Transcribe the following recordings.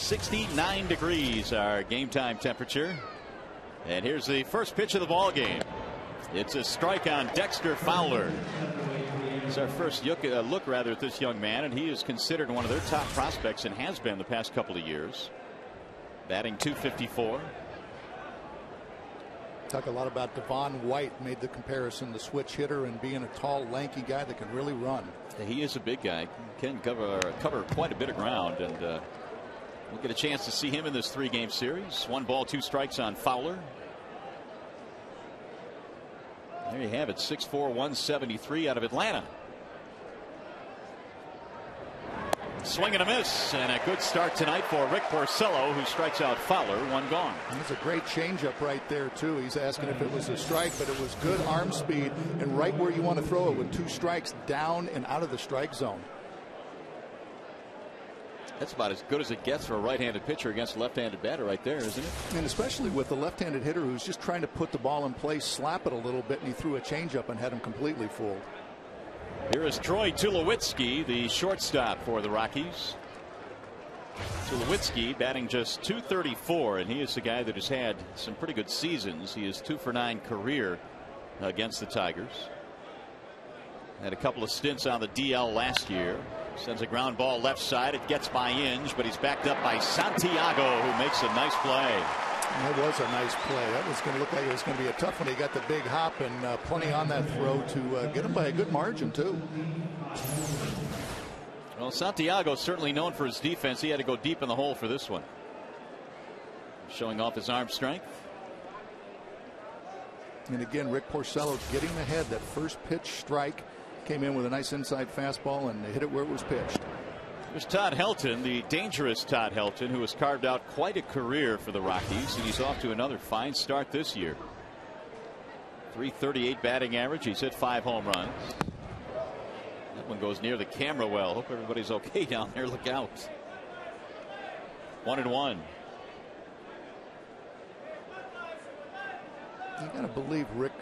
69 degrees our game time temperature. And here's the first pitch of the ball game. It's a strike on Dexter Fowler. It's our first look at this young man, and he is considered one of their top prospects and has been the past couple of years. Batting .254. Talk a lot about Devon White. Made the comparison, the switch hitter and being a tall, lanky guy that can really run. He is a big guy. Can cover quite a bit of ground, and we'll get a chance to see him in this 3-game series. 1 ball, 2 strikes on Fowler. There you have it. 6'4", 173 out of Atlanta. Swing and a miss, and a good start tonight for Rick Porcello, who strikes out Fowler. 1 gone. That's a great changeup right there too. He's asking if it was a strike, but it was good arm speed and right where you want to throw it with 2 strikes down and out of the strike zone. That's about as good as it gets for a right-handed pitcher against a left-handed batter right there, isn't it? And especially with the left-handed hitter who's just trying to put the ball in place, slap it a little bit, and he threw a changeup and had him completely fooled. Here is Troy Tulowitzki, the shortstop for the Rockies. Tulowitzki batting just .234, and he is the guy that has had some pretty good seasons. He is 2 for 9 career against the Tigers. Had a couple of stints on the DL last year. Sends a ground ball left side. It gets by Inge, but he's backed up by Santiago, who makes a nice play. That was a nice play. That was going to look like it was going to be a tough one. He got the big hop and plenty on that throw to get him by a good margin too. Well, Santiago certainly known for his defense. He had to go deep in the hole for this one. Showing off his arm strength. And again, Rick Porcello getting ahead. That first pitch strike came in with a nice inside fastball and hit it where it was pitched. There's Todd Helton, the dangerous Todd Helton, who has carved out quite a career for the Rockies, and he's off to another fine start this year. .338 batting average. He's hit 5 home runs. That one goes near the camera well. Hope everybody's okay down there. Look out. 1-1. You got to believe Rick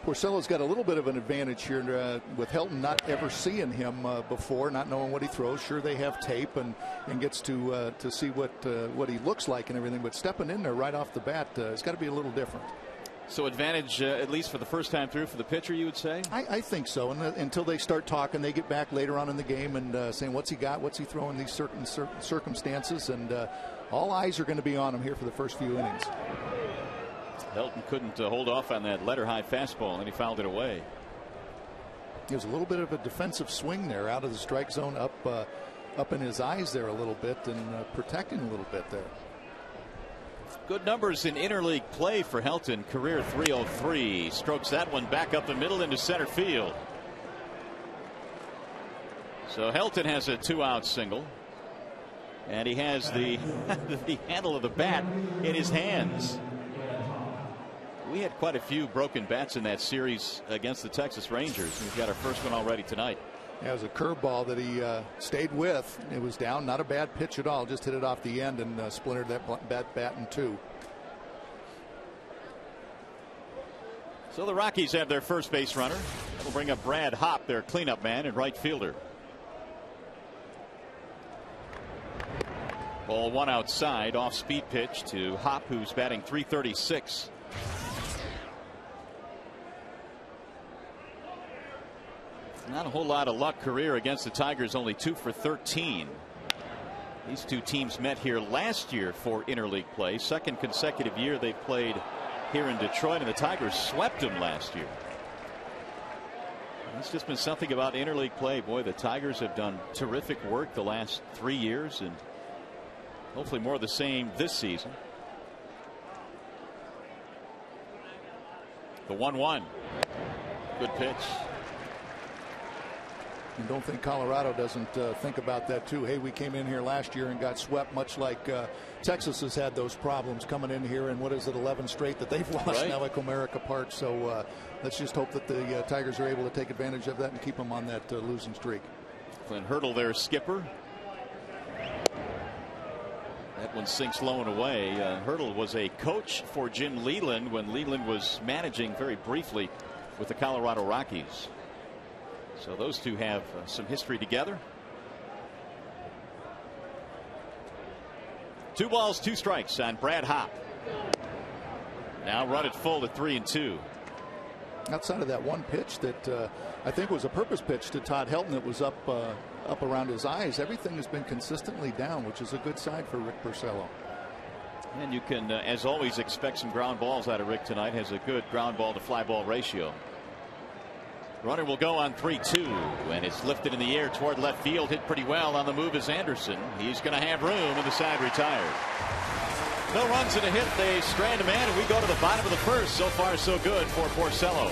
Porcello's got a little bit of an advantage here with Helton not ever seeing him before, not knowing what he throws. Sure, they have tape and gets to see what he looks like and everything, but stepping in there right off the bat, it's got to be a little different. So advantage at least for the first time through for the pitcher, you would say? I think so. And until they start talking, they get back later on in the game and saying what's he got, what's he throwing these certain circumstances, and all eyes are going to be on him here for the first few innings. Helton couldn't hold off on that letter high fastball, and he fouled it away. There's a little bit of a defensive swing there out of the strike zone, up in his eyes there a little bit, and protecting a little bit there. Good numbers in interleague play for Helton. Career .303. Strokes that one back up the middle into center field. So Helton has a 2-out single, and he has the the handle of the bat in his hands. We had quite a few broken bats in that series against the Texas Rangers. We've got our first one already tonight. Yeah, it was a curveball that he stayed with. It was down, not a bad pitch at all. Just hit it off the end and splintered that bat in 2. So the Rockies have their first base runner. That'll bring up Brad Hopp, their cleanup man and right fielder. Ball 1 outside, off speed pitch to Hopp, who's batting .336. Not a whole lot of luck. Career against the Tigers, only 2 for 13. These two teams met here last year for interleague play. Second consecutive year they've played here in Detroit, and the Tigers swept them last year. It's just been something about interleague play. Boy, the Tigers have done terrific work the last 3 years, and hopefully more of the same this season. The 1-1. Good pitch. And don't think Colorado doesn't think about that too. Hey, we came in here last year and got swept, much like Texas has had those problems coming in here. And what is it, 11 straight that they've lost now at Comerica Park. So let's just hope that the Tigers are able to take advantage of that and keep them on that losing streak. Clint Hurdle, their skipper. That one sinks low and away. Hurdle was a coach for Jim Leyland when Leyland was managing very briefly with the Colorado Rockies. So those two have some history together. 2 balls, 2 strikes on Brad Hopp. Now run it full at 3-2. Outside of that one pitch that I think was a purpose pitch to Todd Helton, it was up around his eyes. Everything has been consistently down, which is a good sign for Rick Porcello. And you can, as always, expect some ground balls out of Rick tonight. Has a good ground ball to fly ball ratio. Runner will go on 3-2, and it's lifted in the air toward left field. Hit pretty well on the move is Anderson. He's going to have room, and the side retired. No runs and a hit. They strand a man, and we go to the bottom of the first. So far, so good for Porcello.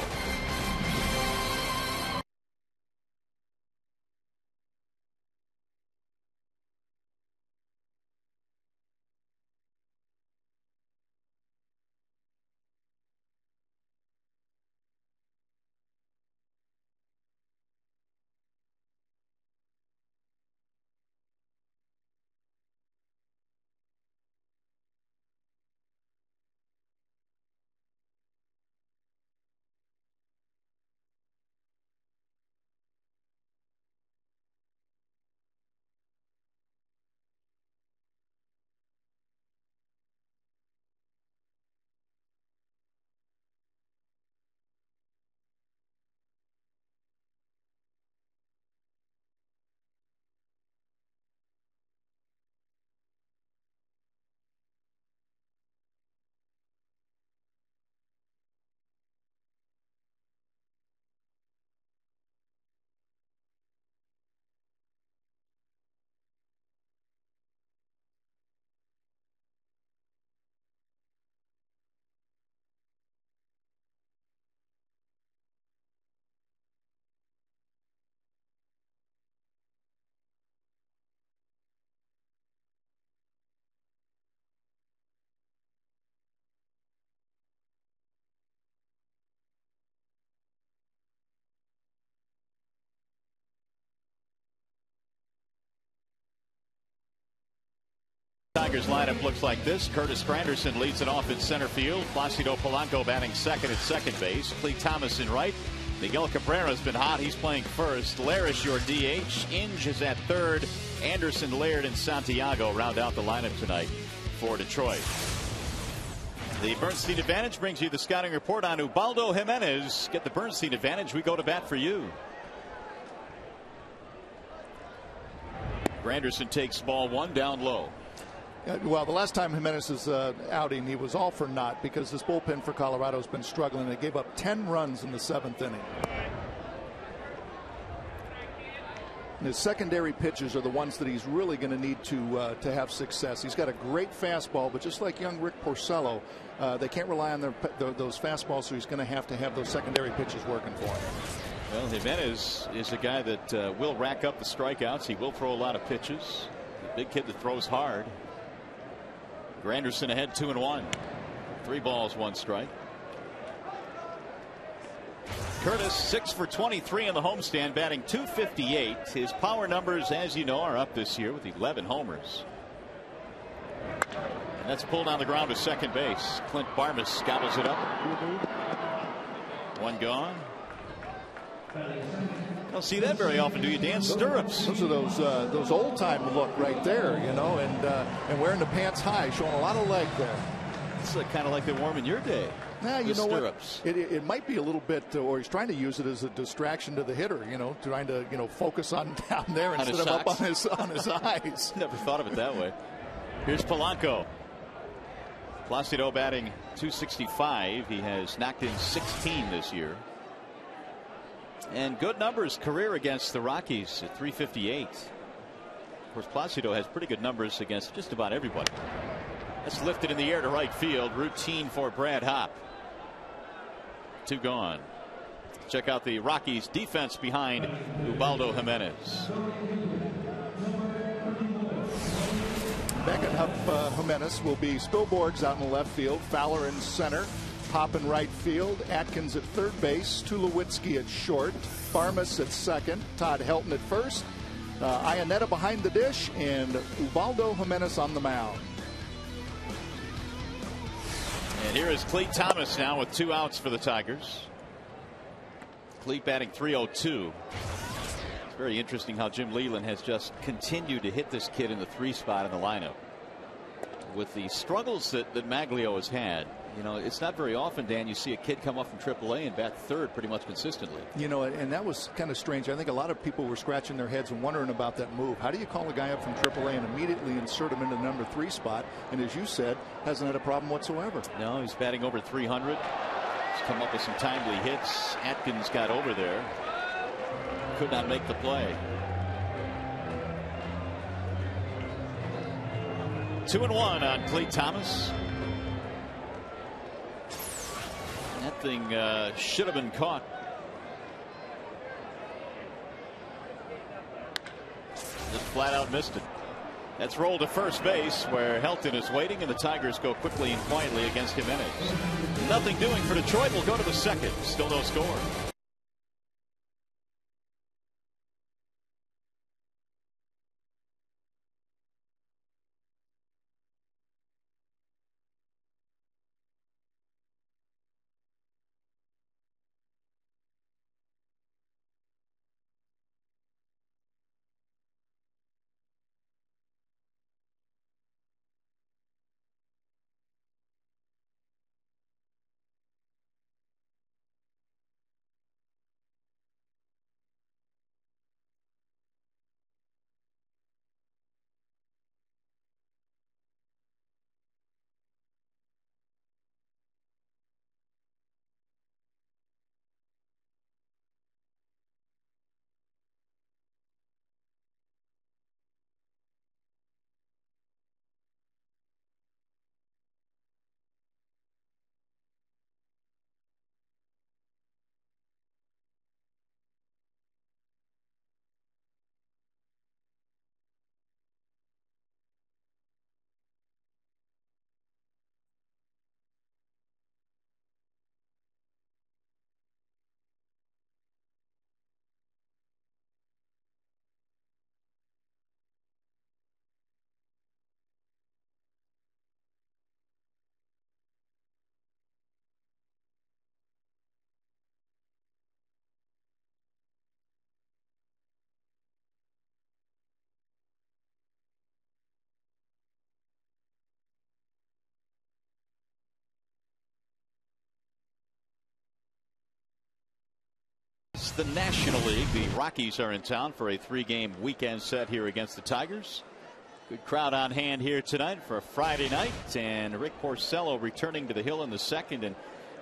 Tigers lineup looks like this. Curtis Granderson leads it off in center field. Placido Polanco batting second at second base. Clete Thomas in right. Miguel Cabrera's been hot. He's playing first. Larish your DH. Inge is at third. Anderson, Laird, and Santiago round out the lineup tonight for Detroit. The Bernstein Advantage brings you the scouting report on Ubaldo Jimenez. Get the Bernstein Advantage. We go to bat for you. Granderson takes ball one down low. Well, the last time Jimenez's outing, he was all for naught because this bullpen for Colorado has been struggling. They gave up 10 runs in the 7th inning. And his secondary pitches are the ones that he's really going to need to have success. He's got a great fastball, but just like young Rick Porcello, they can't rely on those fastballs, so he's going to have those secondary pitches working for him. Well, Jimenez is a guy that will rack up the strikeouts. He will throw a lot of pitches. The big kid that throws hard. Granderson ahead 2-1. 3 balls, 1 strike. Curtis 6 for 23 in the homestand, batting .258. His power numbers, as you know, are up this year with 11 homers. And that's pulled on the ground to second base. Clint Barmas gobbles it up. 1 gone. Don't see that very often, do you, Dan? Stirrups. Those are those old time look right there, you know, and wearing the pants high, showing a lot of leg there. It's kind of like they wore them in your day. Nah, you know stirrups. What? It might be a little bit, or he's trying to use it as a distraction to the hitter, you know, trying to focus on down there instead of up on his eyes. Never thought of it that way. Here's Polanco. Placido batting .265. He has knocked in 16 this year. And good numbers career against the Rockies at .358. Of course, Placido has pretty good numbers against just about everybody. That's lifted in the air to right field. Routine for Brad Hopp. 2 gone. Check out the Rockies defense behind Ubaldo Jimenez. Backing up Jimenez will be Spilborghs out in the left field, Fowler in center, Pop in right field, Atkins at third base, Tulowitzki at short, Barmas at second, Todd Helton at first, Ionetta behind the dish, and Ubaldo Jimenez on the mound. And here is Clete Thomas now with 2 outs for the Tigers. Clete batting .302. It's very interesting how Jim Leyland has just continued to hit this kid in the 3 spot in the lineup. with the struggles that Maglio has had, you know, it's not very often, Dan, you see a kid come up from AAA and bat third pretty much consistently. You know, and that was kind of strange. I think a lot of people were scratching their heads and wondering about that move. How do you call a guy up from AAA and immediately insert him into the number 3 spot? And as you said, hasn't had a problem whatsoever. No, he's batting over 300. He's come up with some timely hits. Atkins got over there. Could not make the play. 2-1 on Clay Thomas. That thing should have been caught. Just flat out missed it. That's rolled to first base where Helton is waiting, and the Tigers go quickly and quietly against Jimenez. Nothing doing for Detroit. Will go to the second. Still no score. It's the National League. The Rockies are in town for a 3-game weekend set here against the Tigers. Good crowd on hand here tonight for a Friday night, and Rick Porcello returning to the hill in the second. And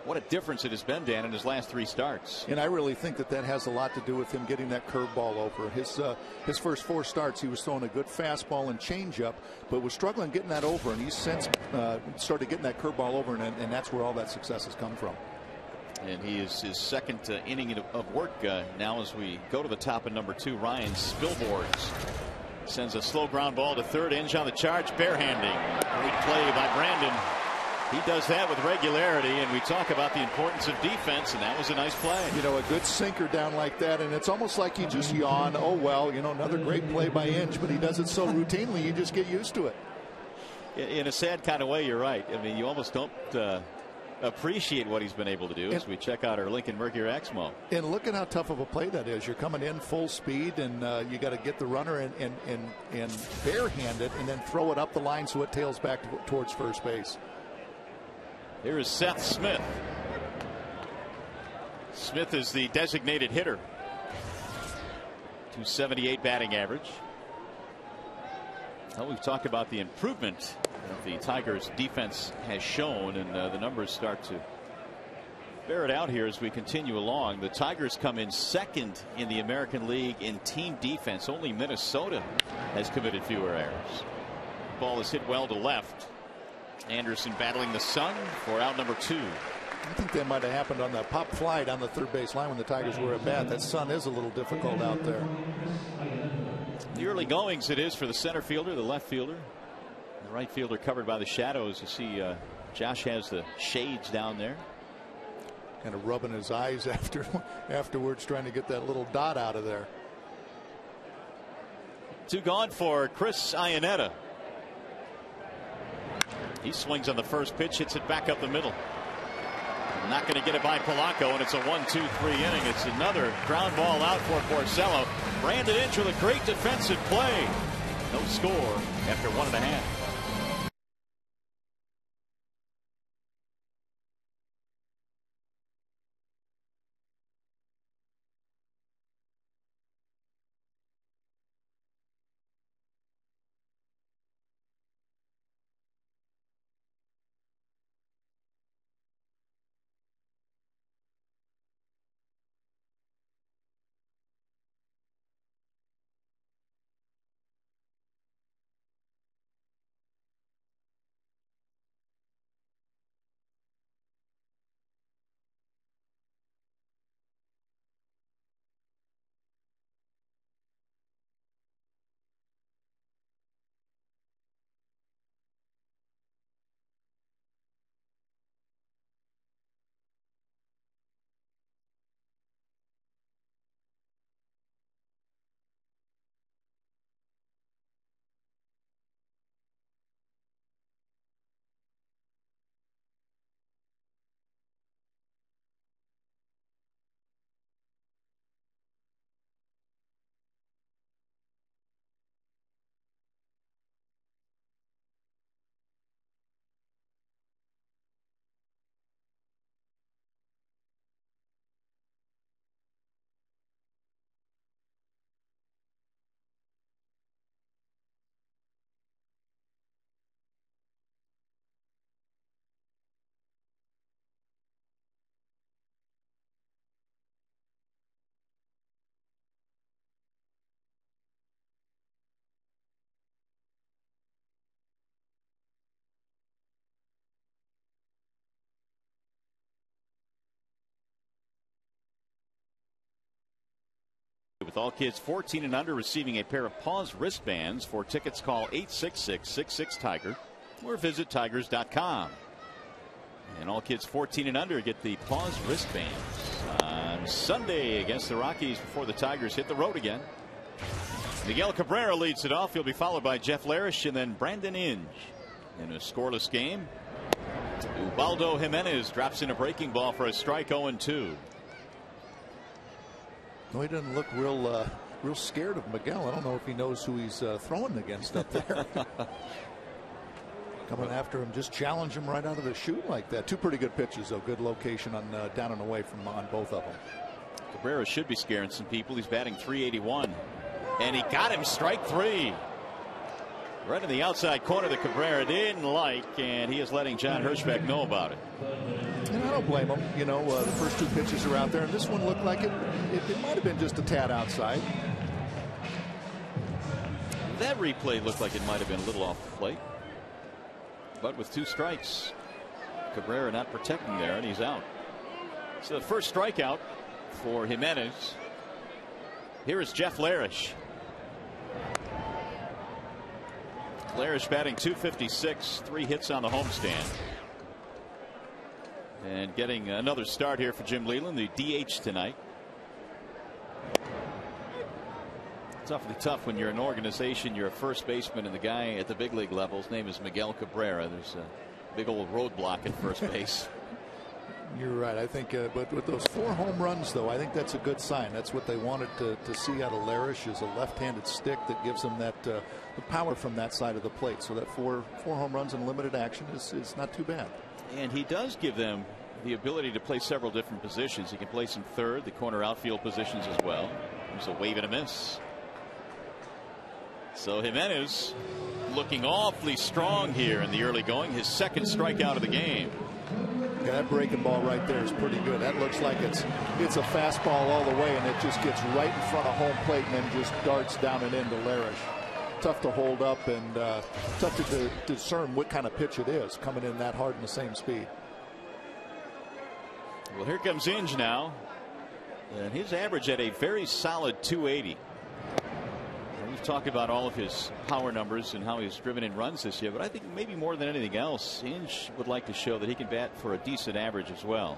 what a difference it has been, Dan, in his last 3 starts. And I really think that has a lot to do with him getting that curveball over. His first 4 starts, he was throwing a good fastball and changeup, but was struggling getting that over. And he's since started getting that curveball over, and that's where all that success has come from. And he is his second inning of work now as we go to the top of number 2. Ryan Spilborns sends a slow ground ball to third. Inge on the charge, barehanding. Great play by Brandon. He does that with regularity, and we talk about the importance of defense, and that was a nice play. You know, a good sinker down like that, and it's almost like you just yawn. Oh, well, you know, another great play by Inge, but he does it so routinely, you just get used to it. In a sad kind of way, you're right. I mean, you almost don't appreciate what he's been able to do as we check out our Lincoln Mercury Exmo. And look at how tough of a play that is. You're coming in full speed, and you got to get the runner and barehand it and then throw it up the line so it tails back towards first base. Here is Seth Smith. Smith is the designated hitter. 278 batting average. Well, we've talked about the improvement that the Tigers defense has shown, and the numbers start to bear it out here as we continue along. The Tigers come in second in the American League in team defense. Only Minnesota has committed fewer errors. Ball is hit well to left. Anderson battling the sun for out number 2. I think that might have happened on that pop fly down the third base line when the Tigers were at bat. That sun is a little difficult out there. The early goings it is for the center fielder, the left fielder. The right fielder covered by the shadows. You see Josh has the shades down there. Kind of rubbing his eyes afterwards, trying to get that little dot out of there. 2 gone for Chris Iannetta. He swings on the first pitch, hits it back up the middle. Not going to get it by Polanco, and it's a 1-2-3 inning. It's another ground ball out for Porcello. Brandon Inge with a great defensive play. No score after 1.5. With all kids 14 and under receiving a pair of Paws wristbands. For tickets, call 866-66-TIGER or visit tigers.com. And all kids 14 and under get the Paws wristbands on Sunday against the Rockies before the Tigers hit the road again. Miguel Cabrera leads it off. He'll be followed by Jeff Larish and then Brandon Inge. In a scoreless game, Ubaldo Jimenez drops in a breaking ball for a strike. 0-2. No, he doesn't look real scared of Miguel. I don't know if he knows who he's throwing against up there. Coming after him, just challenge him right out of the chute like that. Two pretty good pitches, though. Good location on down and away from on both of them. Cabrera should be scaring some people. He's batting .381, and he got him. Strike 3. Right in the outside corner that Cabrera didn't like, and he is letting John Hirschbeck know about it. And I don't blame him. You know, the first two pitches are out there, and this one looked like it might have been just a tad outside. That replay looked like it might have been a little off the plate. But with 2 strikes, Cabrera not protecting there, and he's out. So the first strikeout for Jimenez. Here is Jeff Larish. Larish batting .256, 3 hits on the homestand. And getting another start here for Jim Leyland, the DH tonight. It's awfully tough when you're an organization, you're a first baseman, and the guy at the big league level, his name is Miguel Cabrera. There's a big old roadblock at first base. You're right. I think, but with those 4 home runs, though, I think that's a good sign. That's what they wanted to see out of Larish, is a left-handed stick that gives them that the power from that side of the plate. So that four home runs in limited action is not too bad. And he does give them the ability to play several different positions. He can play some third, the corner outfield positions as well. There's a wave and a miss. So Jimenez looking awfully strong here in the early going. His second strikeout of the game. Yeah, that breaking ball right there is pretty good. That looks like it's a fastball all the way, and it just gets right in front of home plate and then just darts down and into Larish. Tough to hold up and tough to discern what kind of pitch it is coming in that hard in the same speed. Well, here comes Inge now, and his average at a very solid .280. We've talked about all of his power numbers and how he's driven in runs this year, but I think maybe more than anything else, Inge would like to show that he can bat for a decent average as well.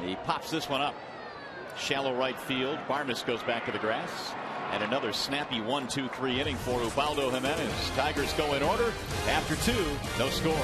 He pops this one up. Shallow right field. Barnes goes back to the grass. And another snappy 1-2-3 inning for Ubaldo Jimenez. Tigers go in order. After 2, no score.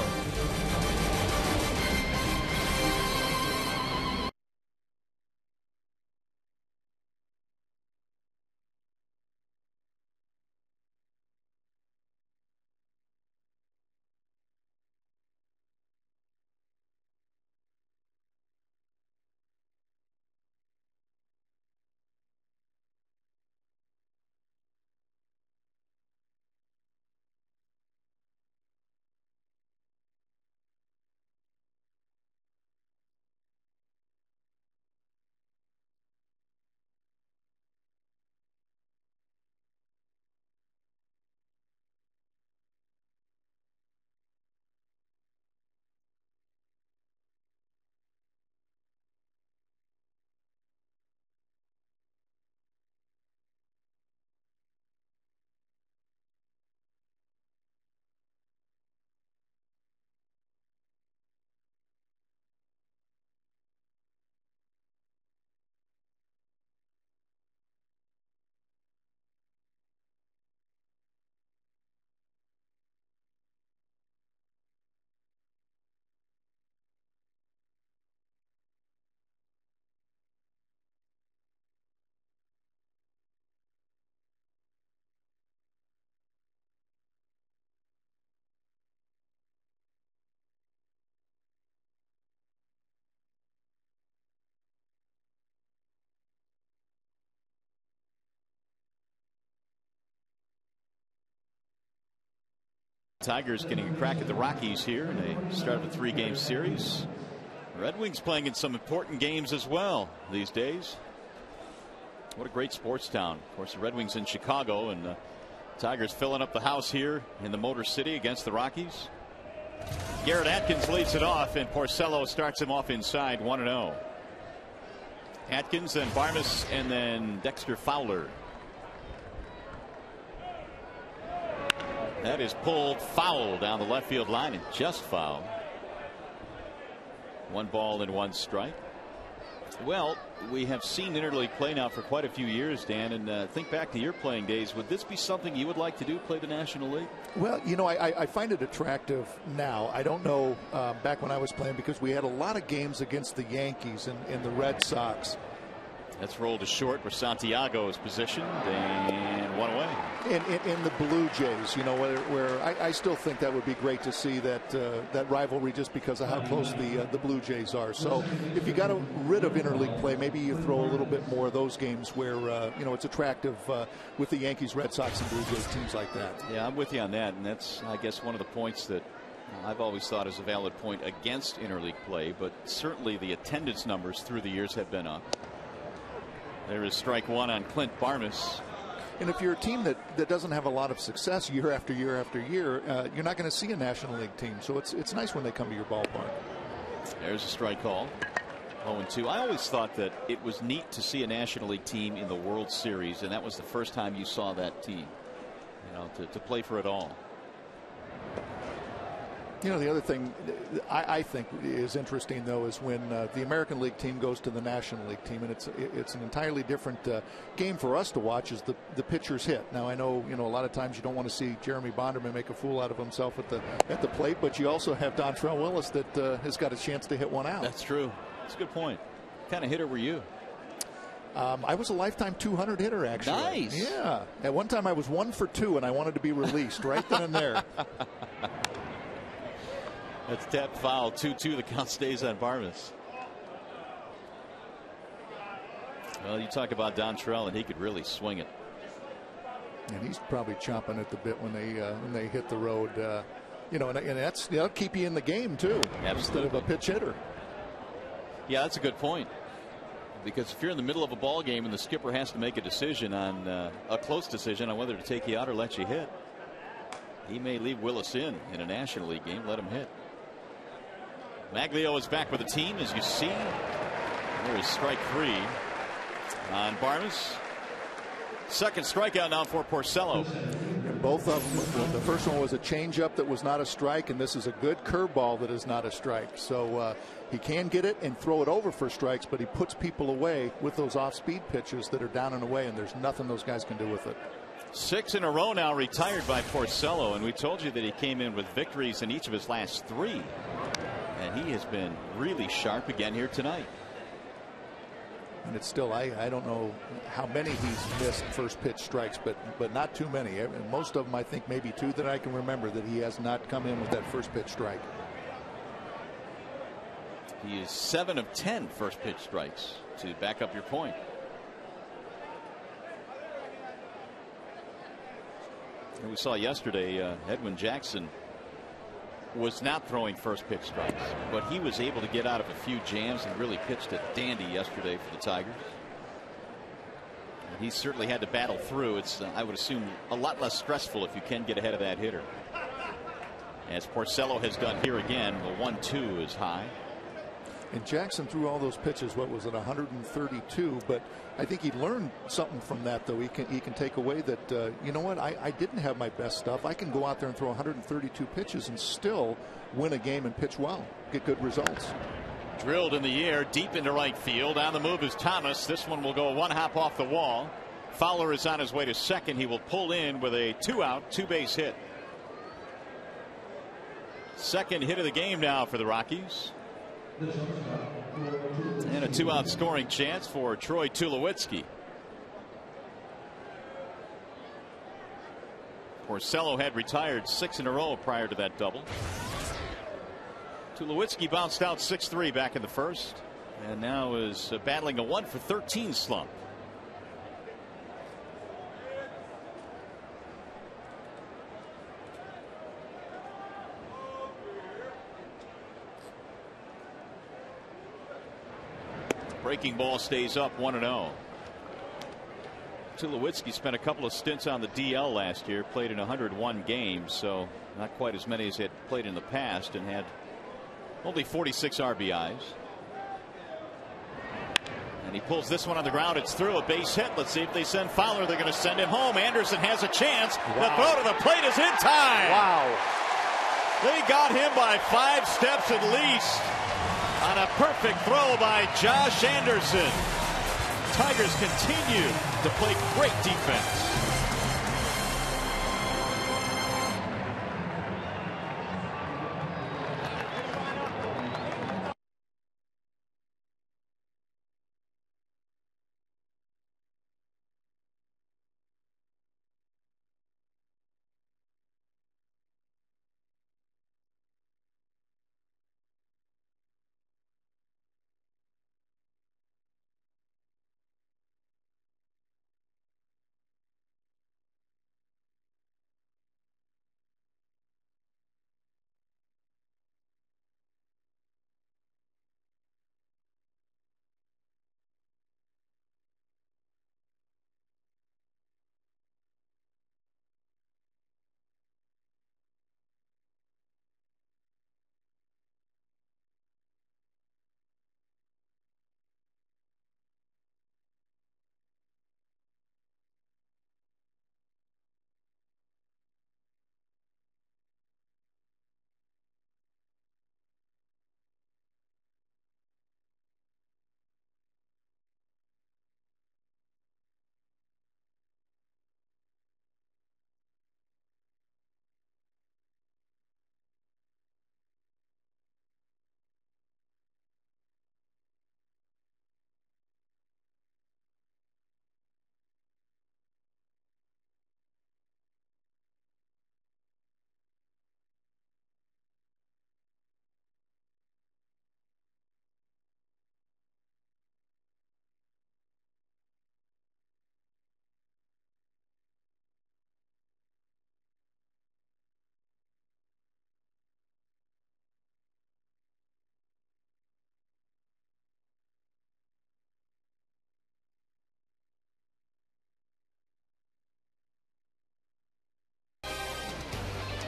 Tigers getting a crack at the Rockies here, and they started a 3-game series. Red Wings playing in some important games as well these days. What a great sports town. Of course, the Red Wings in Chicago, and Tigers filling up the house here in the Motor City against the Rockies. Garrett Atkins leads it off, and Porcello starts him off inside 1-0. Atkins, then Barmes, and then Dexter Fowler. That is pulled foul down the left field line and just foul. 1 ball and 1 strike. Well, we have seen interleague play now for quite a few years, Dan, and think back to your playing days. Would this be something you would like to do, play the National League? Well, you know, I find it attractive now. I don't know back when I was playing, because we had a lot of games against the Yankees and the Red Sox. That's rolled to short where Santiago is positioned, and 1 away. In the Blue Jays, you know, where I still think that would be great to see that rivalry, just because of how close the Blue Jays are. So if you got rid of interleague play, maybe you throw a little bit more of those games where you know, it's attractive with the Yankees, Red Sox, and Blue Jays teams like that. Yeah, I'm with you on that, and that's, I guess, one of the points that I've always thought is a valid point against interleague play. But certainly the attendance numbers through the years have been up. There is strike 1 on Clint Barmes. And if you're a team that doesn't have a lot of success year after year after year, you're not going to see a National League team. So it's nice when they come to your ballpark. There's a strike call. 0-2. I always thought that it was neat to see a National League team in the World Series, and that was the first time you saw that team, you know, to play for it all. You know, the other thing I think is interesting, though, is when the American League team goes to the National League team, and it's an entirely different game for us to watch as the pitchers hit. Now, I know, you know, a lot of times you don't want to see Jeremy Bonderman make a fool out of himself at the plate, but you also have Dontrell Willis that has got a chance to hit one out. That's true. That's a good point. What kind of hitter were you? I was a lifetime 200 hitter, actually. Nice. Yeah. At one time I was 1 for 2, and I wanted to be released right then and there. That's tap foul. 2-2. The count stays on Barmes. Well, you talk about Dontrell, and he could really swing it. And he's probably chomping at the bit when they hit the road. You know, and that'll keep you in the game too. Absolutely. Instead of a pitch hitter. Yeah, that's a good point. Because if you're in the middle of a ball game and the skipper has to make a decision on a close decision on whether to take you out or let you hit, he may leave Willis in a National League game. Let him hit. Maglio is back with the team, as you see. There is strike 3 on Barmes. Second strikeout now for Porcello. And both of them. The first one was a changeup that was not a strike, and this is a good curveball that is not a strike. So he can get it and throw it over for strikes, but he puts people away with those off-speed pitches that are down and away, and there's nothing those guys can do with it. 6 in a row now retired by Porcello, and we told you that he came in with victories in each of his last 3. And he has been really sharp again here tonight. And it's still, I don't know how many he's missed first pitch strikes, but not too many. Most of them, I think maybe 2 that I can remember that he has not come in with that first pitch strike. He is 7 of 10 first pitch strikes, to back up your point. And we saw yesterday Edwin Jackson was not throwing first pitch strikes, but he was able to get out of a few jams and really pitched a dandy yesterday for the Tigers. And he certainly had to battle through. It's I would assume a lot less stressful if you can get ahead of that hitter, as Porcello has done here again. The 1-2 is high. And Jackson threw all those pitches, what was it, 132, but I think he learned something from that, though. He can take away that, you know what, I didn't have my best stuff. I can go out there and throw 132 pitches and still win a game and pitch well, get good results. Drilled in the air deep into right field. On the move is Thomas. This one will go 1 hop off the wall. Fowler is on his way to second. He will pull in with a 2-out, 2-base hit. Second hit of the game now for the Rockies. And a 2-out scoring chance for Troy Tulowitzki. Porcello had retired 6 in a row prior to that double. Tulowitzki bounced out 6-3 back in the first, and now is battling a 1-for-13 slump. Breaking ball stays up 1-0. Tulowitzki spent a couple of stints on the DL last year, played in 101 games, so not quite as many as he had played in the past, and had only 46 RBIs. And he pulls this one on the ground. It's through, a base hit. Let's see if they send Fowler. They're going to send him home. Anderson has a chance. Wow. The throw to the plate is in time. Wow. They got him by 5 steps at least on a perfect throw by Josh Anderson. Tigers continue to play great defense.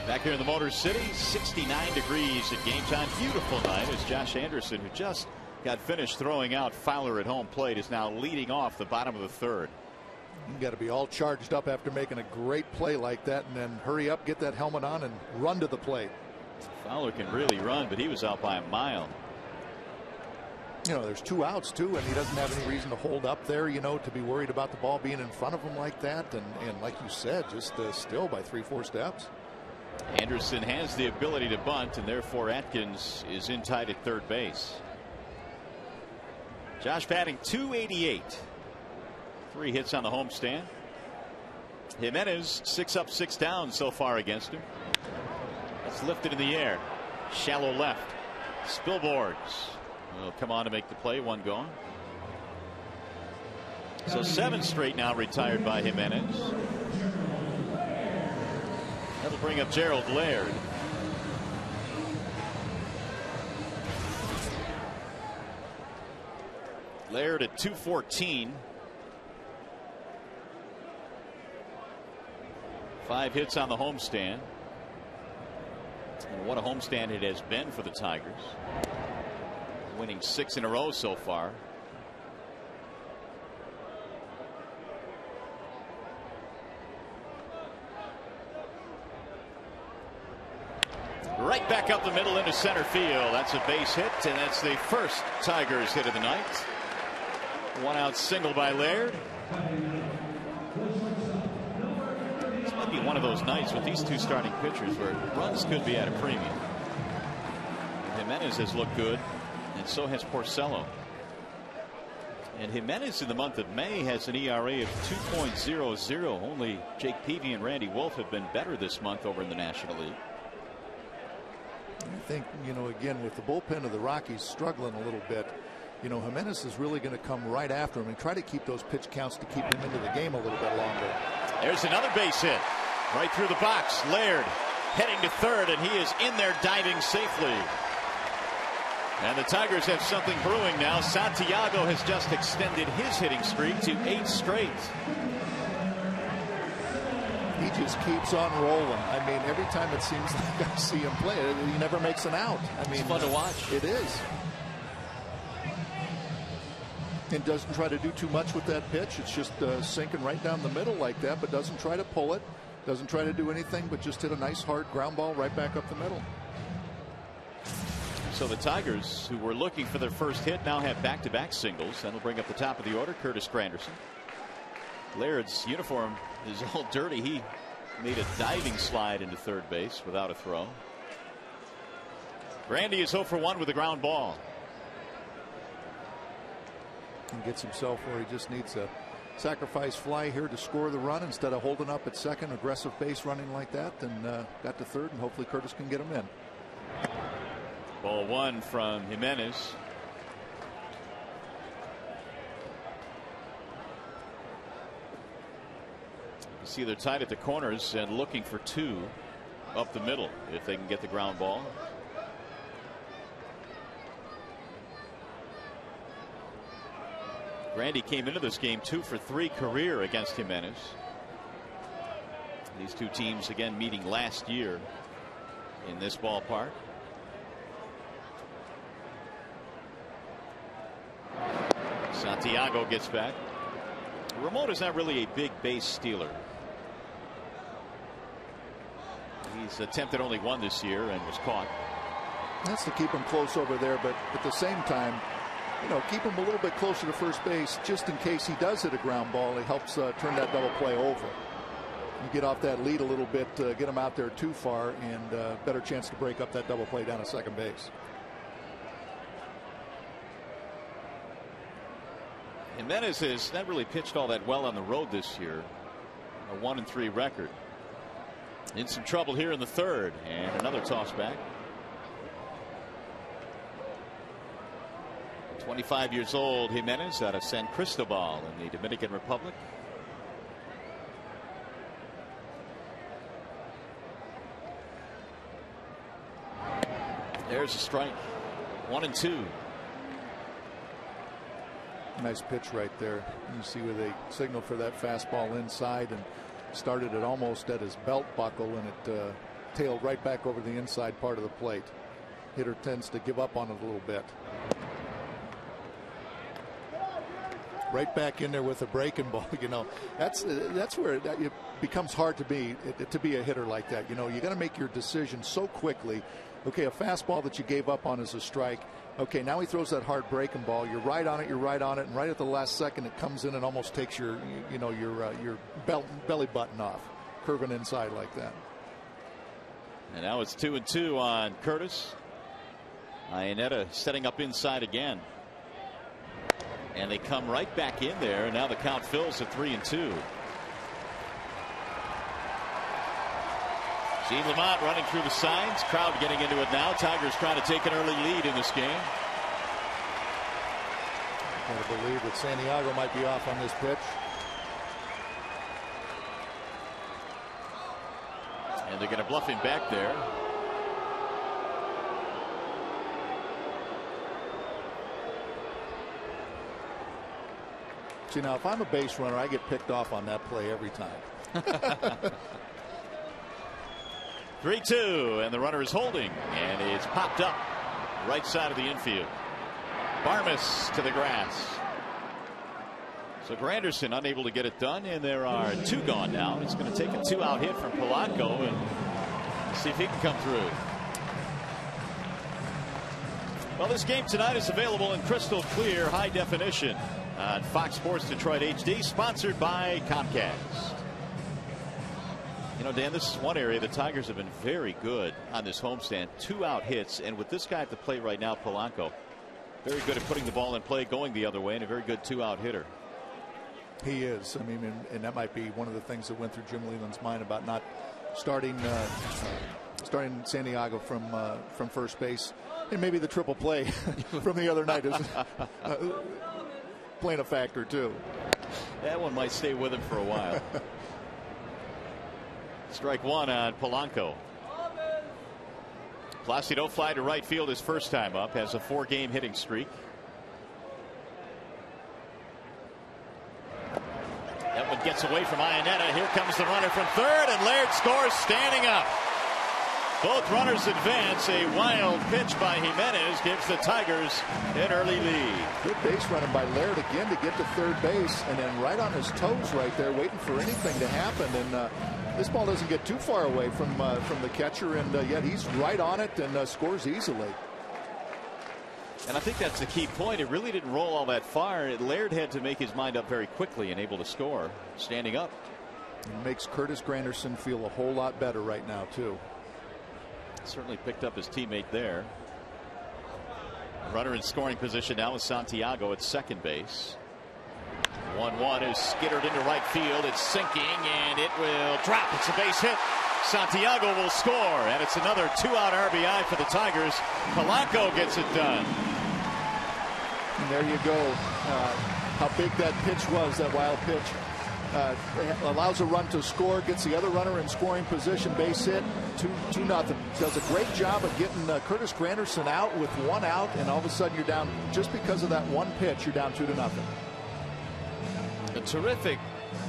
Back here in the Motor City, 69 degrees at game time. Beautiful night as Josh Anderson, who just got finished throwing out Fowler at home plate, is now leading off the bottom of the third. You got to be all charged up after making a great play like that, and then hurry up, get that helmet on, and run to the plate. Fowler can really run, but he was out by a mile. You know, there's 2 outs too, and he doesn't have any reason to hold up there, you know, to be worried about the ball being in front of him like that. And like you said, just still by 3-4 steps. Anderson has the ability to bunt, and therefore Atkins is in tight at third base. Josh batting .288. 3 hits on the homestand. Jimenez 6 up 6 down so far against him. It's lifted in the air. Shallow left. Spilboards will come on to make the play. 1 gone. So 7 straight now retired by Jimenez. That'll bring up Gerald Laird. Laird at .214. 5 hits on the homestand. And what a homestand it has been for the Tigers. Winning 6 in a row so far. Right back up the middle into center field. That's a base hit, and that's the first Tigers hit of the night. 1 out single by Laird. This might be one of those nights with these 2 starting pitchers where runs could be at a premium. Jimenez has looked good, and so has Porcello. And Jimenez in the month of May has an ERA of 2.00. Only Jake Peavy and Randy Wolf have been better this month over in the National League. I think, you know, again, with the bullpen of the Rockies struggling a little bit, you know, Jimenez is really going to come right after him and try to keep those pitch counts to keep him into the game a little bit longer. There's another base hit right through the box. Laird heading to third, and he is in there diving safely. And the Tigers have something brewing now. Santiago has just extended his hitting streak to 8 straight. He just keeps on rolling. I mean, every time it seems like I see him play, he never makes an out. I mean, it's fun to watch. It is. and doesn't try to do too much with that pitch. It's just sinking right down the middle like that, but doesn't try to pull it, doesn't try to do anything, but just hit a nice hard ground ball right back up the middle. So the Tigers, who were looking for their first hit, now have back-to-back singles. That'll bring up the top of the order, Curtis Granderson. Laird's uniform is all dirty. He made a diving slide into third base without a throw. Grandy is 0 for 1 with a ground ball. And gets himself where he just needs a sacrifice fly here to score the run instead of holding up at second. Aggressive base running like that, and got to third, and hopefully Curtis can get him in. Ball 1 from Jimenez. You see they're tied at the corners and looking for 2 up the middle if they can get the ground ball. Grandy came into this game 2 for 3 career against Jimenez. These two teams again meeting last year in this ballpark. Santiago gets back. Ramon is not really a big base stealer. He's attempted only 1 this year and was caught. That's to keep him close over there, but at the same time, you know, keep him a little bit closer to first base just in case he does hit a ground ball. It helps turn that double play over. You get off that lead a little bit, get him out there too far, and better chance to break up that double play down at second base. Jimenez has not really pitched all that well on the road this year. A 1-3 record. In some trouble here in the third, and another toss back. 25 years old, Jimenez, out of San Cristobal in the Dominican Republic. There's a strike. 1-2. Nice pitch right there. You see where they signaled for that fastball inside and started it almost at his belt buckle, and it tailed right back over the inside part of the plate. Hitter tends to give up on it a little bit. Right back in there with a breaking ball. You know, that's where it becomes hard to be a hitter like that. You know, you got to make your decision so quickly. Okay, a fastball that you gave up on is a strike. Okay, now he throws that hard breaking ball. You're right on it. You're right on it. And right at the last second, it comes in and almost takes your belly button off, curving inside like that. And now it's 2-2 on Curtis. Iannetta setting up inside again. And they come right back in there. And now the count fills at 3-2. Gene Lamont running through the signs. Crowd getting into it now. Tigers trying to take an early lead in this game. Got to believe that Santiago might be off on this pitch. And they're going to bluff him back there. See, now if I'm a base runner, I get picked off on that play every time. 3-2, and the runner is holding, and it's popped up right side of the infield. Barmes to the grass. So Granderson unable to get it done, and there are 2 gone now. It's going to take a 2-out hit from Polanco and see if he can come through. Well, this game tonight is available in crystal clear high definition on Fox Sports Detroit HD, sponsored by Comcast. You know, Dan, this is one area the Tigers have been very good on this homestand. 2-out hits, and with this guy at the plate right now, Polanco, very good at putting the ball in play, going the other way, and a very good 2-out hitter. He is. I mean, and that might be one of the things that went through Jim Leland's mind about not starting Santiago from first base, and maybe the triple play from the other night is playing a factor too. That one might stay with him for a while. Strike 1 on Polanco. Placido fly to right field his first time up, has a 4-game hitting streak. That one gets away from Iannetta. Here comes the runner from third, and Laird scores standing up. Both runners advance. A wild pitch by Jimenez gives the Tigers an early lead. Good base running by Laird again to get to third base, and then right on his toes right there, waiting for anything to happen. And this ball doesn't get too far away from the catcher, and yet he's right on it and scores easily. And I think that's the key point. It really didn't roll all that far. Laird had to make his mind up very quickly and able to score standing up. It makes Curtis Granderson feel a whole lot better right now, too. Certainly picked up his teammate there. Runner in scoring position now with Santiago at second base. 1-1 is skittered into right field. It's sinking and it will drop. It's a base hit. Santiago will score, and it's another 2-out RBI for the Tigers. Polanco gets it done. And there you go. How big that pitch was, that wild pitch. Allows a run to score, gets the other runner in scoring position, base hit, 2-0. Does a great job of getting Curtis Granderson out with 1 out, and all of a sudden you're down, just because of that one pitch, you're down 2-0. A terrific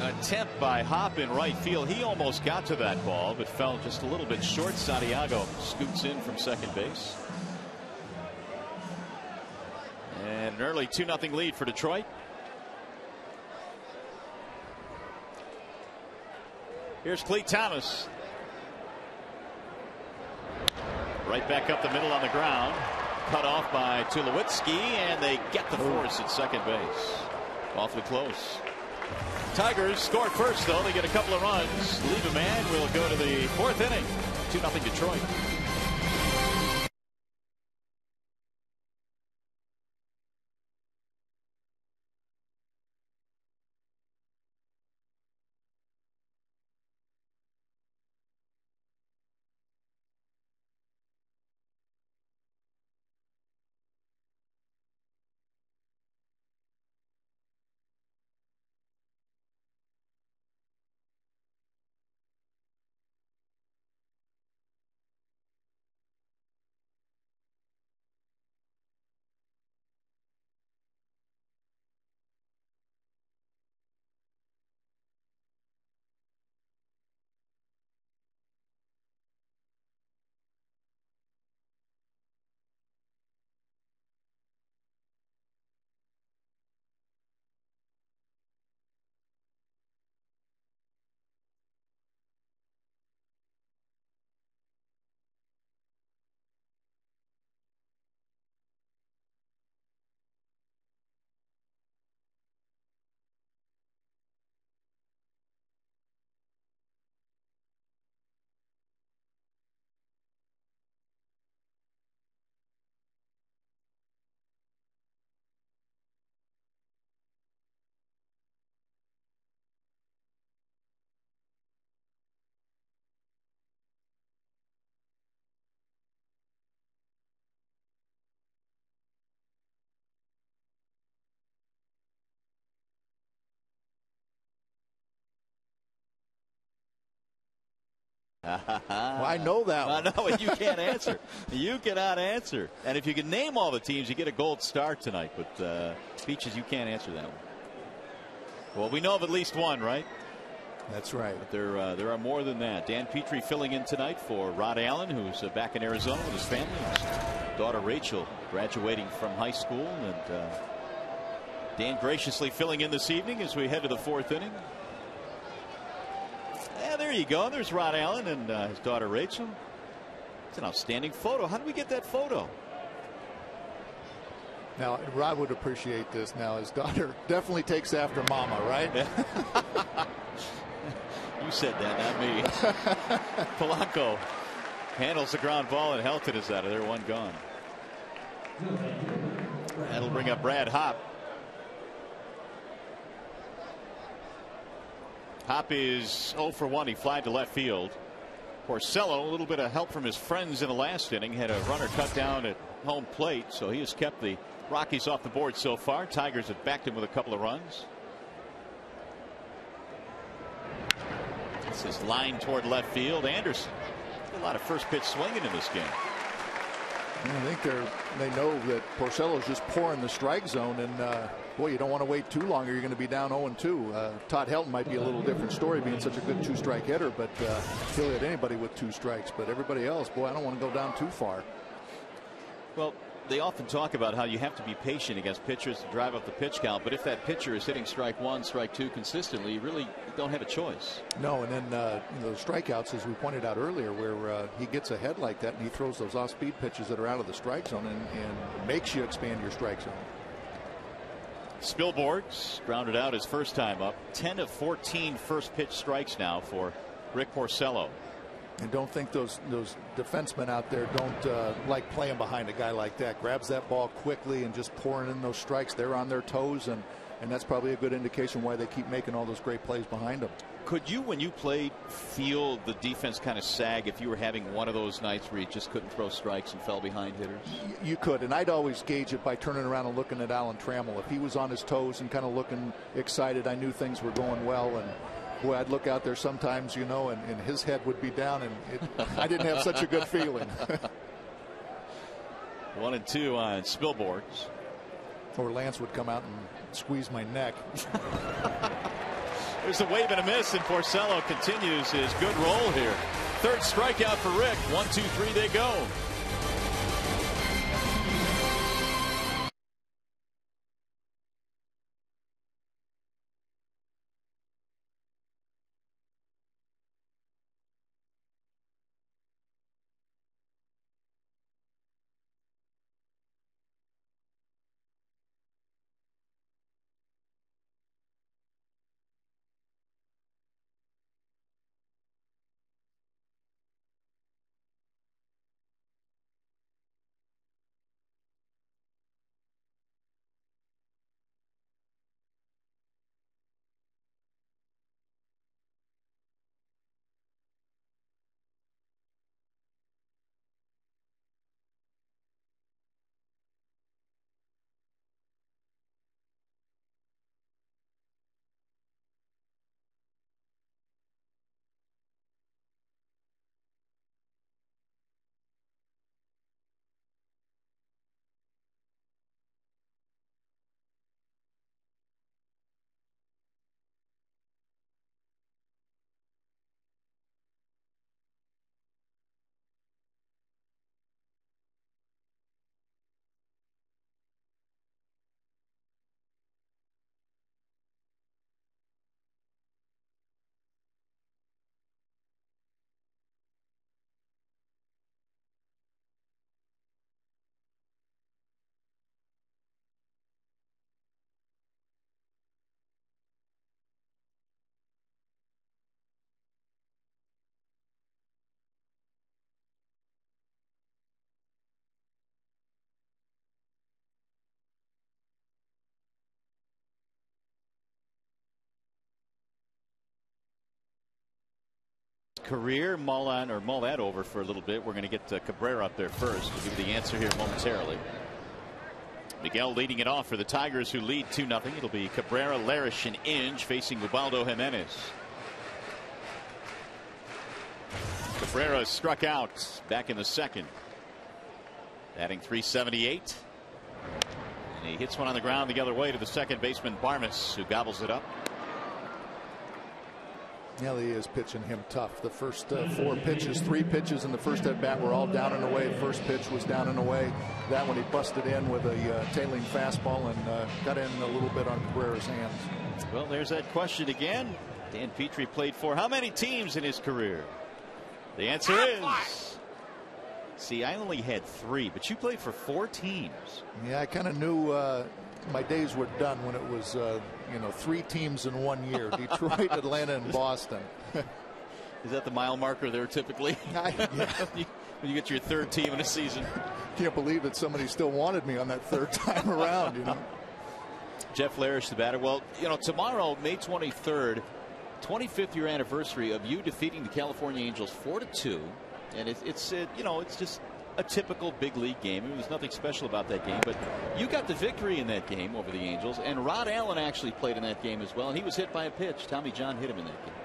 attempt by Hop in right field. He almost got to that ball, but fell just a little bit short. Santiago scoots in from second base. And an early 2-0 lead for Detroit. Here's Clete Thomas. Right back up the middle on the ground. Cut off by Tulowitzki, and they get the force at second base. Awfully close. Tigers score first, though. They get a couple of runs. Leave a man. We'll go to the fourth inning. 2-0 Detroit. Well, I know that one. I know, you can't answer. You cannot answer. And if you can name all the teams, you get a gold star tonight. But Peaches, you can't answer that one. Well, we know of at least one, right? That's right. But there are more than that. Dan Petrie filling in tonight for Rod Allen, who's back in Arizona with his family. His daughter Rachel graduating from high school. And Dan graciously filling in this evening as we head to the fourth inning. Yeah, there you go. There's Rod Allen and his daughter Rachel. It's an outstanding photo. How did we get that photo? Now, Rod would appreciate this. Now, his daughter definitely takes after Mama, right? You said that, not me. Polanco handles the ground ball, and Helton is out of there. One gone. That'll bring up Brad Hop. Hop is 0 for 1. He flied to left field. Porcello, a little bit of help from his friends in the last inning, had a runner cut down at home plate, so he has kept the Rockies off the board so far. Tigers have backed him with a couple of runs. This is line toward left field. Anderson, a lot of first pitch swinging in this game. I think they know that Porcello is just pouring the strike zone, and boy, you don't want to wait too long or you're going to be down 0-2. Todd Helton might be a little different story, being such a good 2-strike hitter, but he'll hit anybody with 2 strikes. But everybody else, boy, I don't want to go down too far. Well, they often talk about how you have to be patient against pitchers to drive up the pitch count, but if that pitcher is hitting strike 1, strike 2 consistently, you really don't have a choice. No, and then the strikeouts, as we pointed out earlier, where he gets ahead like that and he throws those off-speed pitches that are out of the strike zone and makes you expand your strike zone. Spilborghs grounded out his first time up. 10 of 14 first pitch strikes now for Rick Porcello. And don't think those defensemen out there don't like playing behind a guy like that. Grabs that ball quickly and just pouring in those strikes. They're on their toes, and that's probably a good indication why they keep making all those great plays behind them. Could you, when you played, feel the defense kind of sag if you were having one of those nights where you just couldn't throw strikes and fell behind hitters? You could, and I'd always gauge it by turning around and looking at Alan Trammell. If he was on his toes and kind of looking excited, I knew things were going well. And boy, I'd look out there sometimes, you know, and his head would be down, and I didn't have such a good feeling. 1-2 on Spilborghs. Or Lance would come out and squeeze my neck. There's a wave and a miss, and Porcello continues his good roll here. Third strikeout for Rick. 1, 2, 3, they go. Career, mull that over for a little bit. We're going to get Cabrera up there first. We'll give you the answer here momentarily. Miguel leading it off for the Tigers, who lead 2-0. It'll be Cabrera, Larish, and Inge facing Ubaldo Jimenez. Cabrera struck out back in the second, batting .378, and he hits one on the ground the other way to the second baseman Barmes, who gobbles it up. Yeah, he is pitching him tough. The first 4 pitches, 3 pitches in the first at bat were all down and away. The first pitch was down and away. That one he busted in with a tailing fastball and got in a little bit on Cabrera's hands. Well, there's that question again. Dan Petrie played for how many teams in his career? The answer is, see, I only had 3, but you played for 4 teams. Yeah, I kind of knew my days were done when it was 3 teams in 1 year. Detroit, Atlanta, and Boston. Is that the mile marker there typically? Yeah. When you get your 3rd team in a season. Can't believe that somebody still wanted me on that 3rd time around, you know. Jeff Larish, the batter. Well, tomorrow, May 23rd, 25th year anniversary of you defeating the California Angels 4-2, and it's just a typical big league game. There was nothing special about that game, but you got the victory in that game over the Angels, and Rod Allen actually played in that game as well, and he was hit by a pitch. Tommy John hit him in that game.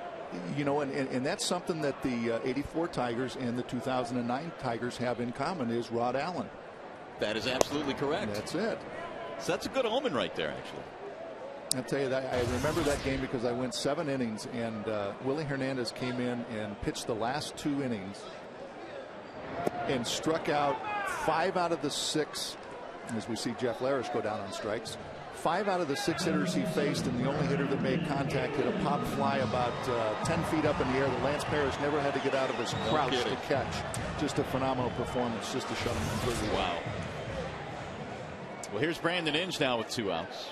And that's something that the '84 Tigers and the 2009 Tigers have in common, is Rod Allen. That is absolutely correct. That's it. So that's a good omen right there, actually. I'll tell you that I remember that game because I went 7 innings, and Willie Hernandez came in and pitched the last 2 innings and struck out 5 out of the 6, as we see Jeff Larish go down on strikes. 5 out of the 6 hitters he faced, and the only hitter that made contact hit a pop fly about 10 feet up in the air that Lance Parrish never had to get out of his crouch to catch. Just a phenomenal performance just to shut him completely. Wow. Well, here's Brandon Inge now with 2 outs.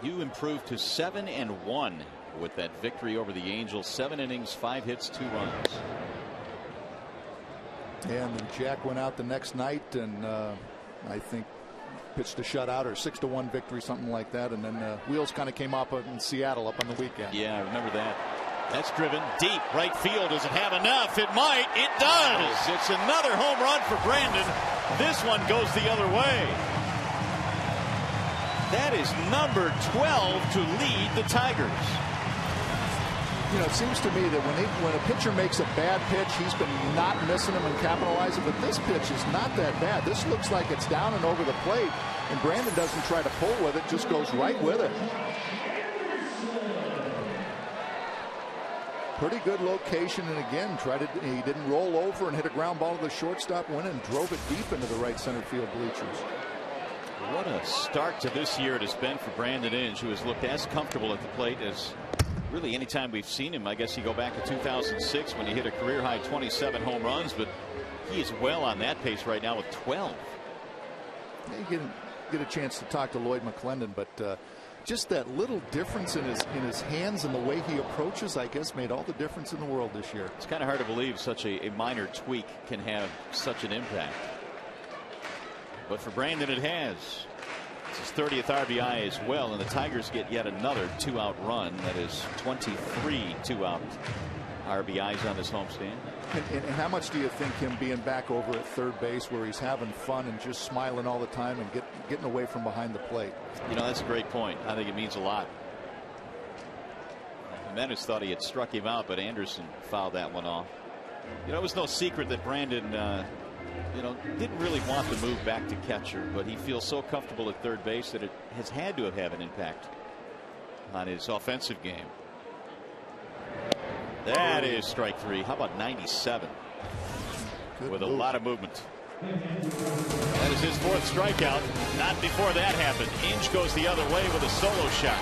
You improved to 7-1 with that victory over the Angels. 7 innings, 5 hits, 2 runs. And then Jack went out the next night, and I think pitched a shutout or 6-1 victory, something like that. And then wheels kind of came up in Seattle up on the weekend. Yeah, I remember that. That's driven deep right field. Does it have enough? It might. It does. It's another home run for Brandon. This one goes the other way. That is number 12 to lead the Tigers. You know, it seems to me that when a pitcher makes a bad pitch, he's been not missing them and capitalizing. But this pitch is not that bad. This looks like it's down and over the plate, and Brandon doesn't try to pull with it, just goes right with it. Pretty good location, and again, he didn't roll over and hit a ground ball to the shortstop, went and drove it deep into the right center field bleachers. What a start to this year it has been for Brandon Inge, who has looked as comfortable at the plate as really any time we've seen him. I guess you go back to 2006 when he hit a career high 27 home runs, but he is well on that pace right now with 12. You get a chance to talk to Lloyd McClendon, but just that little difference in his hands and the way he approaches, I guess, made all the difference in the world this year. It's kind of hard to believe such a minor tweak can have such an impact. But for Brandon, it has. It's his 30th RBI as well, and the Tigers get yet another 2-out run. That is 23 2-out RBIs on this homestand. And how much do you think him being back over at third base, where he's having fun and just smiling all the time and getting away from behind the plate? You know, that's a great point. I think it means a lot. Jimenez thought he had struck him out, but Anderson fouled that one off. You know, it was no secret that Brandon didn't really want to move back to catcher, but he feels so comfortable at third base that it has had to have an impact on his offensive game. That is strike 3. How about 97? Good with move. A lot of movement. That is his 4th strikeout. Not before that happened. Inge goes the other way with a solo shot.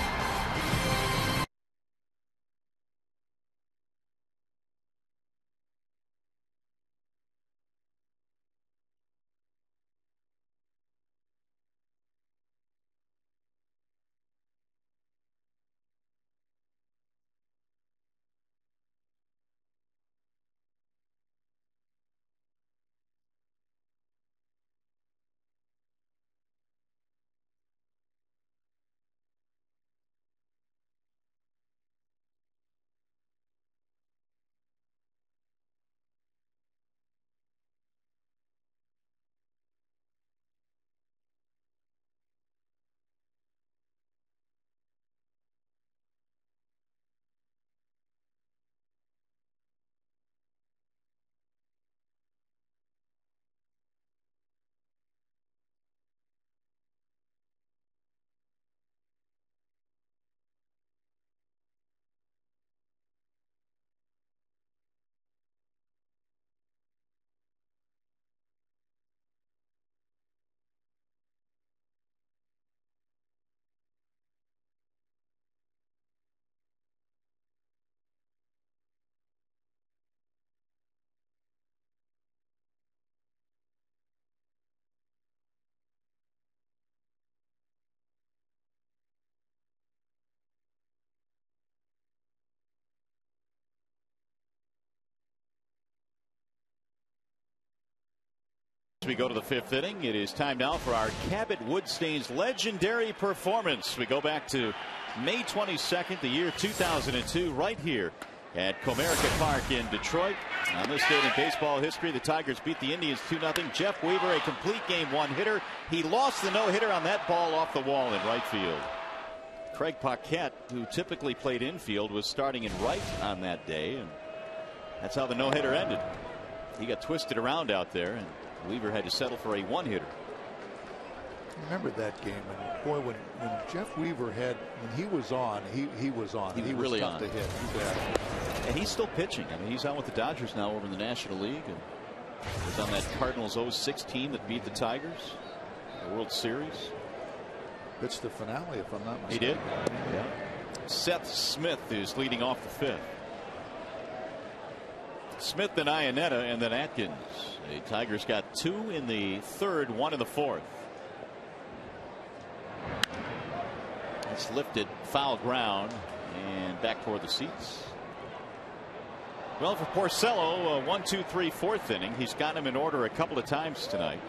We go to the 5th inning. It is time now for our Cabot Woodstain's legendary performance. We go back to May 22nd, the year 2002, right here at Comerica Park in Detroit. On this date in baseball history, the Tigers beat the Indians 2-0. Jeff Weaver, a complete game 1-hitter. He lost the no-hitter on that ball off the wall in right field. Craig Paquette, who typically played infield, was starting in right on that day, and that's how the no-hitter ended. He got twisted around out there, and Weaver had to settle for a 1-hitter. Remember that game, and boy, when Jeff Weaver when he was on, he was on. He was really tough on to hit. And he's still pitching. I mean, he's out with the Dodgers now over in the National League, and was on that Cardinals 06 team that beat the Tigers in the World Series. Pitched the finale, if I'm not mistaken. He did. Yeah. Seth Smith is leading off the fifth. Smith, then Iannetta, and then Atkins. The Tigers got 2 in the third, 1 in the fourth. It's lifted, foul ground, and back toward the seats. Well, for Porcello, 1, 2, 3, fourth inning. He's gotten him in order a couple of times tonight.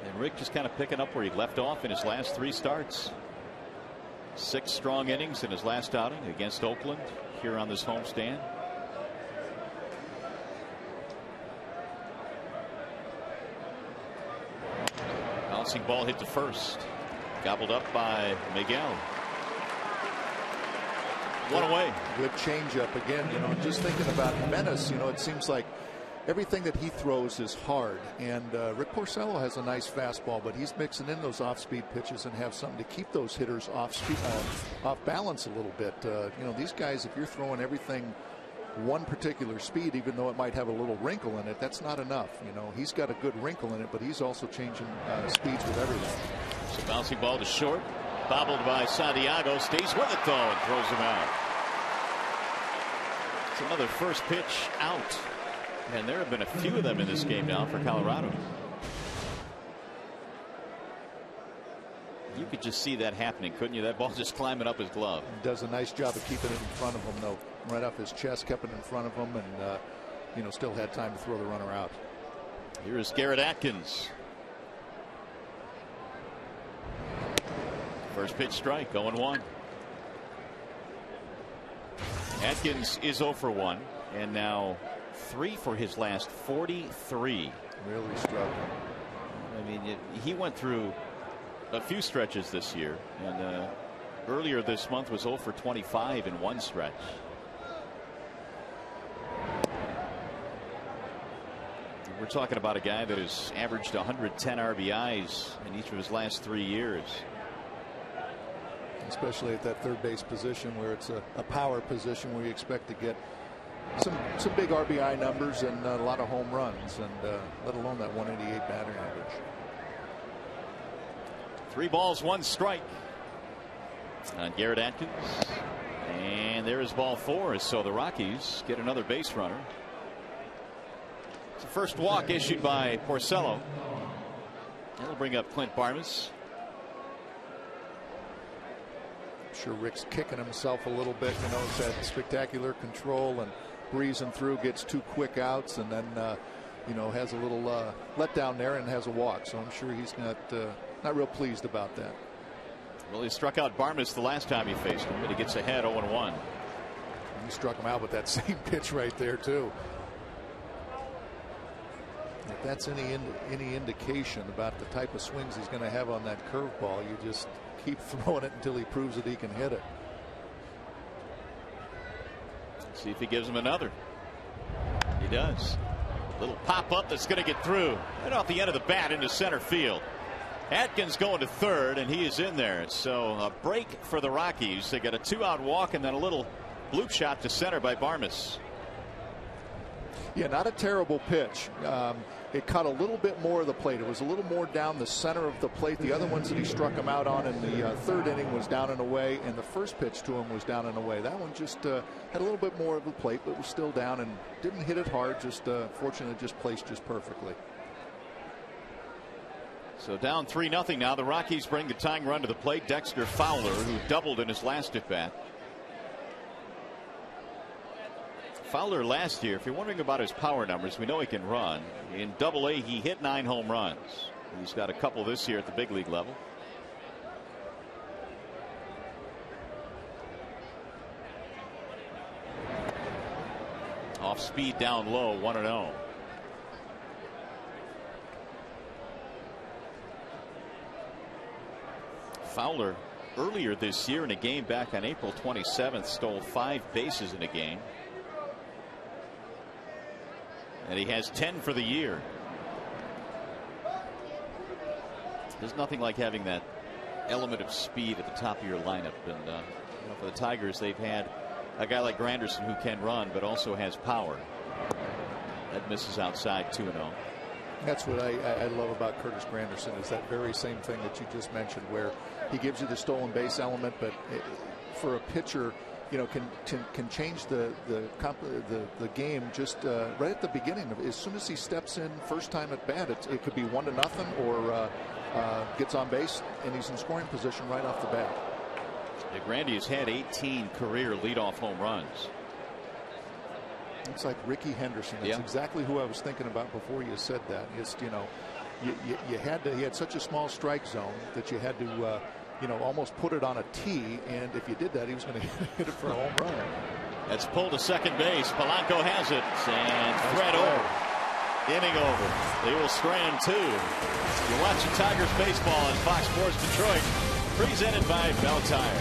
And Rick just kind of picking up where he left off in his last 3 starts. 6 strong innings in his last outing against Oakland here on this homestand. Bouncing ball hit to first. Gobbled up by Miguel. 1 away. Good changeup again. You know, just thinking about Menace, you know, it seems like everything that he throws is hard. And Rick Porcello has a nice fastball, but he's mixing in those off-speed pitches and have something to keep those hitters off balance a little bit. You know, these guys, if you're throwing everything one particular speed, even though it might have a little wrinkle in it, that's not enough. You know, he's got a good wrinkle in it, but he's also changing speeds with everything. It's a bouncing ball to short, bobbled by Santiago, stays with it though and throws him out. It's another first pitch out, and there have been a few of them in this game now for Colorado. You could just see that happening, couldn't you? That ball just climbing up his glove. He does a nice job of keeping it in front of him, though. Right off his chest, kept it in front of him, and you know, still had time to throw the runner out. Here is Garrett Atkins. First pitch strike, 0-1. Atkins is 0 for 1, and now 3 for his last 43. Really struggling. I mean, he went through a few stretches this year, and earlier this month was 0 for 25 in one stretch. We're talking about a guy that has averaged 110 RBIs in each of his last 3 years. Especially at that third base position, where it's a power position where you expect to get some big RBI numbers and a lot of home runs, and let alone that 188 batting average. 3 balls, 1 strike on Garrett Atkins, and there is ball 4. So the Rockies get another base runner. It's the first walk issued by Porcello. That'll bring up Clint Barnes. Sure, Rick's kicking himself a little bit. You know, it's that spectacular control and breezing through, gets 2 quick outs, and then you know, has a little letdown there and has a walk. So I'm sure he's not real pleased about that. Well, he struck out Barnes the last time he faced him, but he gets ahead 0-1. He struck him out with that same pitch right there too. If that's any indication about the type of swings he's going to have on that curveball, you just keep throwing it until he proves that he can hit it. See if he gives him another. He does. Little pop up that's going to get through right off the end of the bat into center field. Atkins going to third, and he is in there. So a break for the Rockies. They got a 2-out walk and then a little bloop shot to center by Barmes. Yeah, not a terrible pitch. It caught a little bit more of the plate. It was a little more down the center of the plate. The other ones that he struck him out on in the third inning was down and away, and the first pitch to him was down and away. That one just had a little bit more of the plate, but was still down and didn't hit it hard. Just fortunately, just placed just perfectly. So down 3-0 now. The Rockies bring the tying run to the plate. Dexter Fowler, who doubled in his last at bat. Fowler last year, if you're wondering about his power numbers, we know he can run. In Double-A, he hit 9 home runs. He's got a couple this year at the big league level. Off speed down low, 1-0. Fowler earlier this year in a game back on April 27th stole 5 bases in a game. And he has 10 for the year. There's nothing like having that element of speed at the top of your lineup. And for the Tigers, they've had a guy like Granderson who can run but also has power. That misses outside 2-0. That's what I love about Curtis Granderson, is that very same thing that you just mentioned, where he gives you the stolen base element, but for a pitcher, can change the game just right at the beginning. As soon as he steps in first time at bat, it could be 1-0 or gets on base and he's in scoring position right off the bat. Grandy has had 18 career leadoff home runs. It's like Ricky Henderson. That's exactly who I was thinking about before you said that. Just he had such a small strike zone that you had to almost put it on a tee, and if you did that, he was going to hit it for a home run. That's pulled to second base. Polanco has it, and Fred over. Inning over. They will strand 2. You're watching Tigers baseball on Fox Sports Detroit, presented by Bell Tire.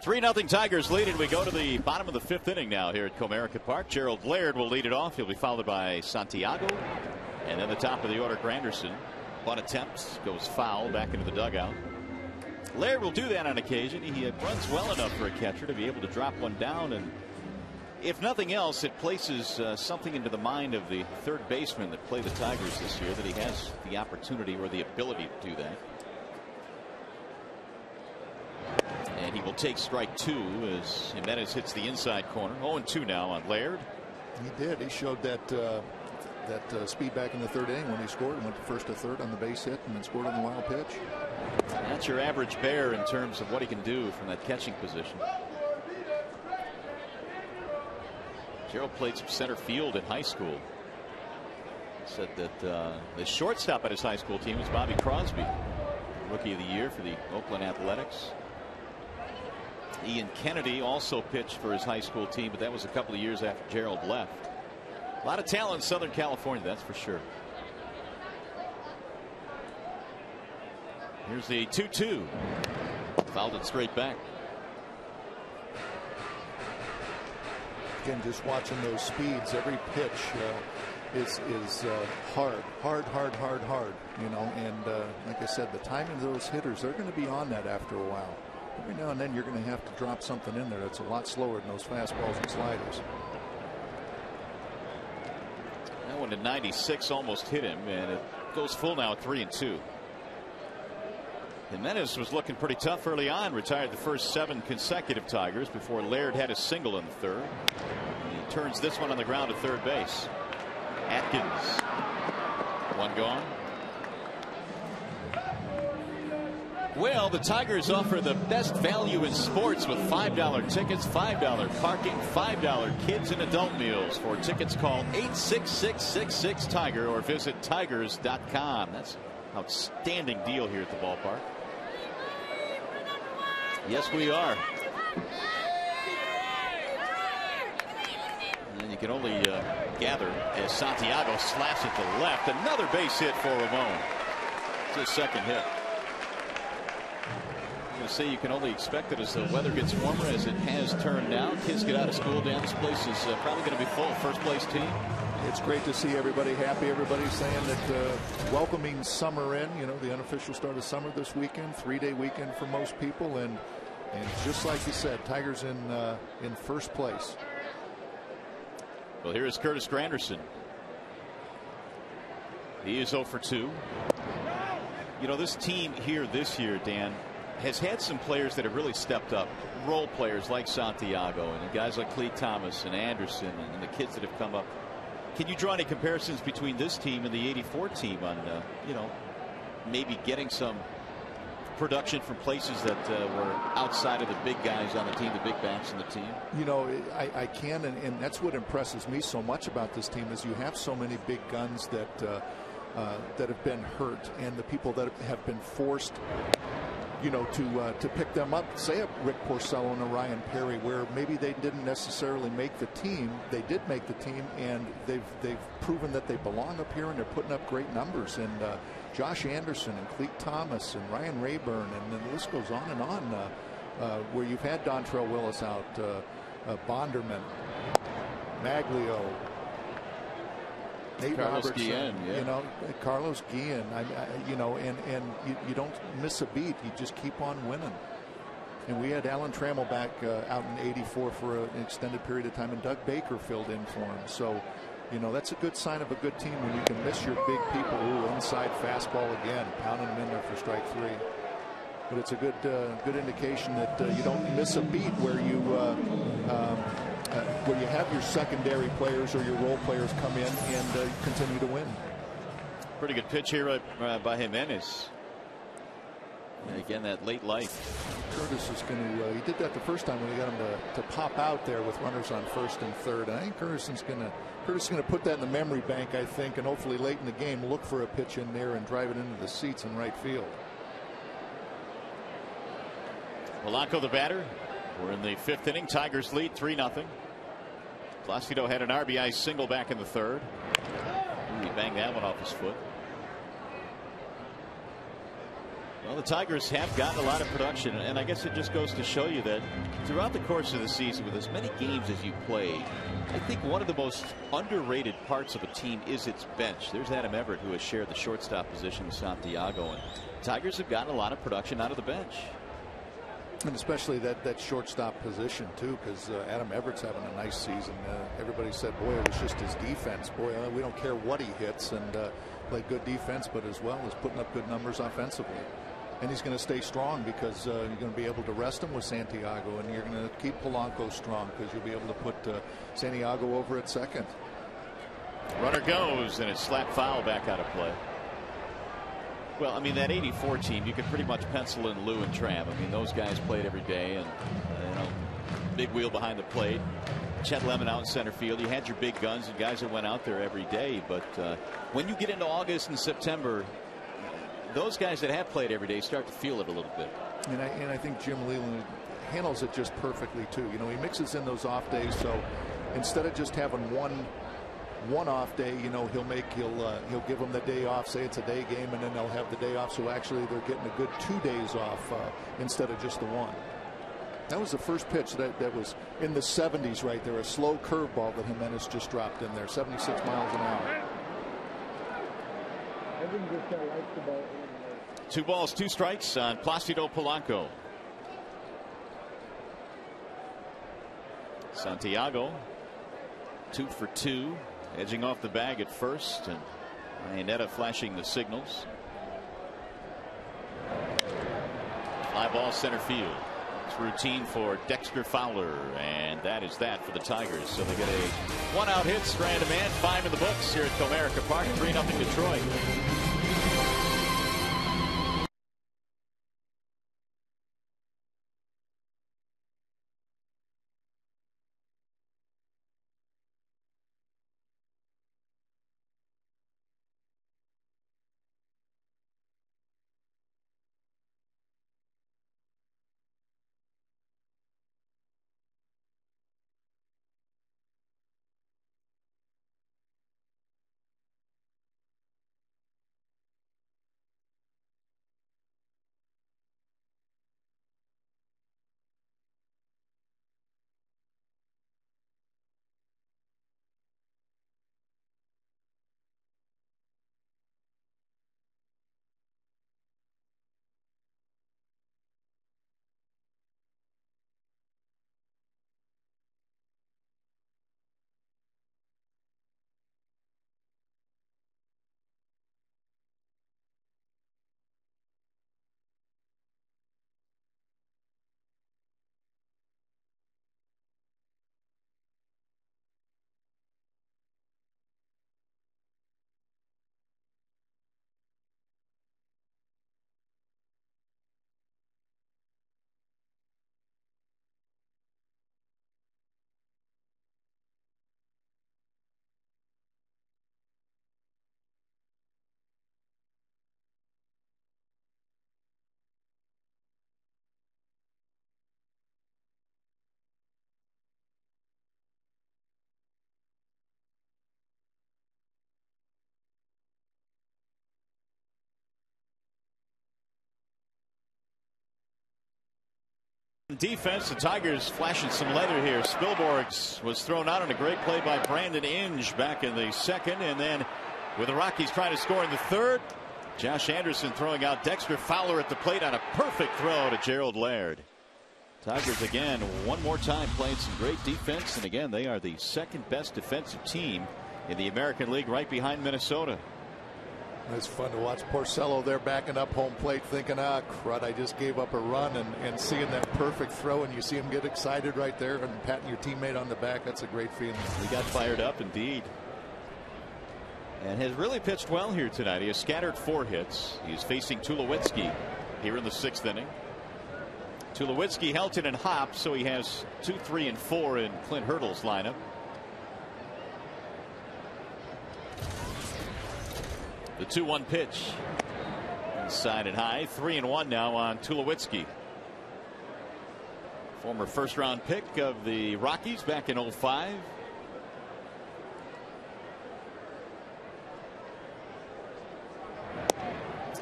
Three 0 Tigers lead, and we go to the bottom of the 5th inning now here at Comerica Park. Gerald Laird will lead it off. He'll be followed by Santiago, and then the top of the order, Granderson. Bunt attempts, goes foul back into the dugout. Laird will do that on occasion. He runs well enough for a catcher to be able to drop one down, and if nothing else, it places something into the mind of the third baseman that play the Tigers this year, that he has the opportunity or the ability to do that. And he will take strike 2 as Jimenez hits the inside corner. 0-2 now on Laird. He did. He showed that speed back in the 3rd inning when he scored and went from first to third on the base hit and then scored on the wild pitch. That's your average Bear in terms of what he can do from that catching position. Gerald played some center field in high school. Said that the shortstop at his high school team was Bobby Crosby, Rookie of the Year for the Oakland Athletics. Ian Kennedy also pitched for his high school team, but that was a couple of years after Gerald left. A lot of talent in Southern California, that's for sure. Here's the 2-2. Fouled it straight back. Again, just watching those speeds, every pitch is hard. And like I said, the timing of those hitters, they're going to be on that after a while. Every now and then you're going to have to drop something in there that's a lot slower than those fastballs and sliders. That one at 96 almost hit him, and it goes full now at 3-2. Jimenez was looking pretty tough early on, retired the first 7 consecutive Tigers before Laird had a single in the 3rd. He turns this one on the ground to third base. Atkins, one gone. Well, the Tigers offer the best value in sports with $5 tickets, $5 parking, $5 kids and adult meals. For tickets, call 866-66-TIGER or visit tigers.com. That's an outstanding deal here at the ballpark. Yes, we are. And you can only gather as Santiago slaps it to left. Another base hit for Ramon. It's his second hit. I'm going to say you can only expect it as the weather gets warmer, as it has turned now. Kids get out of school down. This place is probably going to be full. First place team. It's great to see everybody happy. Everybody's saying that welcoming summer in. You know, the unofficial start of summer this weekend, 3-day weekend for most people, and just like you said, Tigers in first place. Well, here is Curtis Granderson. He is 0 for 2. You know, this team here this year, Dan, has had some players that have really stepped up. Role players like Santiago and guys like Clete Thomas and Anderson and the kids that have come up. Can you draw any comparisons between this team and the '84 team on, you know, maybe getting some production from places that were outside of the big guys on the team, the big backs in the team? You know, I can, and that's what impresses me so much about this team is you have so many big guns that have been hurt, and the people that have been forced, you know, to pick them up. Say a Rick Porcello and a Ryan Perry, where maybe they didn't necessarily make the team. They did make the team, and they've proven that they belong up here, and they're putting up great numbers. And Josh Anderson and Clete Thomas and Ryan Rayburn, and then the list goes on and on. Where you've had Dontrell Willis out, Bonderman, Maglio, Nate Carlos Robertson, Guillen, yeah. you know, Carlos Guillen, you know, and you don't miss a beat. You just keep on winning. And we had Alan Trammell back out in '84 for an extended period of time, and Doug Baker filled in for him. So, you know, that's a good sign of a good team when you can miss your big people. Ooh, inside fastball again, pounding them in there for strike 3. But it's a good indication that you don't miss a beat where you have your secondary players or your role players come in and continue to win. Pretty good pitch here by Jimenez. And again, that late life. Curtis is going to. He did that the first time when he got him to pop out there with runners on first and third. And I think Curtis is going to put that in the memory bank, I think, and hopefully late in the game look for a pitch in there and drive it into the seats in right field. Polanco the batter. We're in the 5th inning. Tigers lead 3-0. Placido had an RBI single back in the 3rd. He banged that one off his foot. Well, the Tigers have gotten a lot of production, and I guess it just goes to show you that throughout the course of the season, with as many games as you play, I think one of the most underrated parts of a team is its bench. There's Adam Everett, who has shared the shortstop position with Santiago, and Tigers have gotten a lot of production out of the bench. And especially that shortstop position, too, because Adam Everett's having a nice season. Everybody said, boy, it was just his defense. Boy, we don't care what he hits, and play good defense, but as well as putting up good numbers offensively. And he's going to stay strong because you're going to be able to rest him with Santiago, and you're going to keep Polanco strong because you'll be able to put Santiago over at second. Runner goes, and it's slapped foul back out of play. Well, I mean, that '84 team, you could pretty much pencil in Lou and Trav. I mean, those guys played every day, and you know, big wheel behind the plate. Chet Lemon out in center field. You had your big guns and guys that went out there every day. But when you get into August and September, those guys that have played every day start to feel it a little bit. And I think Jim Leland handles it just perfectly too. You know, he mixes in those off days, so instead of just having one off day, you know, he'll give them the day off, say it's a day game, and then they'll have the day off. So actually they're getting a good 2 days off instead of just the one. That was the first pitch that was in the 70s right there, a slow curveball that Jimenez just dropped in there, 76 miles an hour. 2 balls, 2 strikes on Placido Polanco. Santiago 2 for 2, edging off the bag at first, and Iannetta flashing the signals. Fly ball center field. It's routine for Dexter Fowler, and that is that for the Tigers. So they get a 1-out hit, strand a man, 5 in the books here at Comerica Park, 3-0 Detroit. defense, the Tigers flashing some leather here. Spilborghs was thrown out on a great play by Brandon Inge back in the second, and then with the Rockies trying to score in the third, Josh Anderson throwing out Dexter Fowler at the plate on a perfect throw to Gerald Laird. Tigers again one more time playing some great defense, and again they are the second best defensive team in the American League, right behind Minnesota. It's fun to watch Porcello there backing up home plate thinking, ah, crud, I just gave up a run, and seeing that perfect throw, and you see him get excited right there and patting your teammate on the back. That's a great feeling. He got fired up indeed. And has really pitched well here tonight. He has scattered 4 hits. He's facing Tulowitzki here in the 6th inning. Tulowitzki, Helton, and Hop, so he has 2, 3, and 4 in Clint Hurdle's lineup. The 2-1 pitch. Inside and high. 3-1 now on Tulowitzki. Former first-round pick of the Rockies back in 2005.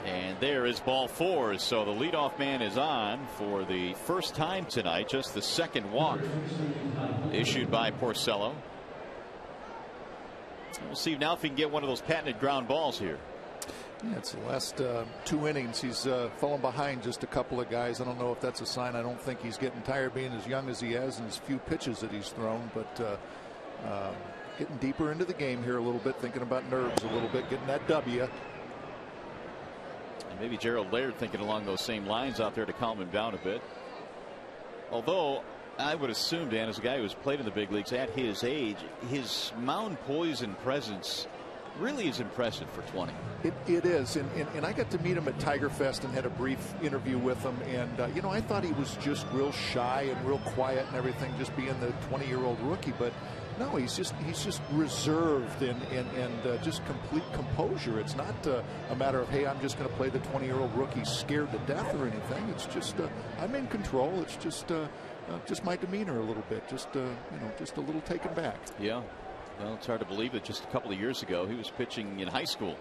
And there is ball 4. So the leadoff man is on for the first time tonight. Just the second walk issued by Porcello. We'll see now if he can get one of those patented ground balls here. Yeah, it's the last 2 innings. He's fallen behind just a couple of guys. I don't know if that's a sign. I don't think he's getting tired being as young as he has and his few pitches that he's thrown. But getting deeper into the game here a little bit, thinking about nerves a little bit, getting that W. And maybe Gerald Laird thinking along those same lines out there to calm him down a bit. Although I would assume, Dan, as a guy who has played in the big leagues at his age, his mound poise and presence really is impressive for 20. It is, and I got to meet him at Tiger Fest and had a brief interview with him, and you know, I thought he was just real shy and real quiet and everything, just being the 20-year-old rookie, but no, he's just reserved and just complete composure. It's not a matter of, hey, I'm just going to play the 20-year-old rookie scared to death or anything. It's just I'm in control. It's just my demeanor a little bit, just you know, just a little taken back. Yeah. Well, it's hard to believe that just a couple of years ago he was pitching in high school.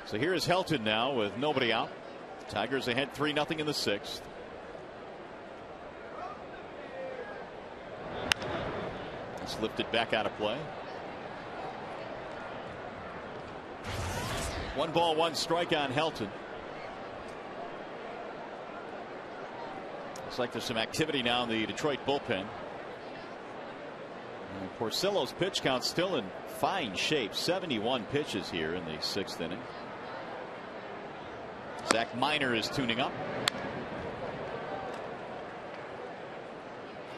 So here is Helton now with nobody out. Tigers ahead 3-0 in the 6th. It's lifted back out of play. 1 ball, 1 strike on Helton. Looks like there's some activity now in the Detroit bullpen. And Porcello's pitch count still in fine shape. 71 pitches here in the 6th inning. Zach Miner is tuning up.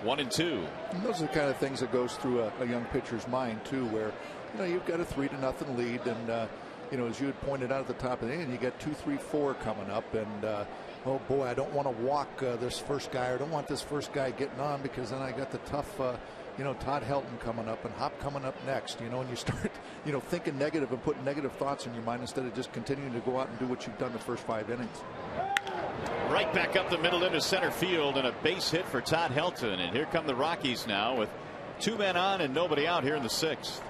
1-2. And those are the kind of things that goes through a young pitcher's mind too, where you know you've got a 3-0 lead, and you know, as you had pointed out at the top of the inning, you got 2, 3, 4 coming up, and oh boy, I don't want to walk this first guy, or I don't want this first guy getting on, because then I got the tough you know, Todd Helton coming up and Hop coming up next, you know, and you start, you know, thinking negative and putting negative thoughts in your mind instead of just continuing to go out and do what you've done the first 5 innings. Right back up the middle into center field, and a base hit for Todd Helton. And here come the Rockies now with 2 men on and nobody out here in the 6th.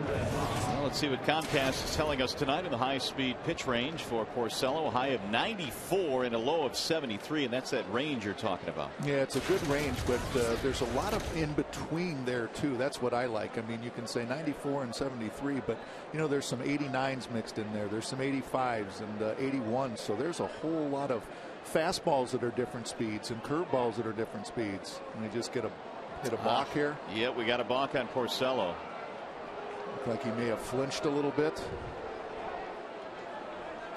Well, let's see what Comcast is telling us tonight in the high-speed pitch range for Porcello. A high of 94 and a low of 73, and that's that range you're talking about. Yeah, it's a good range, but there's a lot of in between there too. That's what I like. I mean, you can say 94 and 73, but you know, there's some 89s mixed in there. There's some 85s and 81s. So there's a whole lot of fastballs that are different speeds and curveballs that are different speeds. And we just hit a balk here. Yeah, we got a balk on Porcello. Looked like he may have flinched a little bit.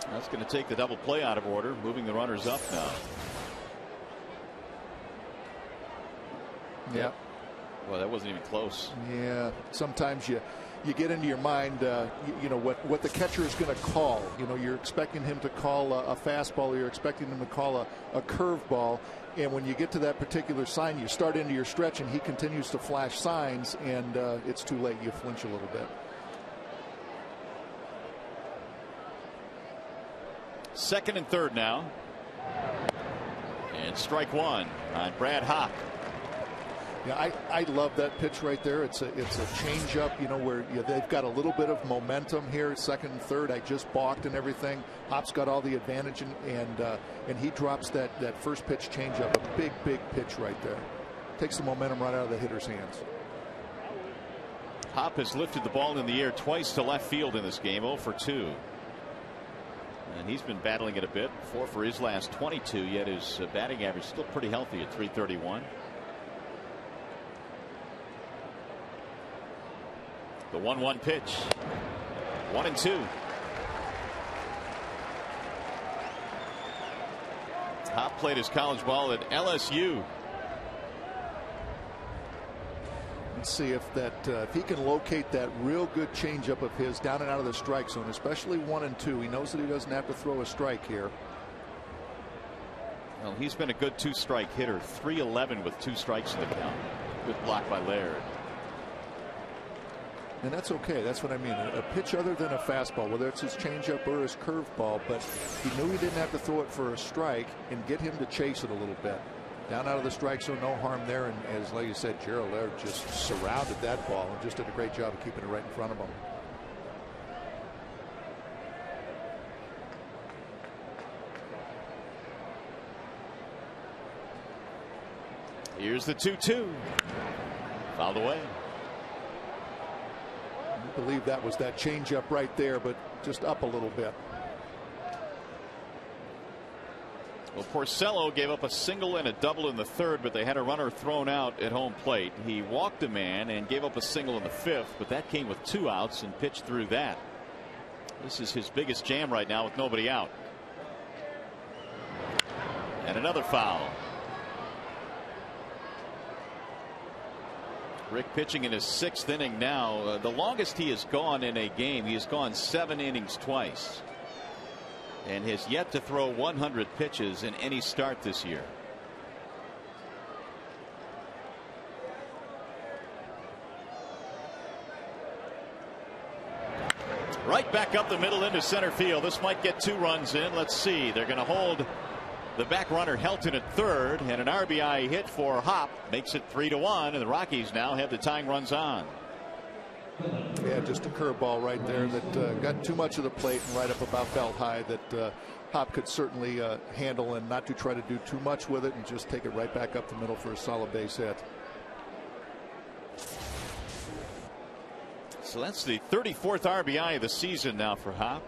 That's going to take the double play out of order, moving the runners up now. Yeah. Well, that wasn't even close. Yeah. Sometimes you get into your mind, you know, what the catcher is going to call. You know, you're expecting him to call a fastball, or you're expecting him to call a curveball. And when you get to that particular sign, you start into your stretch, and he continues to flash signs, and it's too late. You flinch a little bit. Second and third now. And strike 1 on Brad Hop. Yeah, I love that pitch right there. It's a changeup, you know, where they've got a little bit of momentum here. Second and third, I just balked and everything. Hop's got all the advantage, and he drops that first pitch changeup, a big pitch right there. Takes the momentum right out of the hitter's hands. Hop has lifted the ball in the air twice to left field in this game, 0 for 2. And he's been battling it a bit. 4 for his last 22, yet his batting average still pretty healthy at .331. The 1-1 pitch. 1-2. Hop played his college ball at LSU. Let's see if he can locate that real good changeup of his down and out of the strike zone, especially 1 and 2. He knows that he doesn't have to throw a strike here. Well, he's been a good 2-strike hitter. .311 with 2 strikes in the count. Good block by Laird. And that's okay. That's what I mean. A pitch other than a fastball, whether it's his changeup or his curveball, but he knew he didn't have to throw it for a strike and get him to chase it a little bit. Down out of the strike zone, no harm there. And as like you said, Gerald Laird just surrounded that ball and just did a great job of keeping it right in front of him. Here's the 2-2. Fouled away. I believe that was that changeup right there, but just up a little bit. Well, Porcello gave up a single and a double in the third, but they had a runner thrown out at home plate. He walked a man and gave up a single in the fifth, but that came with 2 outs and pitched through that. This is his biggest jam right now with nobody out. And another foul. Rick pitching in his 6th inning now. The longest he has gone in a game. He has gone 7 innings twice. And has yet to throw 100 pitches in any start this year. Right back up the middle into center field. This might get 2 runs in. Let's see. They're going to hold the back runner Helton at third, and an RBI hit for Hop makes it 3-1, and the Rockies now have the tying runs on. Yeah, just a curveball right there that got too much of the plate and right up about belt high that Hop could certainly handle and not to try to do too much with it and just take it right back up the middle for a solid base hit. So that's the 34th RBI of the season now for Hop.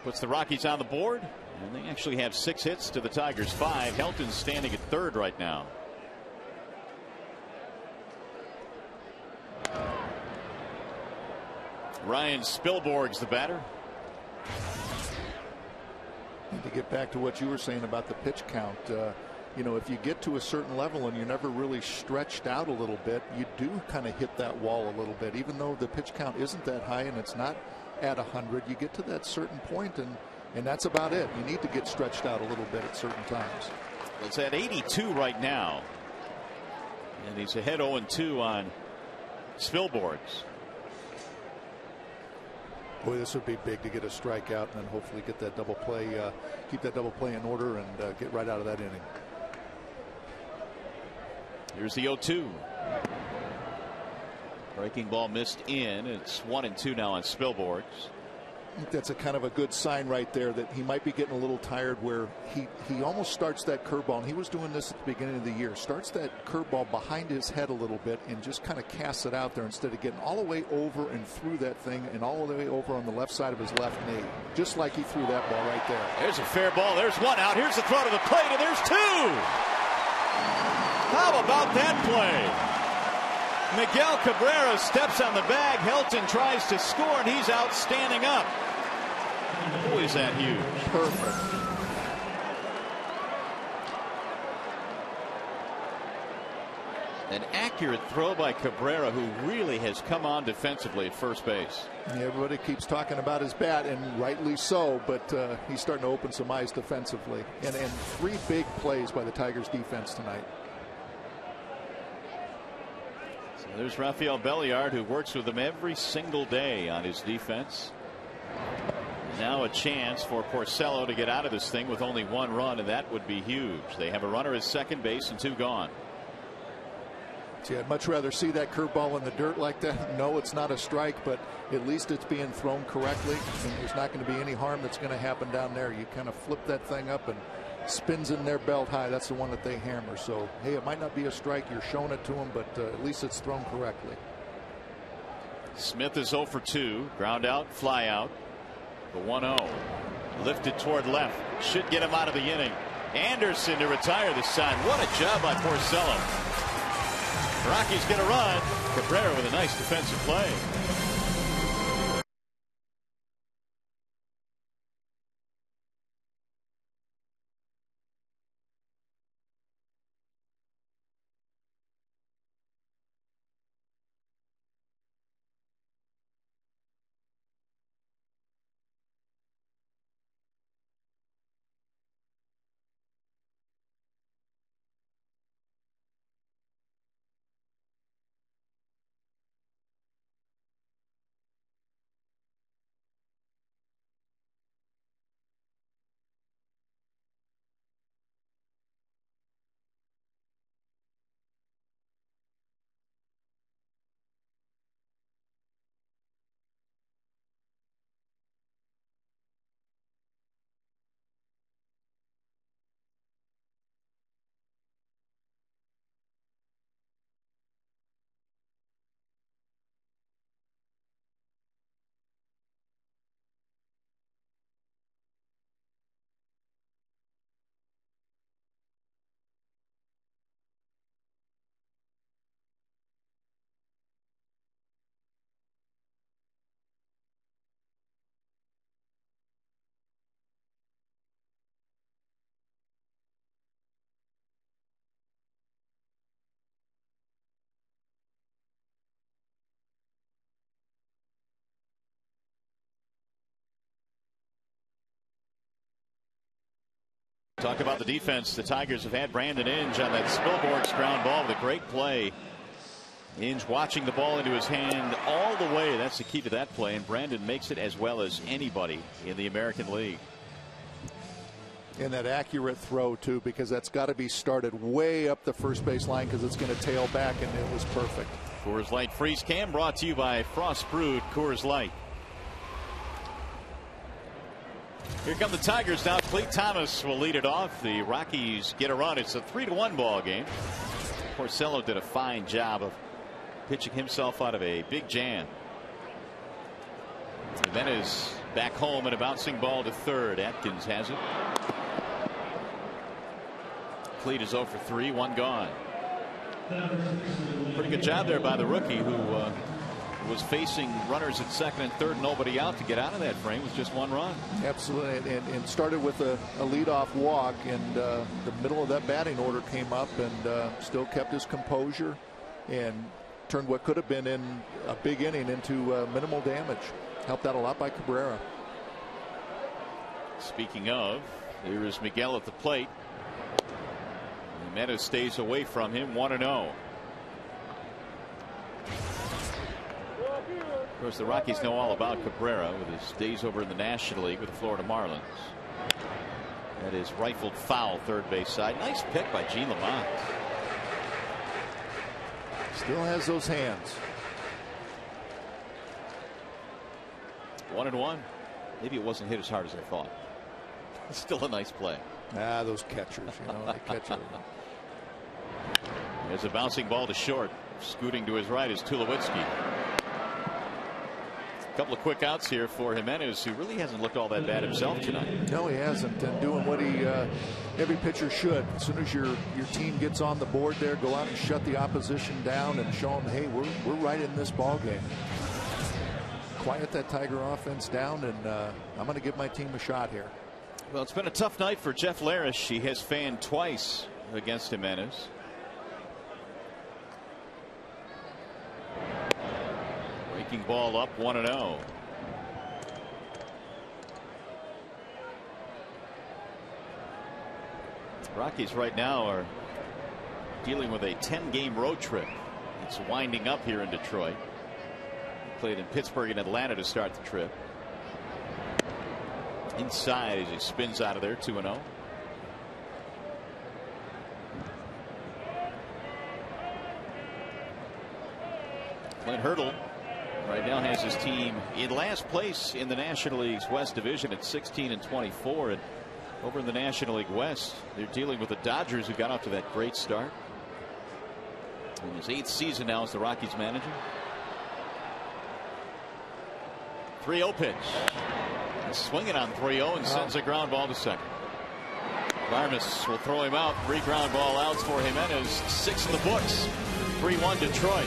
Puts the Rockies on the board, and they actually have 6 hits to the Tigers 5. Helton's standing at third right now. Ryan Spilborg's the batter. To get back to what you were saying about the pitch count, you know, if you get to a certain level and you're never really stretched out a little bit, you do kind of hit that wall a little bit. Even though the pitch count isn't that high and it's not at 100, you get to that certain point and that's about it. You need to get stretched out a little bit at certain times. It's at 82 right now, and he's ahead 0-2 on Spilborg's. Boy, this would be big to get a strikeout and then hopefully get that double play, keep that double play in order and get right out of that inning. Here's the 0-2. Breaking ball missed in. It's 1-2 now on Spilborg's. I think that's a kind of a good sign right there that he might be getting a little tired where he almost starts that curveball, and he was doing this at the beginning of the year, starts that curveball behind his head a little bit and just kind of casts it out there instead of getting all the way over and through that thing and all the way over on the left side of his left knee, just like he threw that ball right there. There's a fair ball. There's 1 out. Here's the throw to the plate, and there's 2. How about that play? Miguel Cabrera steps on the bag. Helton tries to score, and he's out standing up. Boy, is that huge. Perfect. An accurate throw by Cabrera, who really has come on defensively at first base. Yeah, everybody keeps talking about his bat, and rightly so, but he's starting to open some eyes defensively. And 3 big plays by the Tigers defense tonight. So there's Rafael Belliard, who works with him every single day on his defense. Now a chance for Porcello to get out of this thing with only 1 run, and that would be huge. They have a runner at second base and 2 gone. See, I'd much rather see that curveball in the dirt like that. No, it's not a strike, but at least it's being thrown correctly, and there's not going to be any harm that's going to happen down there. You kind of flip that thing up and spins in their belt high. That's the one that they hammer. So, hey, it might not be a strike. You're showing it to them, but at least it's thrown correctly. Smith is 0 for 2. Ground out, fly out. The 1-0. Lifted toward left. Should get him out of the inning. Anderson to retire this time. What a job by Porcello. Rockies get a run. Cabrera with a nice defensive play. Talk about the defense. The Tigers have had Brandon Inge on that Spilborgh's ground ball with a great play. Inge watching the ball into his hand all the way. That's the key to that play, and Brandon makes it as well as anybody in the American League. And that accurate throw, too, because that's got to be started way up the first base line because it's going to tail back, and it was perfect. Coors Light Freeze Cam brought to you by Frost Brewed Coors Light. Here come the Tigers now. Clete Thomas will lead it off. The Rockies get a run. It's a 3-1 ball game. Porcello did a fine job of pitching himself out of a big jam. Jimenez back home and a bouncing ball to third. Atkins has it. Clete is 0 for 3, 1 gone. Pretty good job there by the rookie who was facing runners at second and third, nobody out, to get out of that frame with just 1 run. Absolutely, and started with a leadoff walk, and the middle of that batting order came up and still kept his composure and turned what could have been in a big inning into minimal damage. Helped out a lot by Cabrera. Speaking of, here is Miguel at the plate. Jimenez stays away from him, 1-0. Of course, the Rockies know all about Cabrera with his days over in the National League with the Florida Marlins. That is rifled foul, third base side. Nice pick by Gene Lamont. Still has those hands. 1-1. Maybe it wasn't hit as hard as I thought. Still a nice play. Those catchers, they catch it. There's a bouncing ball to short. Scooting to his right is Tulowitzki. A couple of quick outs here for Jimenez, who really hasn't looked all that bad himself tonight. No, he hasn't, and doing what every pitcher should. As soon as your team gets on the board there, go out and shut the opposition down and show them, hey, we're right in this ball game. Quiet that Tiger offense down, and I'm going to give my team a shot here. Well, it's been a tough night for Jeff Larish. He has fanned twice against Jimenez. Breaking ball up, 1-0. Rockies right now are dealing with a 10-game road trip. It's winding up here in Detroit. Played in Pittsburgh and Atlanta to start the trip. Inside as he spins out of there, 2-0. Clint Hurdle right now has his team in last place in the National League's West Division at 16-24. And over in the National League West, they're dealing with the Dodgers, who got off to that great start. In his 8th season now as the Rockies manager. 3-0 pitch. Swinging on 3-0 and sends a ground ball to second. Barmes will throw him out. 3 ground ball outs for Jimenez. 6 in the books. 3-1 Detroit.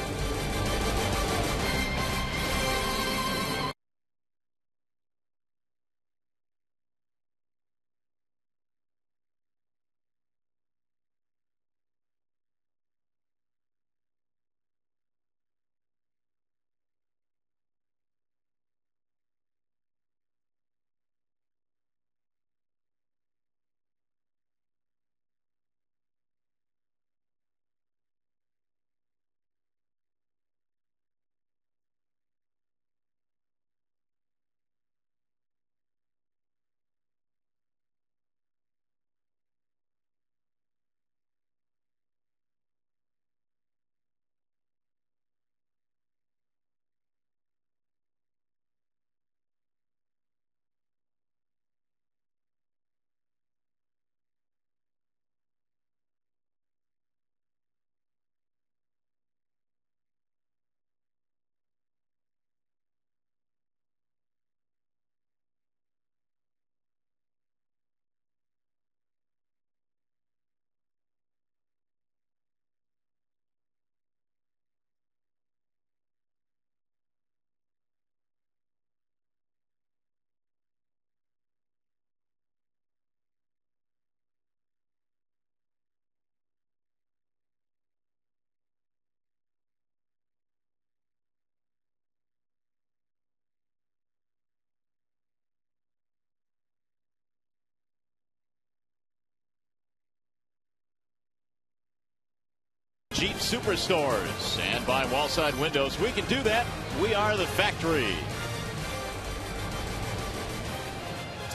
Jeep Superstores, and by Wallside Windows, we can do that. We are the factory.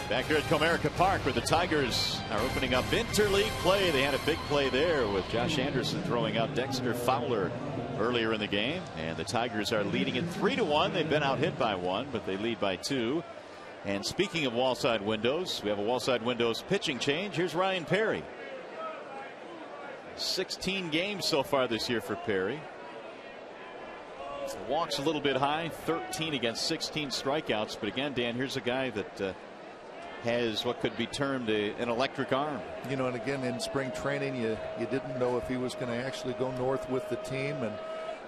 Back here at Comerica Park, where the Tigers are opening up interleague play. They had a big play there with Josh Anderson throwing out Dexter Fowler earlier in the game, and the Tigers are leading it 3-1. They've been out hit by 1, but they lead by 2. And speaking of Wallside Windows, we have a Wallside Windows pitching change. Here's Ryan Perry. 16 games so far this year for Perry. Walks a little bit high, 13 against 16 strikeouts. But again, Dan, here's a guy that has what could be termed an electric arm. You know, and again, in spring training, you didn't know if he was going to actually go north with the team, and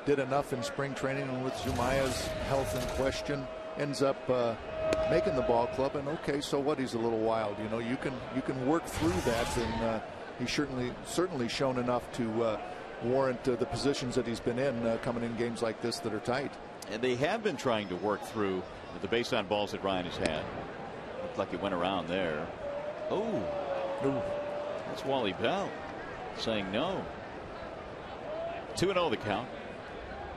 did enough in spring training. And with Zumaya's health in question, ends up making the ball club. And okay, so what? He's a little wild. You know, you can work through that, and he's certainly shown enough to warrant the positions that he's been in coming in games like this that are tight. And they have been trying to work through the base on balls that Ryan has had. Looked like he went around there. Oh, that's Wally Bell saying no. 2-0 the count.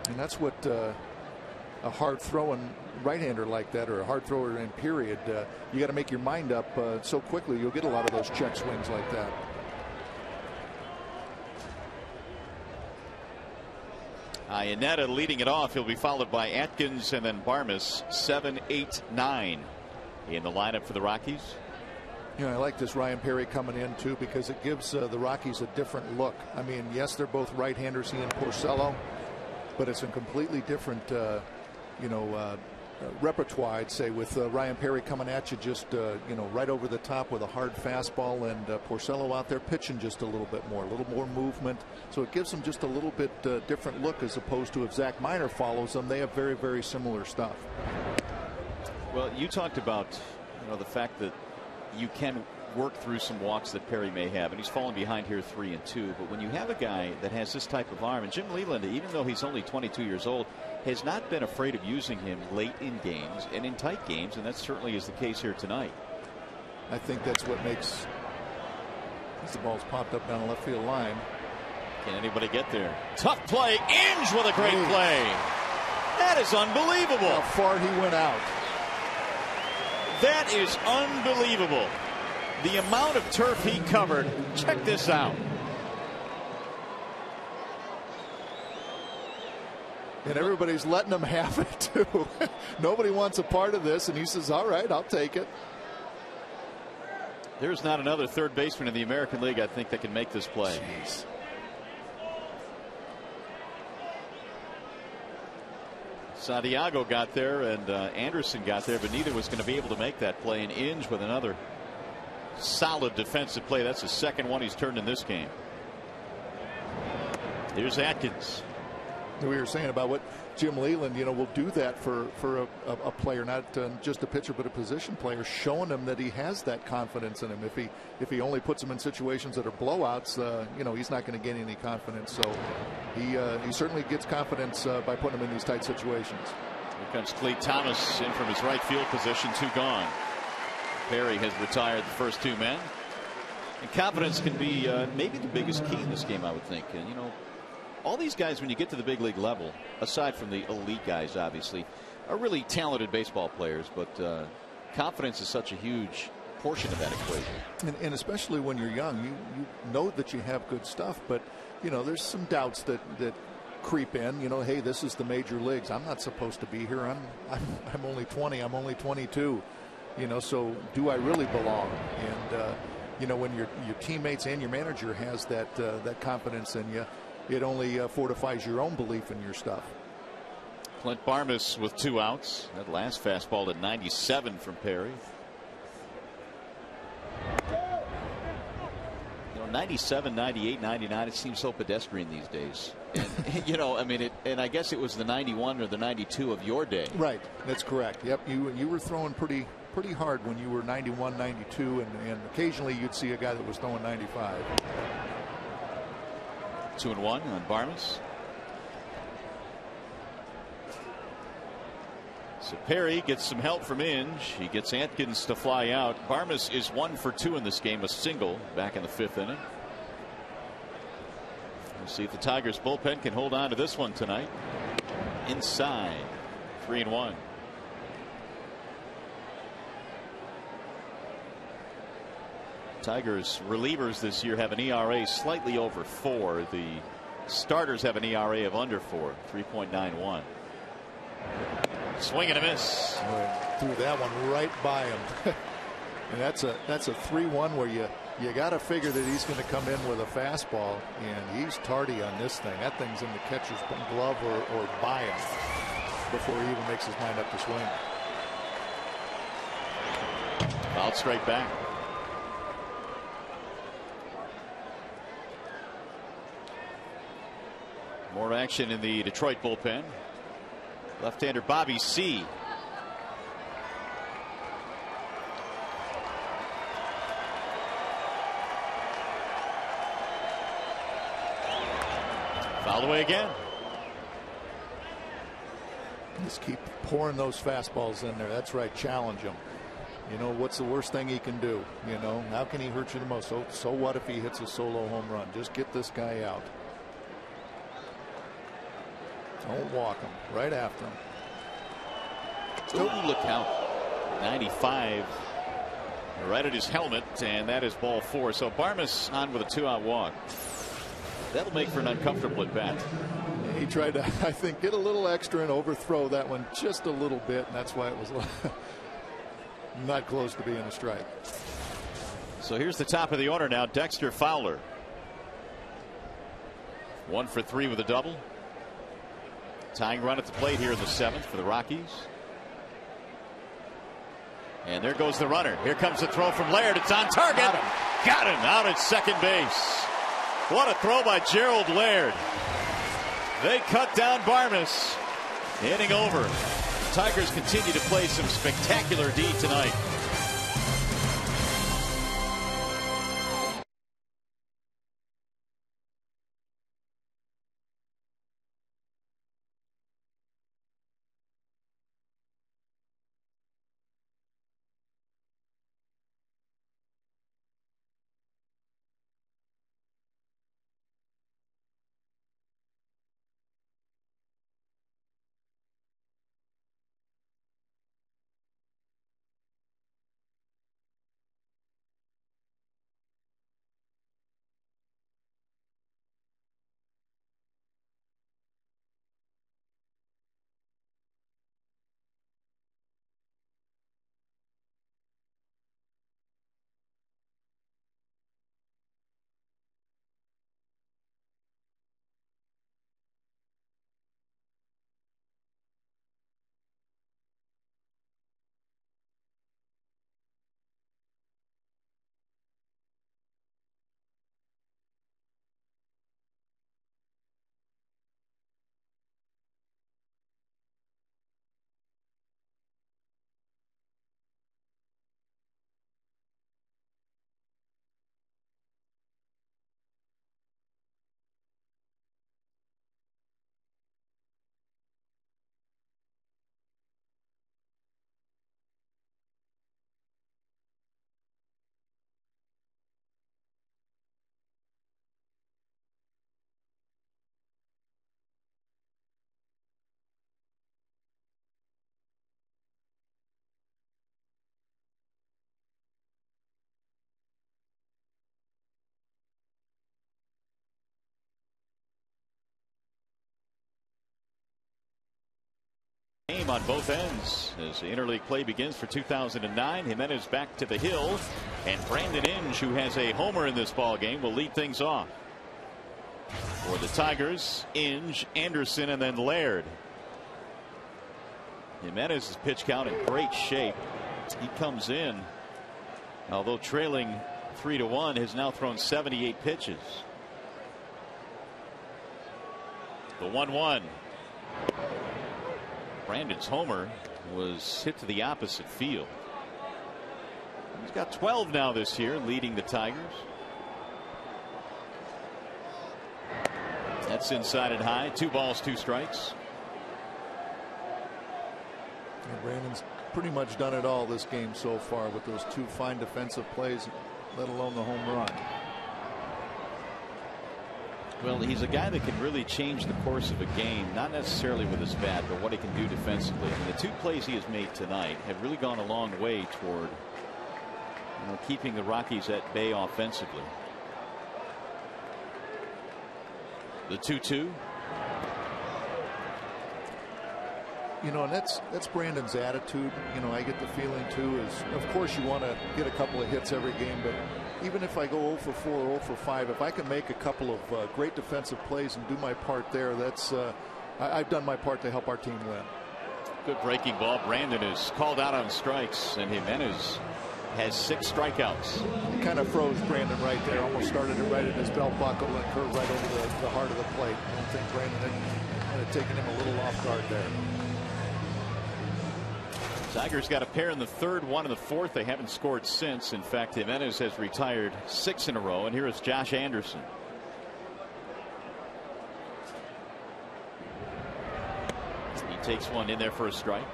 And that's what a hard throwing right-hander like that, or a hard thrower in period, you got to make your mind up so quickly. You'll get a lot of those check swings like that. Iannetta leading it off. He'll be followed by Atkins and then Barmes. 7, 8, 9 in the lineup for the Rockies. You know, I like this Ryan Perry coming in too, because it gives the Rockies a different look. I mean, yes, they're both right-handers, he and Porcello, but it's a completely different repertoire, I'd say, with Ryan Perry coming at you just right over the top with a hard fastball, and Porcello out there pitching just a little bit more, a little more movement. So it gives them just a little bit different look, as opposed to if Zach Miner follows them. They have very, very similar stuff. Well, you talked about the fact that you can work through some walks that Perry may have, and he's fallen behind here 3-2. But when you have a guy that has this type of arm, and Jim Leland, even though he's only 22 years old, has not been afraid of using him late in games and in tight games, and that certainly is the case here tonight. I think that's what makes, as the ball's popped up down the left field line. Can anybody get there? Tough play. Inge with a great play. That is unbelievable. How far he went out. That is unbelievable. The amount of turf he covered. Check this out. And everybody's letting him have it, too. Nobody wants a part of this, and he says, all right, I'll take it. There's not another third baseman in the American League, I think, that can make this play. Jeez. Santiago got there and Anderson got there, but neither was going to be able to make that play. And Inge with another solid defensive play. That's the second one he's turned in this game. Here's Atkins. We were saying about what Jim Leland, will do that for a player, not just a pitcher, but a position player, showing him that he has that confidence in him. If he only puts him in situations that are blowouts, he's not going to gain any confidence. So he certainly gets confidence by putting him in these tight situations. Here comes Clete Thomas in from his right field position. 2 gone. Perry has retired the first 2 men. And confidence can be maybe the biggest key in this game, I would think. And all these guys, when you get to the big league level, aside from the elite guys, obviously, are really talented baseball players. But confidence is such a huge portion of that equation. And especially when you're young, you know that you have good stuff, but there's some doubts that creep in. Hey, this is the major leagues. I'm not supposed to be here. I'm only 20. I'm only 22. So do I really belong? And when your teammates and your manager has that confidence in you, it only fortifies your own belief in your stuff. Clint Barmes with 2 outs. That last fastball at 97 from Perry. 97, 98, 99. It seems so pedestrian these days. And, and I guess it was the 91 or the 92 of your day. Right. That's correct. Yep. You were throwing pretty hard when you were 91, 92, and occasionally you'd see a guy that was throwing 95. 2-1 on Barmes. So Perry gets some help from Inge. He gets Atkins to fly out. Barmes is 1 for 2 in this game, a single back in the 5th inning. We'll see if the Tigers bullpen can hold on to this one tonight. Inside. 3-1. Tigers relievers this year have an ERA slightly over 4. The starters have an ERA of under 4, 3.91. Swing and a miss. Threw that one right by him. And that's a 3-1 where you got to figure that he's going to come in with a fastball, and he's tardy on this thing. That thing's in the catcher's glove or by him before he even makes his mind up to swing. Fouled straight back. More action in the Detroit bullpen. Left-hander Bobby C. Fouled away again. Just keep pouring those fastballs in there. That's right. Challenge him. What's the worst thing he can do? How can he hurt you the most? So what if he hits a solo home run? Just get this guy out. Don't walk him. Right after him. Ooh, look out. 95 right at his helmet, and that is ball 4. So Barmes on with a 2-out walk. That'll make for an uncomfortable at bat. He tried to, I think, get a little extra and overthrow that one just a little bit, and that's why it was not close to being a strike. So here's the top of the order now. Dexter Fowler. 1 for 3 with a double. Tying run at the plate here in the 7th for the Rockies. And there goes the runner. Here comes the throw from Laird. It's on target. Got him out at second base. What a throw by Gerald Laird. They cut down Barmes. Inning over. The Tigers continue to play some spectacular D tonight. game on both ends as the interleague play begins for 2009. Jimenez back to the hill, and Brandon Inge, who has a homer in this ball game, will lead things off. For the Tigers, Inge, Anderson, and then Laird. Jimenez's pitch count in great shape. He comes in, although trailing 3-1, has now thrown 78 pitches. The 1-1. Brandon's homer was hit to the opposite field. He's got 12 now this year, leading the Tigers. That's inside and high. 2 balls, 2 strikes. And Brandon's pretty much done it all this game so far with those 2 fine defensive plays, let alone the home run. Well, he's a guy that can really change the course of a game, not necessarily with his bat, but what he can do defensively. And the 2 plays he has made tonight have really gone a long way toward keeping the Rockies at bay offensively. The 2-2. And that's Brandon's attitude. I get the feeling too is, of course, you want to get a couple of hits every game, but even if I go 0 for 4 or 0 for 5, if I can make a couple of great defensive plays and do my part there, that's I've done my part to help our team win. Good breaking ball. Brandon is called out on strikes, and Jimenez has 6 strikeouts. He kind of froze Brandon right there. Almost started it right at his belt buckle and curved right over the heart of the plate. I don't think Brandon had taken him a little off guard there. Tigers got a pair in the 3rd, 1 in the 4th. They haven't scored since. In fact, Jimenez has retired 6 in a row. And here is Josh Anderson. He takes one in there for a strike.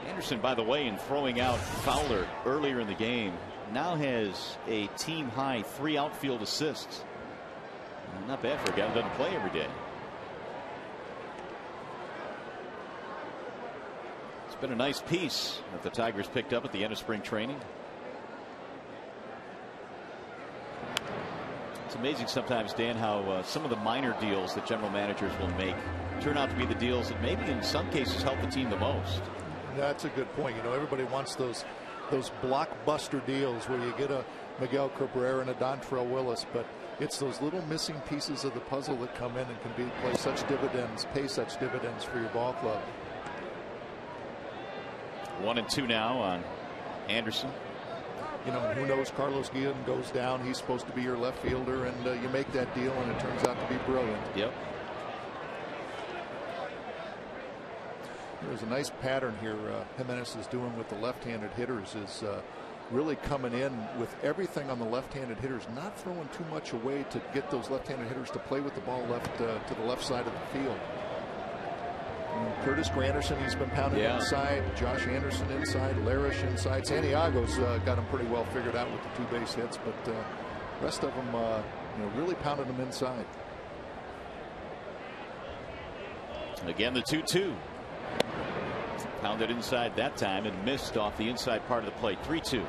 Anderson, by the way, in throwing out Fowler earlier in the game, now has a team high 3 outfield assists. Not bad for a guy who doesn't play every day. It's been a nice piece that the Tigers picked up at the end of spring training. It's amazing sometimes, Dan, how some of the minor deals that general managers will make turn out to be the deals that maybe in some cases help the team the most. That's a good point. Everybody wants those blockbuster deals where you get a Miguel Cabrera and a Dontrell Willis, but it's those little missing pieces of the puzzle that come in and can pay such dividends for your ball club. 1-2 now on Anderson. Who knows? Carlos Guillen goes down. He's supposed to be your left fielder, and you make that deal, and it turns out to be brilliant. Yep. There's a nice pattern here Jimenez is doing with the left-handed hitters, is really coming in with everything on the left-handed hitters, not throwing too much away to get those left-handed hitters to play with the ball to the left side of the field. Curtis Granderson, he's been pounding inside. Josh Anderson inside. Larish inside. Santiago's got him pretty well figured out with the 2 base hits, but the rest of them really pounded him inside. Again, the 2-2. Pounded inside that time and missed off the inside part of the plate. 3-2.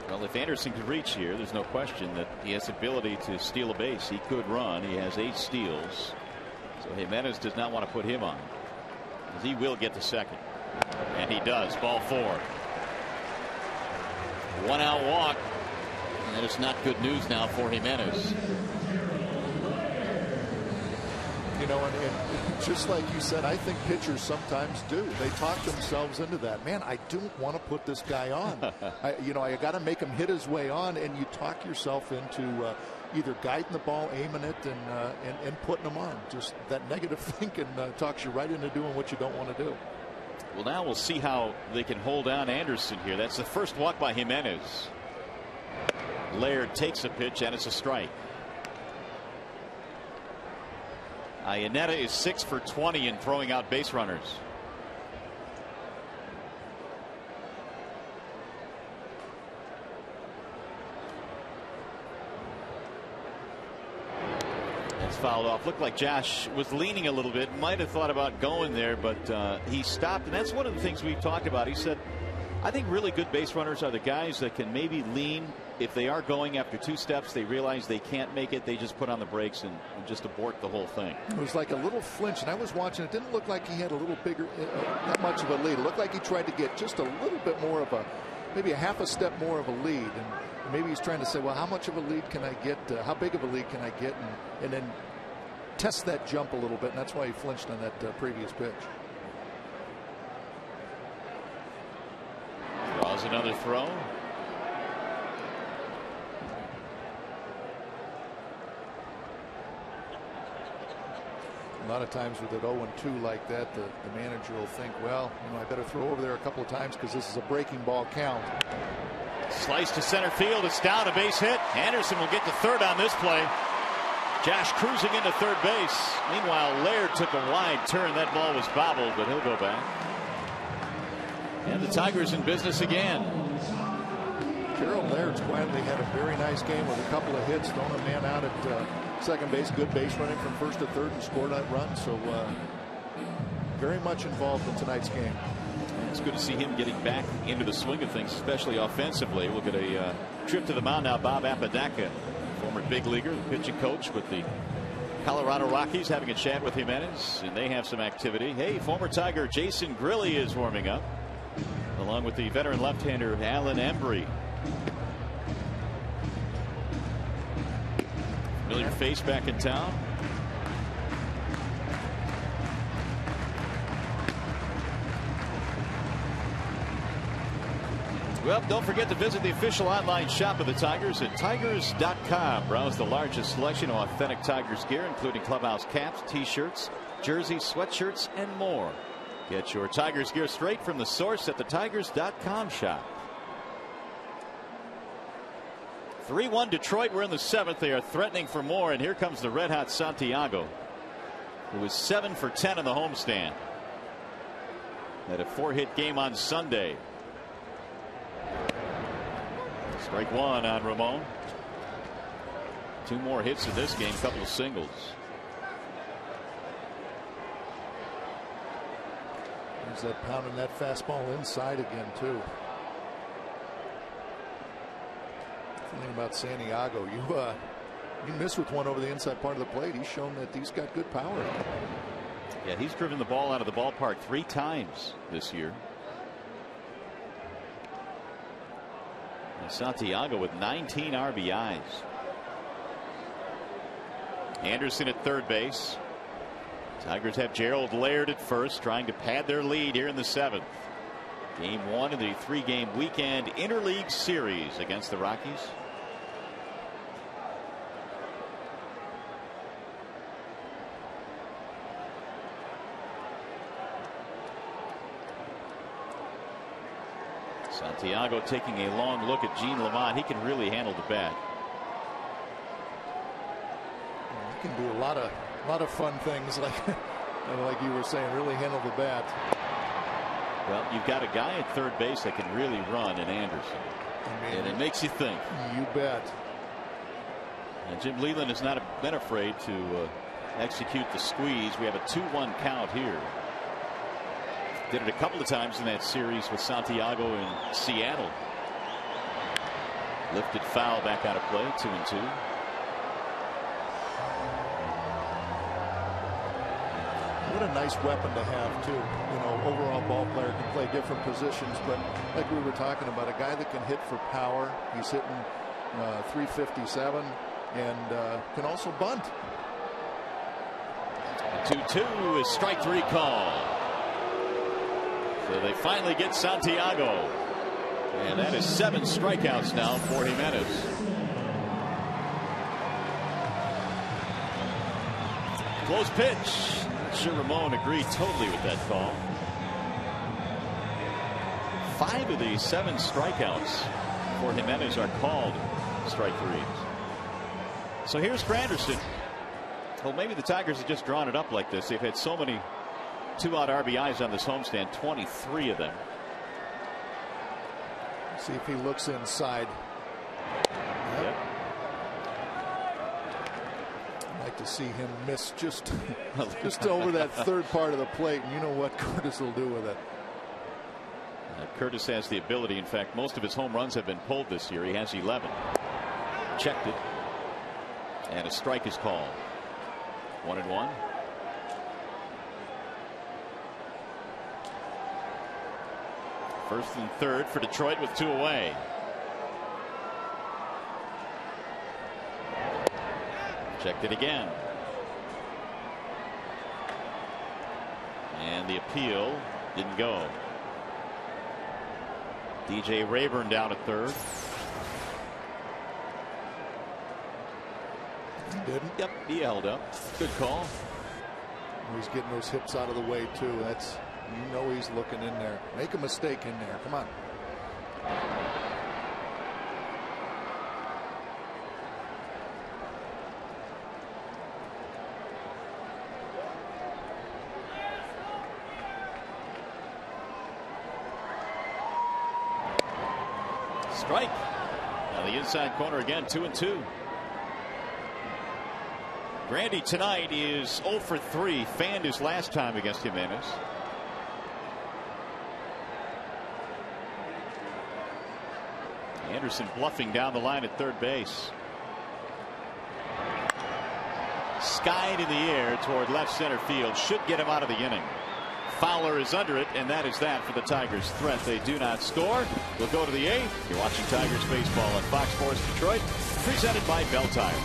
Well, if Anderson could reach here, there's no question that he has the ability to steal a base. He could run. He has 8 steals. So Jimenez does not want to put him on, as he will get to second. And he does. Ball 4. 1 out walk. And that is not good news now for Jimenez. And just like you said, I think pitchers sometimes do. They talk themselves into that. Man, I don't want to put this guy on. I got to make him hit his way on, and you talk yourself into either guiding the ball, aiming it, and putting them on. Just that negative thinking talks you right into doing what you don't want to do. Well, now we'll see how they can hold on Anderson here. That's the first walk by Jimenez. Laird takes a pitch, and it's a strike. Iannetta is 6 for 20 in throwing out base runners. It's fouled off. Looked like Josh was leaning a little bit. Might have thought about going there, but he stopped. And that's one of the things we've talked about. He said, I think really good base runners are the guys that can maybe lean if they are going after 2 steps, they realize they can't make it, they just put on the brakes and just abort the whole thing. It was like a little flinch, and I was watching. It didn't look like he had a little bigger, that much of a lead. It looked like he tried to get just a little bit more of a, maybe a half a step more of a lead. And maybe he's trying to say, well, how much of a lead can I get? How big of a lead can I get? And then test that jump a little bit. And that's why he flinched on that previous pitch. Draws another throw. A lot of times with it 0-2 like that, the manager will think, well, I better throw over there a couple of times because this is a breaking ball count. Slice to center field. It's down, a base hit. Anderson will get to third on this play. Josh cruising into third base. Meanwhile, Laird took a wide turn. That ball was bobbled, but he'll go back. And the Tigers in business again. Gerald Laird's quietly had a very nice game with a couple of hits, throwing a man out at second base, good base running from first to third, and scored that run. So very much involved in tonight's game. It's good to see him getting back into the swing of things, especially offensively. We'll get a trip to the mound now. Bob Apodaca, former big leaguer, the pitching coach with the Colorado Rockies, having a chat with Jimenez, and they have some activity. Hey, former Tiger Jason Grilli is warming up, along with the veteran left-hander Alan Embry. Familiar face back in town. Well, don't forget to visit the official online shop of the Tigers at Tigers.com. Browse the largest selection of authentic Tigers gear, including clubhouse caps, t-shirts, jerseys, sweatshirts, and more. Get your Tigers gear straight from the source at the Tigers.com shop. 3-1 Detroit. We're in the 7th. They are threatening for more, and here comes the red-hot Santiago, who was 7 for 10 in the homestand. Had a 4-hit game on Sunday. Strike 1 on Ramon. 2 more hits in this game, couple of singles. There's that pounding that fastball inside again, too. Thing about Santiago, you miss with one over the inside part of the plate. He's shown that he's got good power. Yeah, he's driven the ball out of the ballpark 3 times this year. And Santiago with 19 RBIs. Anderson at third base. Tigers have Gerald Laird at first, trying to pad their lead here in the 7th. Game 1 of the 3-game weekend interleague series against the Rockies. Santiago taking a long look at Gene Lamont. He can really handle the bat. He can do a lot of fun things, like you were saying, really handle the bat. Well, you've got a guy at third base that can really run in Anderson. And it makes you think. You bet. And Jim Leyland has not been afraid to execute the squeeze. We have a 2-1 count here. Did it a couple of times in that series with Santiago in Seattle. Lifted foul back out of play, 2-2. What a nice weapon to have, too. Overall ball player can play different positions, but like we were talking about, a guy that can hit for power. He's hitting 357 and can also bunt. 2-2 is strike 3 call. So they finally get Santiago. And that is 7 strikeouts now for Jimenez. Close pitch. Not sure Ramon agreed totally with that call. 5 of the 7 strikeouts for Jimenez are called strike 3s. So here's Granderson. Well, maybe the Tigers have just drawn it up like this. They've had so many 2-out RBIs on this homestand, 23 of them. See if he looks inside. Yep. I'd like to see him miss just over that third part of the plate, and you know what Curtis will do with it. Curtis has the ability. In fact, most of his home runs have been pulled this year. He has 11. Checked it. And a strike is called. 1-1. First and third for Detroit with 2 away. Checked it again. And the appeal didn't go. DJ Rayburn down at third. Didn't. Yep, he held up. Good call. He's getting those hips out of the way too. That's, you know, he's looking in there. Make a mistake in there. Come on. Strike. Now the inside corner again. 2-2. Grandy tonight is 0 for 3. Fanned his last time against Jimenez. Anderson bluffing down the line at third base. Skied in the air toward left center field. Should get him out of the inning. Fowler is under it, and that is that for the Tigers' threat. They do not score. We'll go to the 8th. You're watching Tigers baseball on Fox Sports Detroit, presented by Bell Tire.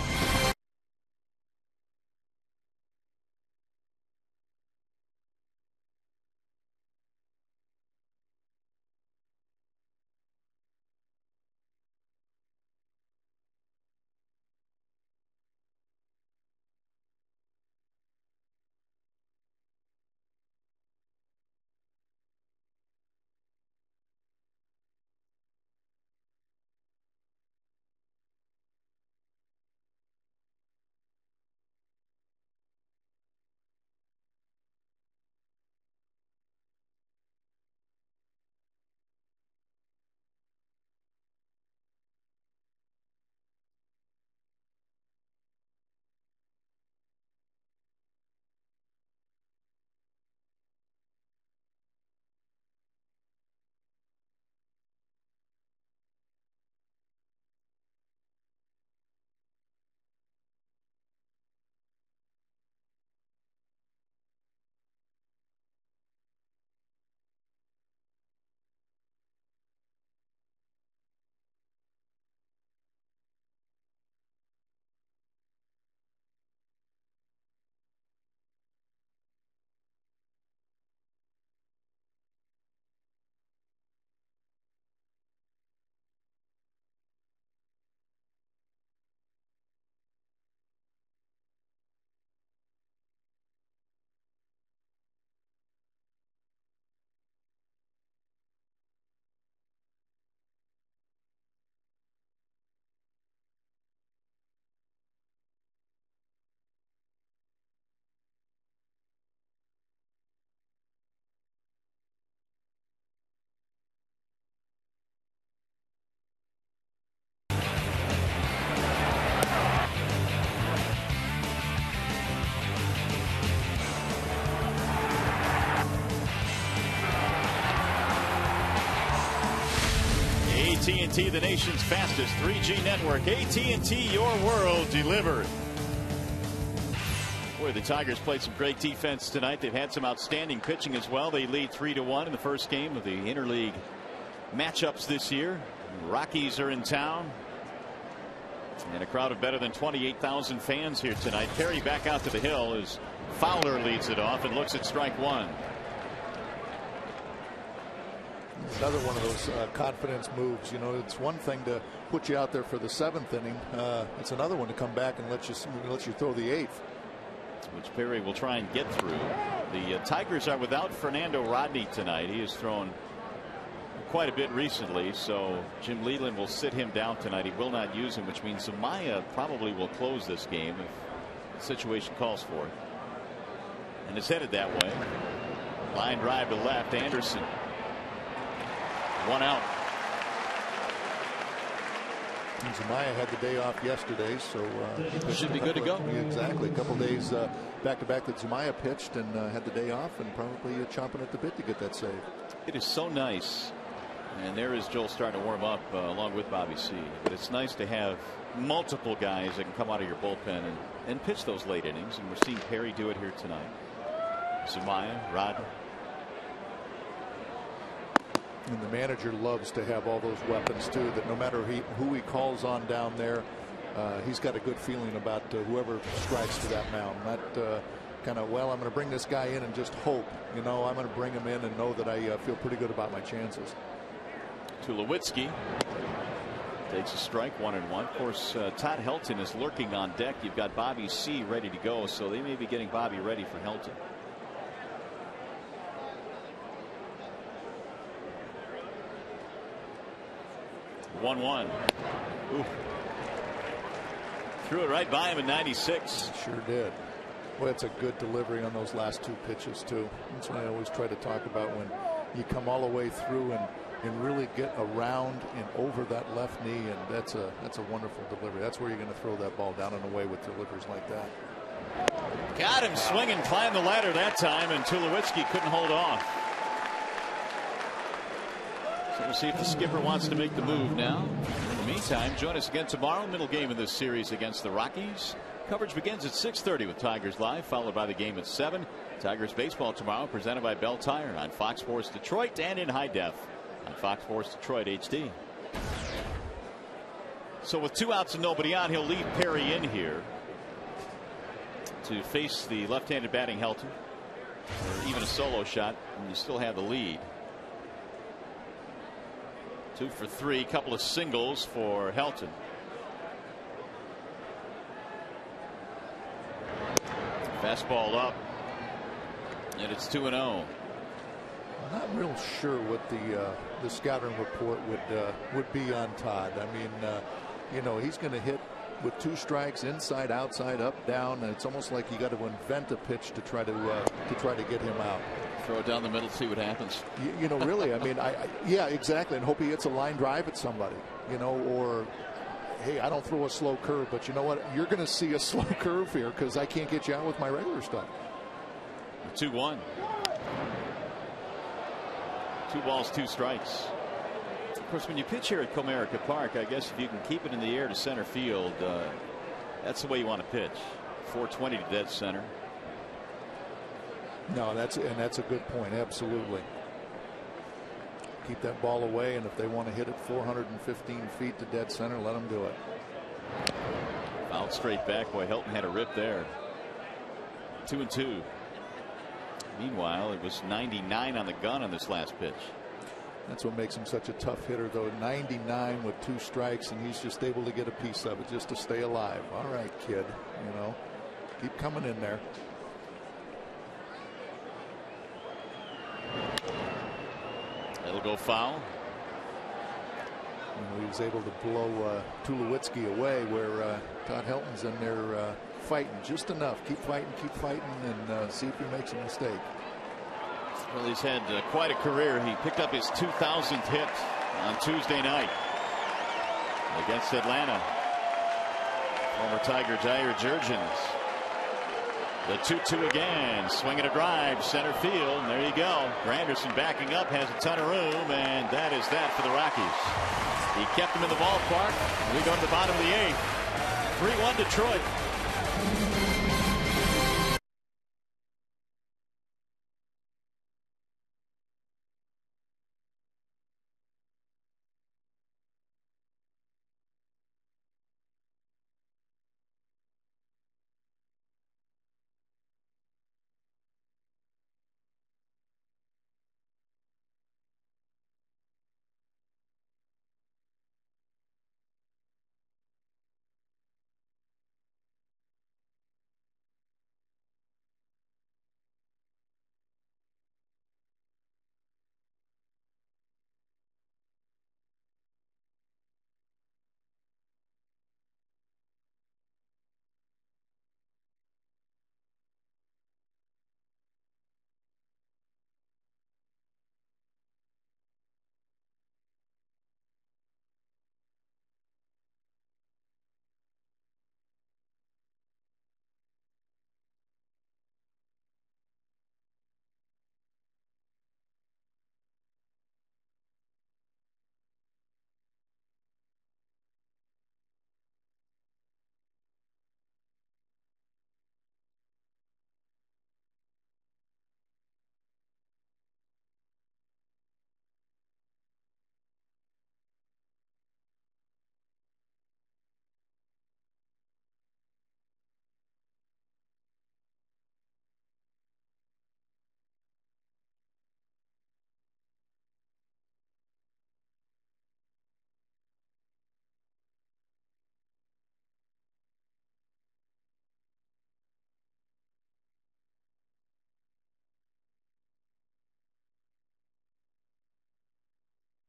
AT&T, the nation's fastest 3G network. AT&T, your world delivered. Boy, the Tigers played some great defense tonight. They've had some outstanding pitching as well. They lead 3-1 in the first game of the interleague matchups this year. Rockies are in town. And a crowd of better than 28,000 fans here tonight. Perry back out to the hill as Fowler leads it off and looks at strike one. Another one of those confidence moves. You know, it's one thing to put you out there for the 7th inning. It's another one to come back and let you throw the 8th. Which Perry will try and get through. The Tigers are without Fernando Rodney tonight. He has thrown quite a bit recently, so Jim Leland will sit him down tonight. He will not use him, which means Zumaya probably will close this game if the situation calls for it. And it's headed that way. Line drive to left. Anderson. 1 out. Zumaya had the day off yesterday, so he should be good to go. Exactly. A couple days back to back that Zumaya pitched and had the day off, and probably chomping at the bit to get that save. It is so nice And there is Joel starting to warm up along with Bobby C. But it's nice to have multiple guys that can come out of your bullpen and pitch those late innings. And we're seeing Perry do it here tonight. Zumaya, Rod. And the manager loves to have all those weapons too, that no matter who he calls on down there, he's got a good feeling about whoever strikes to that mound. Not kind of, well, I'm going to bring this guy in and just hope. I'm going to bring him in and know that I feel pretty good about my chances. Tulowitzki takes a strike, 1-1. Of course, Todd Helton is lurking on deck. You've got Bobby C ready to go, so they may be getting Bobby ready for Helton. One. Ooh. Threw it right by him in 96. Sure did. Boy, it's a good delivery on those last two pitches too. That's what I always try to talk about, when you come all the way through and really get around and over that left knee, and that's a wonderful delivery. That's where you're going to throw that ball down and away with deliveries like that. Got him swinging, climbed the ladder that time, and Tulowitzki couldn't hold off. So we'll see if the skipper wants to make the move now. In the meantime, join us again tomorrow. Middle game of this series against the Rockies. Coverage begins at 6:30 with Tigers Live, followed by the game at 7. Tigers baseball tomorrow, presented by Bell Tire on Fox Sports Detroit and in high def on Fox Sports Detroit HD. So with 2 outs and nobody on, he'll leave Perry in here to face the left-handed batting Helton, or even a solo shot, and you still have the lead. 2 for 3, couple of singles for Helton. Fastball up, and it's 2-0. I'm not real sure what the scouting report would be on Todd. I mean, he's going to hit with 2 strikes, inside, outside, up, down, and it's almost like you got to invent a pitch to try to get him out. Throw it down the middle, see what happens. Really, I mean, yeah, exactly, and hope he hits a line drive at somebody, or hey, I don't throw a slow curve, but you know what? You're going to see a slow curve here because I can't get you out with my regular stuff. 2-1. 2 balls, 2 strikes. Of course, when you pitch here at Comerica Park, I guess if you can keep it in the air to center field, that's the way you want to pitch. 420 to dead center. No, that's a good point. Absolutely. Keep that ball away, and if they want to hit it 415 feet to dead center, let them do it. Fouled straight back. Boy, Helton had a rip there. 2-2. Meanwhile, it was 99 on the gun on this last pitch. That's what makes him such a tough hitter, though. 99 with 2 strikes, and he's just able to get a piece of it just to stay alive. All right, kid. Keep coming in there. It'll go foul. He was able to blow Tulowitzki away, where Todd Helton's in there fighting just enough. Keep fighting, and see if he makes a mistake. Well, he's had quite a career. He picked up his 2,000th hit on Tuesday night against Atlanta. Former Tiger Jair Jurgens. The 2-2 again, swinging a drive, center field, and there you go. Granderson backing up, has a ton of room, and that is that for the Rockies. He kept them in the ballpark. We go to the bottom of the 8th. 3-1 Detroit.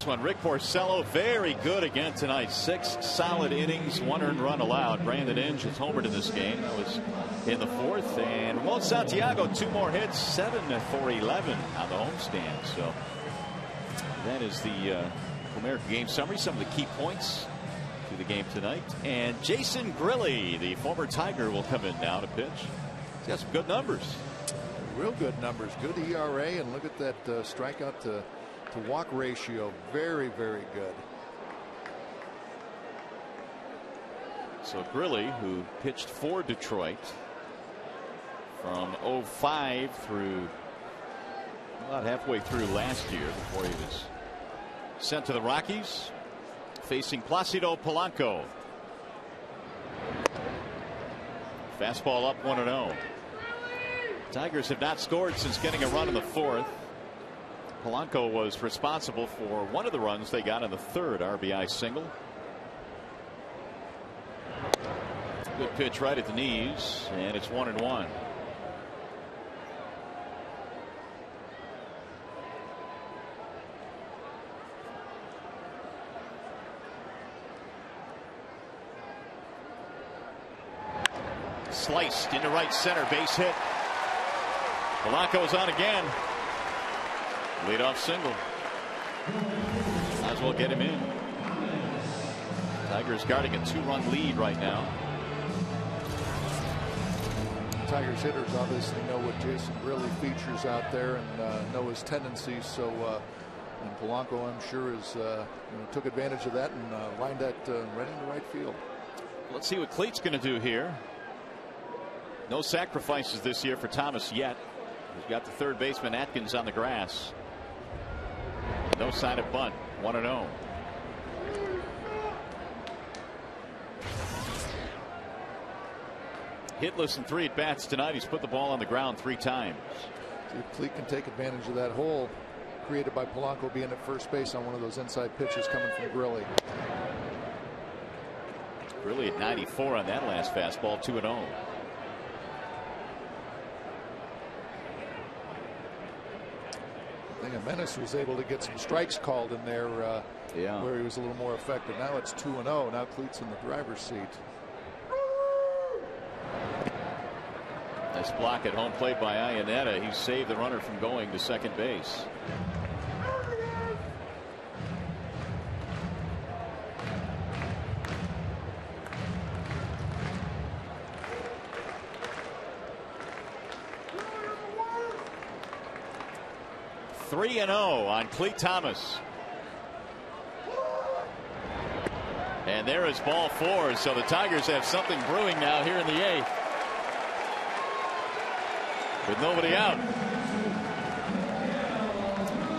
One, Rick Porcello, very good again tonight. 6 solid innings, 1 earned run allowed. Brandon Inge has homered in this game. That was in the 4th. And Ramon Santiago, 2 more hits, 7 for 11 on the homestand. So that is the Comerica game summary. Some of the key points to the game tonight. And Jason Grilli, the former Tiger, will come in now to pitch. He's got some good numbers. Real good numbers. Good ERA. And look at that strikeout to walk ratio. Very, very good. So Grilli, who pitched for Detroit from 05 through about halfway through last year before he was sent to the Rockies, facing Placido Polanco. Fastball up 1-0. Tigers have not scored since getting a run in the 4th. Polanco was responsible for one of the runs they got in the 3rd RBI single. Good pitch right at the knees, and it's 1-1. Sliced into right center, base hit. Polanco's on again. Leadoff single. Might as well get him in. Tigers guarding a 2-run lead right now. Tigers hitters obviously know what Jason Grilli features out there and know his tendencies. So and Polanco, I'm sure, is took advantage of that and lined that right into right field. Let's see what Cleat's going to do here. No sacrifices this year for Thomas yet. He's got the 3rd baseman Atkins on the grass. No sign of bunt. 1-0. Hitless in 3 at bats tonight. He's put the ball on the ground 3 times. See if Cleat can take advantage of that hole created by Polanco being at first base on one of those inside pitches coming from Grilli. Grilli at 94 on that last fastball. 2-0. I think Menace was able to get some strikes called in there where he was a little more effective. Now it's 2-0. Now Cleat's in the driver's seat. Nice block at home plate by Iannetta. He saved the runner from going to second base. Three and 0 on Cleat Thomas. And there is ball 4. So the Tigers have something brewing now here in the 8th. With nobody out.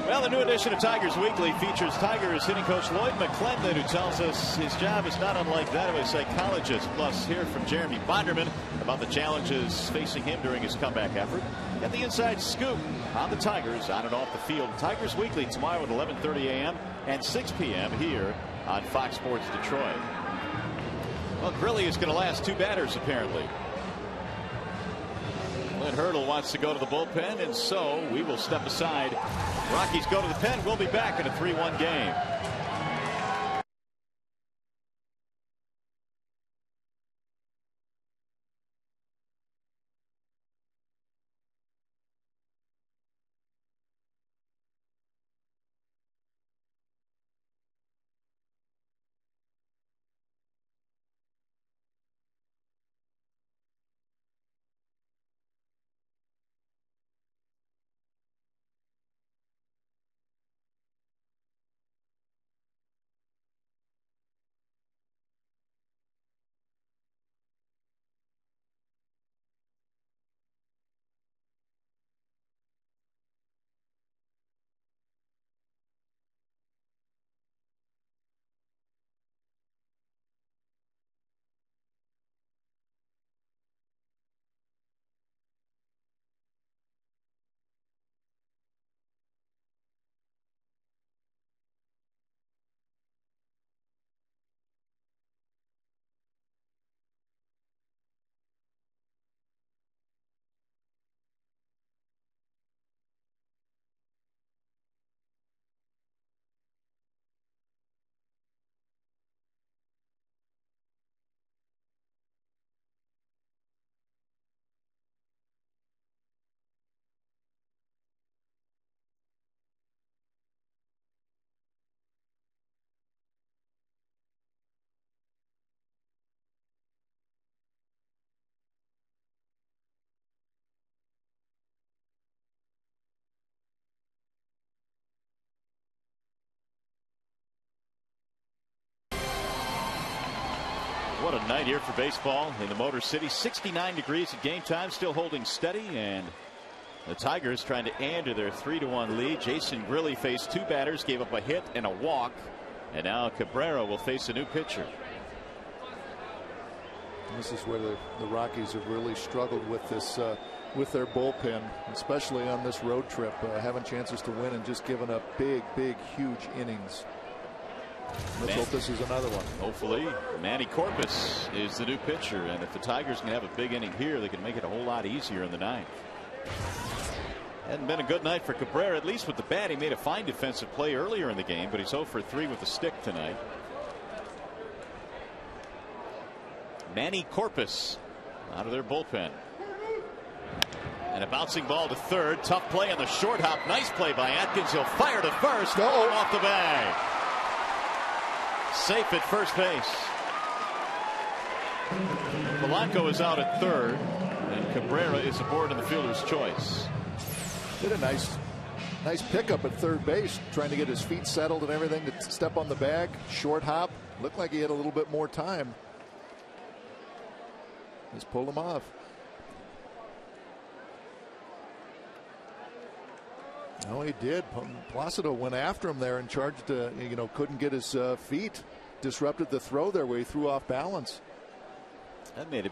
Well, the new edition of Tigers Weekly features Tigers hitting coach Lloyd McClendon, who tells us his job is not unlike that of a psychologist. Plus, hear from Jeremy Bonderman about the challenges facing him during his comeback effort. Get the inside scoop on the Tigers on and off the field. Tigers Weekly tomorrow at 11:30 a.m. and 6 p.m. here on Fox Sports Detroit. Well, Grilli is going to last 2 batters apparently. Clint Hurdle wants to go to the bullpen, and so we will step aside. Rockies go to the pen. We'll be back in a 3-1 game. What a night here for baseball in the Motor City. 69 degrees at game time, still holding steady, and the Tigers trying to add to their 3-1 lead. Jason Grilli faced 2 batters, gave up a hit and a walk, and now Cabrera will face a new pitcher. This is where the Rockies have really struggled with this with their bullpen, especially on this road trip, having chances to win and just giving up big, huge innings. Let's hope this is another one. Hopefully. Manny Corpus is the new pitcher, and if the Tigers can have a big inning here, they can make it a whole lot easier in the ninth. Hadn't been a good night for Cabrera, at least with the bat. He made a fine defensive play earlier in the game, but he's 0 for 3 with the stick tonight. Manny Corpus out of their bullpen. And a bouncing ball to third. Tough play on the short hop. Nice play by Atkins. He'll fire to first. Oh, off the bag. Safe at first base. Polanco is out at third, and Cabrera is aboard in the fielder's choice. Did a nice pickup at third base, trying to get his feet settled and everything to step on the bag. Short hop. Looked like he had a little bit more time. Just pulled him off. No, he did. Placido went after him there and charged. Couldn't get his feet. Disrupted the throw there where he threw off balance. That may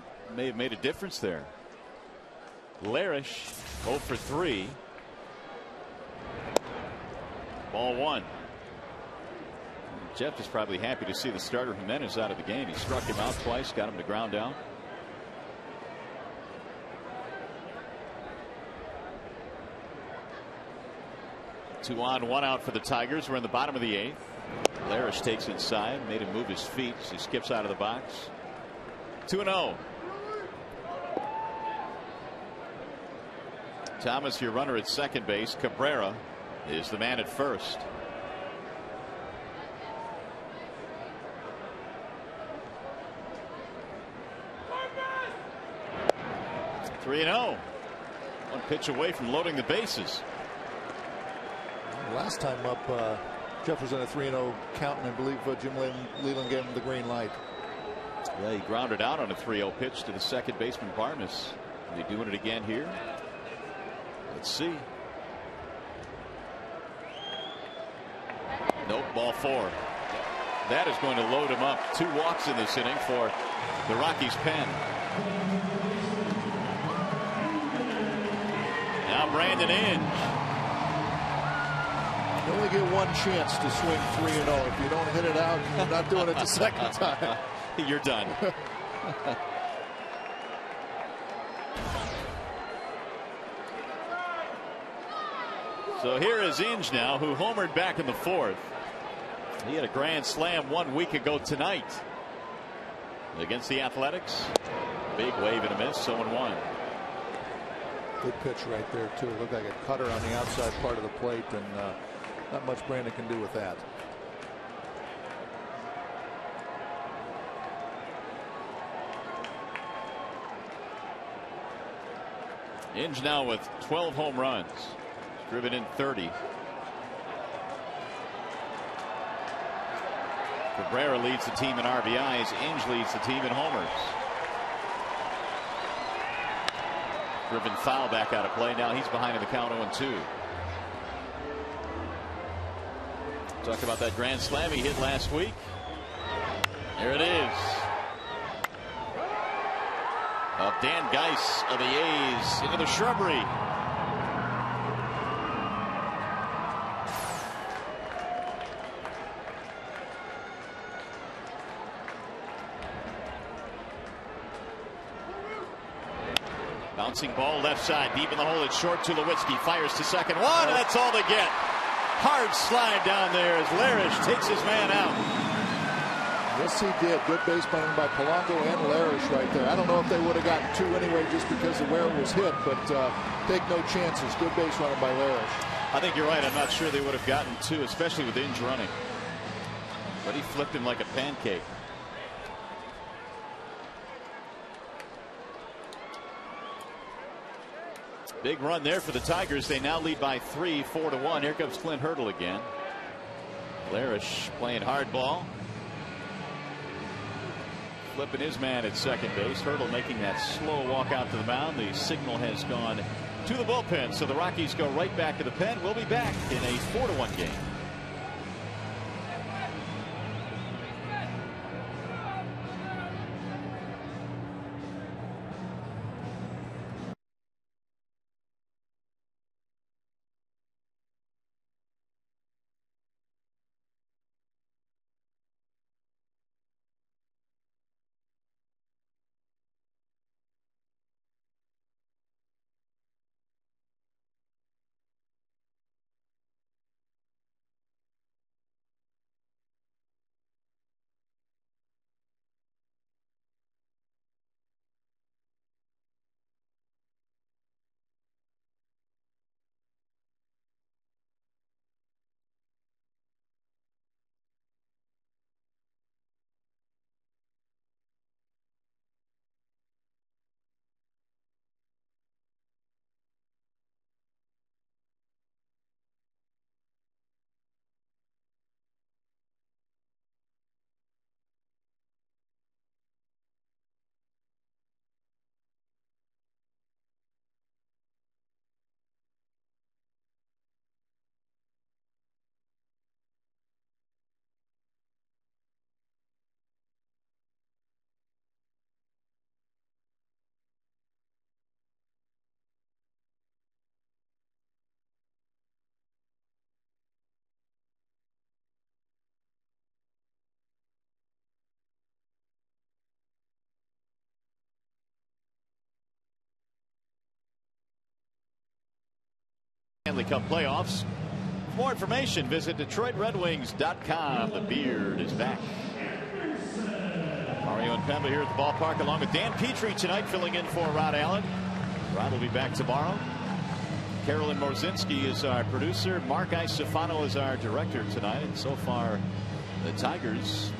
have made a difference there. Larish 0 for 3. Ball 1. Jeff is probably happy to see the starter Jimenez out of the game. He struck him out twice, got him to ground out. Two on, 1 out for the Tigers. We're in the bottom of the 8th. Larish takes inside, made him move his feet as he skips out of the box. 2-0. Thomas, your runner at second base. Cabrera is the man at first. Three and 0. One pitch away from loading the bases. Last time up, Jeff was in a 3-0 count, and I believe Jim Leland gave him the green light. Yeah, he grounded out on a 3-0 pitch to the second baseman Barnes. Is he doing it again here? Let's see. Nope, ball 4. That is going to load him up. 2 walks in this inning for the Rockies' pen. Now Brandon Inge. You only get one chance to swing 3-0. If you don't hit it out, you're not doing it the second time. You're done. So here is Inge now, who homered back in the 4th. He had a grand slam 1 week ago tonight against the Athletics. Big wave and a miss, 0-1. Good pitch right there, too. It looked like a cutter on the outside part of the plate, and not much Brandon can do with that. Inge now with 12 home runs. He's driven in 30. Cabrera leads the team in RBIs. Inge leads the team in homers. Driven foul back out of play. Now he's behind in the count 0-2. Talk about that grand slam he hit last week. There it is. Of Dan Geis of the A's into the shrubbery. Bouncing ball left side, deep in the hole. It's short. Tulowitzki fires to second. One, and that's all they get. Hard slide down there as Larish takes his man out. Yes, he did. Good base running by Polanco and Larish right there. I don't know if they would have gotten 2 anyway just because of where it was hit, but take no chances. Good base running by Larish. I think you're right. I'm not sure they would have gotten 2, especially with Inge running. But he flipped him like a pancake. Big run there for the Tigers. They now lead by 3, 4-1. Here comes Clint Hurdle again. Larish playing hard ball. flipping his man at second base. Hurdle making that slow walk out to the mound. The signal has gone to the bullpen, so the Rockies go right back to the pen. We'll be back in a 4-1 game. Stanley Cup playoffs. For more information, visit DetroitRedWings.com. The Beard is back. Mario and Pemba here at the ballpark, along with Dan Petrie tonight, filling in for Rod Allen. Rod will be back tomorrow. Carolyn Morzinski is our producer. Mark Isofano is our director tonight. And so far, the Tigers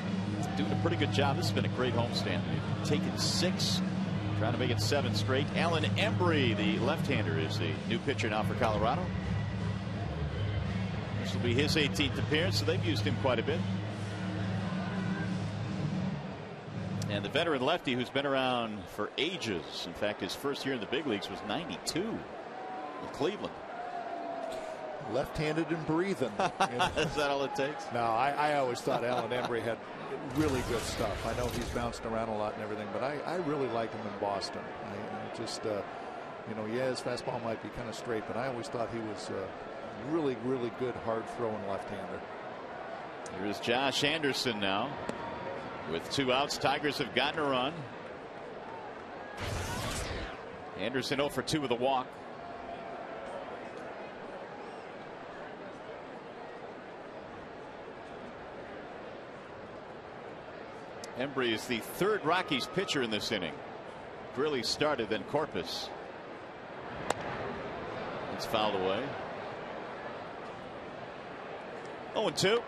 doing a pretty good job. This has been a great homestand. They've taken 6. Trying to make it 7 straight. Alan Embry, the left-hander, is the new pitcher now for Colorado. This will be his 18th appearance, so they've used him quite a bit. And the veteran lefty who's been around for ages. In fact, his first year in the big leagues was '92 with Cleveland. Left-handed and breathing. Is that all it takes? No, I always thought Alan Embry had really good stuff. I know he's bounced around a lot and everything, but I really like him in Boston. I just, yeah, his fastball might be kind of straight, but I always thought he was really, really good hard-throwing left-hander. Here's Josh Anderson now. With 2 outs, Tigers have gotten a run. Anderson 0 for 2 with a walk. Embry is the 3rd Rockies pitcher in this inning. Grilly started, then Corpus. It's fouled away. 0-2.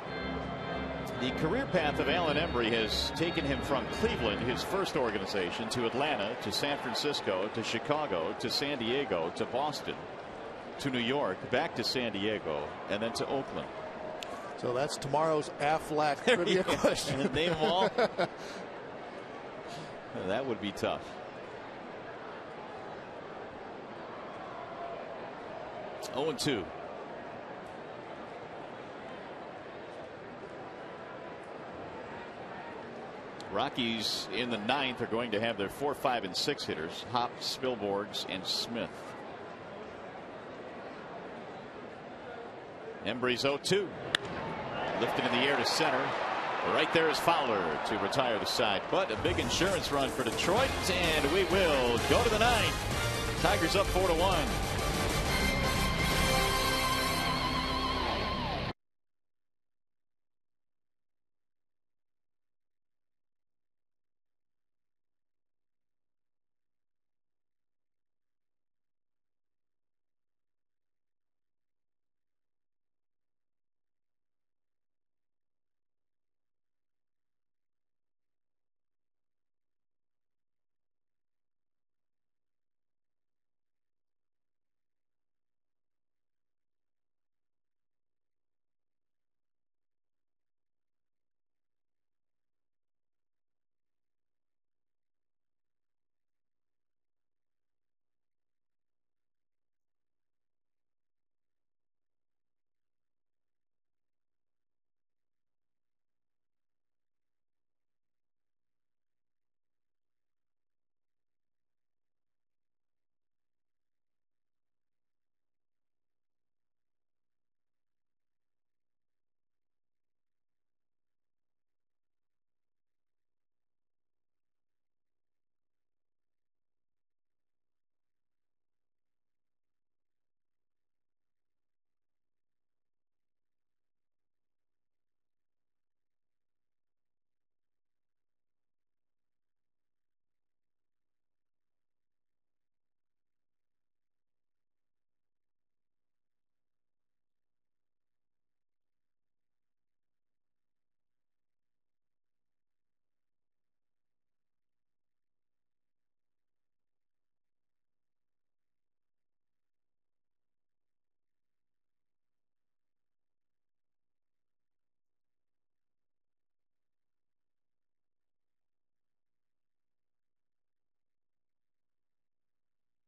The career path of Alan Embry has taken him from Cleveland, his first organization, to Atlanta, to San Francisco, to Chicago, to San Diego, to Boston, to New York, back to San Diego, and then to Oakland. So that's tomorrow's Aflac trivia question. Name them all. That would be tough. Oh, 0-2. Rockies in the 9th are going to have their 4, 5, and 6 hitters: Hop, Spilborghs, and Smith. Embry's 0-2. Lifted in the air to center. Right there is Fowler to retire the side. But a big insurance run for Detroit, and we will go to the 9th. Tigers up 4-1.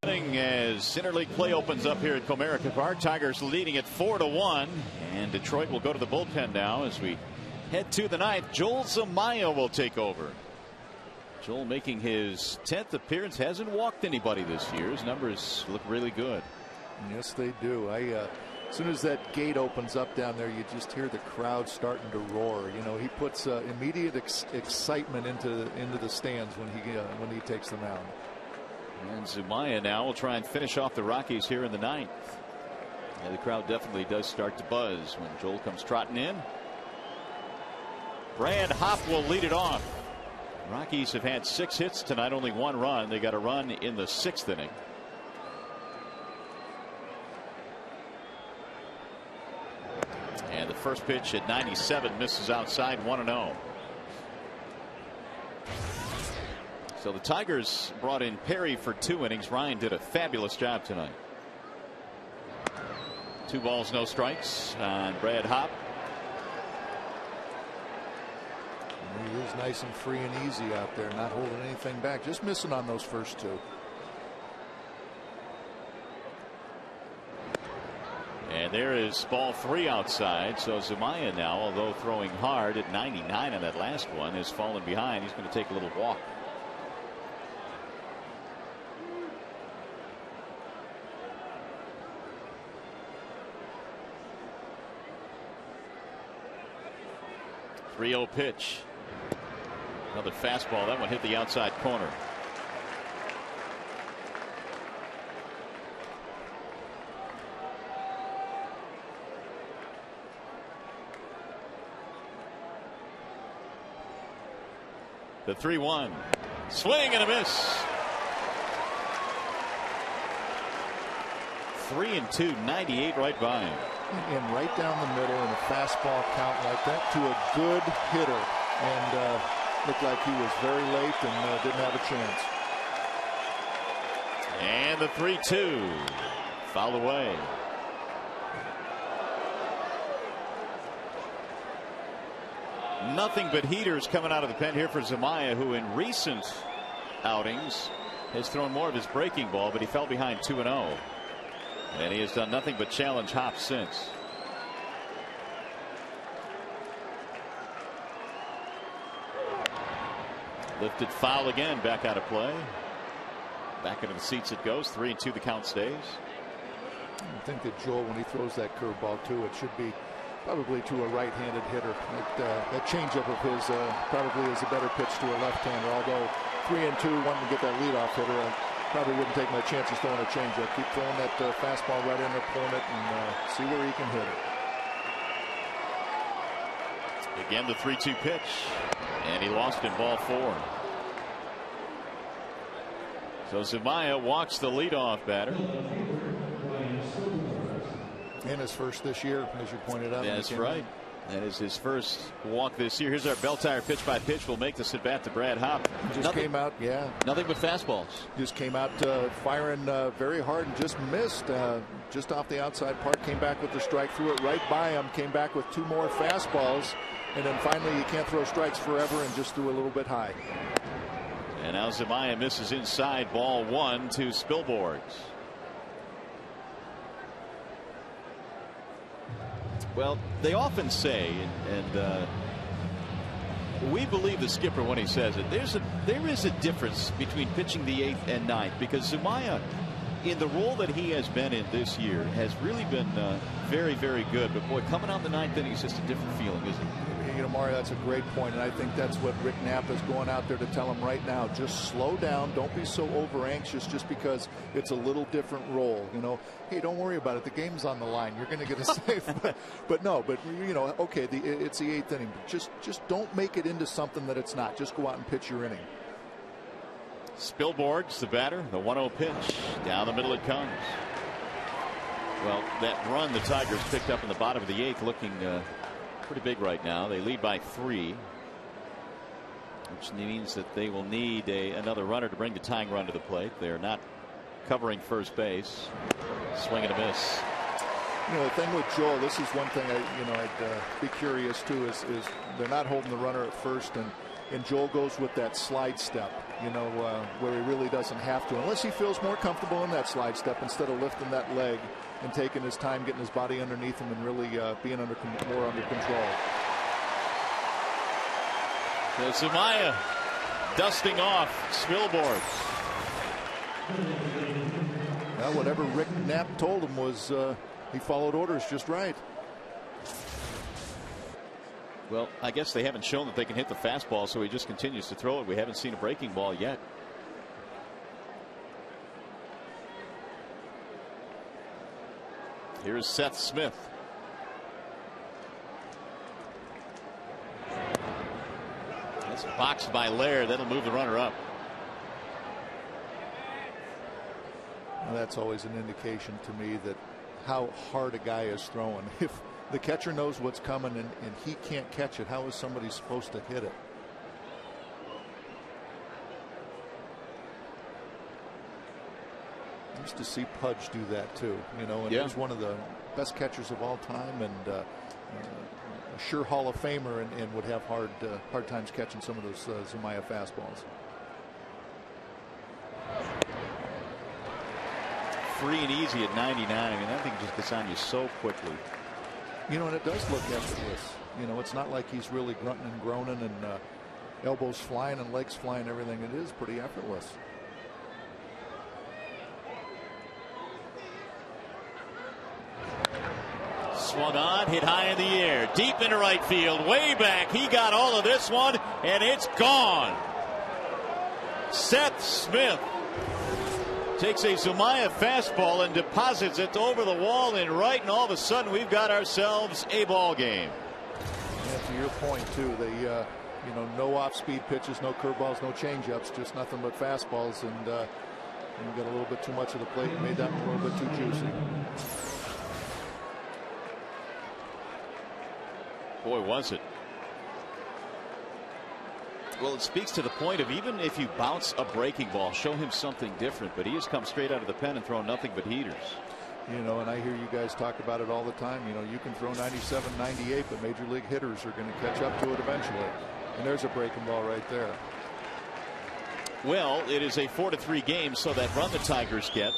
As interleague play opens up here at Comerica Park, Tigers leading it 4-1, and Detroit will go to the bullpen now as we head to the ninth. Joel Zumaya will take over. Joel making his 10th appearance, hasn't walked anybody this year. His numbers look really good. Yes, they do. As soon as that gate opens up down there, you just hear the crowd starting to roar. You know, he puts immediate excitement into the stands when he takes the mound. And Zumaya now will try and finish off the Rockies here in the ninth. Yeah, the crowd definitely does start to buzz when Joel comes trotting in. Brad Hopp will lead it off. Rockies have had 6 hits tonight, only 1 run. They got a run in the 6th inning. And the first pitch at 97 misses outside, 1-0. So the Tigers brought in Perry for 2 innings. Ryan did a fabulous job tonight. 2 balls, no strikes on Brad Hopp. He was nice and free and easy out there, not holding anything back, just missing on those first 2. And there is ball 3 outside. So Zumaya now, although throwing hard at 99 on that last one, has fallen behind. He's going to take a little walk. .30 pitch. Another fastball. That one hit the outside corner. The 3-1. Swing and a miss. 3-2, 98 right by him. And right down the middle in a fastball count like that to a good hitter. And looked like he was very late and didn't have a chance. And the 3-2. Fouled away. Nothing but heaters coming out of the pen here for Zumaya, who in recent outings has thrown more of his breaking ball, but he fell behind 2-0. And he has done nothing but challenge Hopp since. Lifted foul again, back out of play. Back into the seats it goes. 3-2 the count stays. I think that Joel, when he throws that curveball too, it should be probably to a right-handed hitter. That changeup of his probably is a better pitch to a left-hander. Although 3-2, wanting to get that leadoff hitter, I probably wouldn't take my chances throwing a changeup. Keep throwing that fastball right in there, pulling it, and see where he can hit it. Again, the 3-2 pitch, and he lost in ball 4. So Zumaya walks the leadoff batter. And his first this year, as you pointed out. That's right. That is his first walk this year. Here's our bell tire pitch by pitch. We'll make this at bat to Brad Hopp. Came out, yeah. Nothing but fastballs. Just came out firing very hard and just missed just off the outside part. Came back with the strike, threw it right by him. Came back with 2 more fastballs, and then finally you can't throw strikes forever and just threw a little bit high. And now Zumaya misses inside, ball 1 to Spilborghs. Well, they often say, and we believe the skipper when he says it, there is a difference between pitching the 8th and 9th, because Zumaya, in the role that he has been in this year, has really been very, very good. But boy, coming out the 9th inning is just a different feeling, isn't it? You know, Mario, that's a great point, and I think that's what Rick Knapp is going out there to tell him right now. Just slow down. Don't be so over anxious just because it's a little different role. You know, hey, don't worry about it. The game's on the line. You're going to get a save. but you know, okay, it's the 8th inning. But just don't make it into something that it's not. Just go out and pitch your inning. Spilborghs, the batter, the 1-0 pitch. Down the middle it comes. Well, that run the Tigers picked up in the bottom of the 8th looking pretty big right now. They lead by 3, which means that they will need another runner to bring the tying run to the plate. They're not covering first base. Swing and a miss. You know, the thing with Joel, this is one thing I'd be curious too, is they're not holding the runner at first, and and Joel goes with that slide step, you know, where he really doesn't have to, unless he feels more comfortable in that slide step instead of lifting that leg and taking his time, getting his body underneath him, and really being more under control. So Zumaya dusting off Spilborg. Well, whatever Rick Knapp told him was he followed orders just right. Well, I guess they haven't shown that they can hit the fastball, so he just continues to throw it. We haven't seen a breaking ball yet. Here's Seth Smith. That's boxed by Laird. That'll move the runner up. Well, that's always an indication to me that how hard a guy is throwing. If the catcher knows what's coming and he can't catch it, how is somebody supposed to hit it? I used to see Pudge do that too, you know, and he's one of the best catchers of all time, and a sure Hall of Famer, and would have hard times catching some of those Zumaya fastballs. Free and easy at 99. I mean, that thing just gets on you so quickly. You know, and it does look effortless. You know, it's not like he's really grunting and groaning and elbows flying and legs flying, everything. It is pretty effortless. Swung on, hit high in the air, deep into right field, way back. He got all of this one, and it's gone. Seth Smith takes a Zumaya fastball and deposits it over the wall in right, and all of a sudden we've got ourselves a ball game. Yeah, to your point too, they you know, no off-speed pitches, no curveballs, no changeups, just nothing but fastballs, and you got a little bit too much of the plate and made that one a little bit too juicy. Boy, was it. Well, it speaks to the point of, even if you bounce a breaking ball, show him something different. But he has come straight out of the pen and thrown nothing but heaters. You know, and I hear you guys talk about it all the time. You know, you can throw 97, 98, but major league hitters are going to catch up to it eventually. And there's a breaking ball right there. Well, it is a 4-3 game, so that run the Tigers get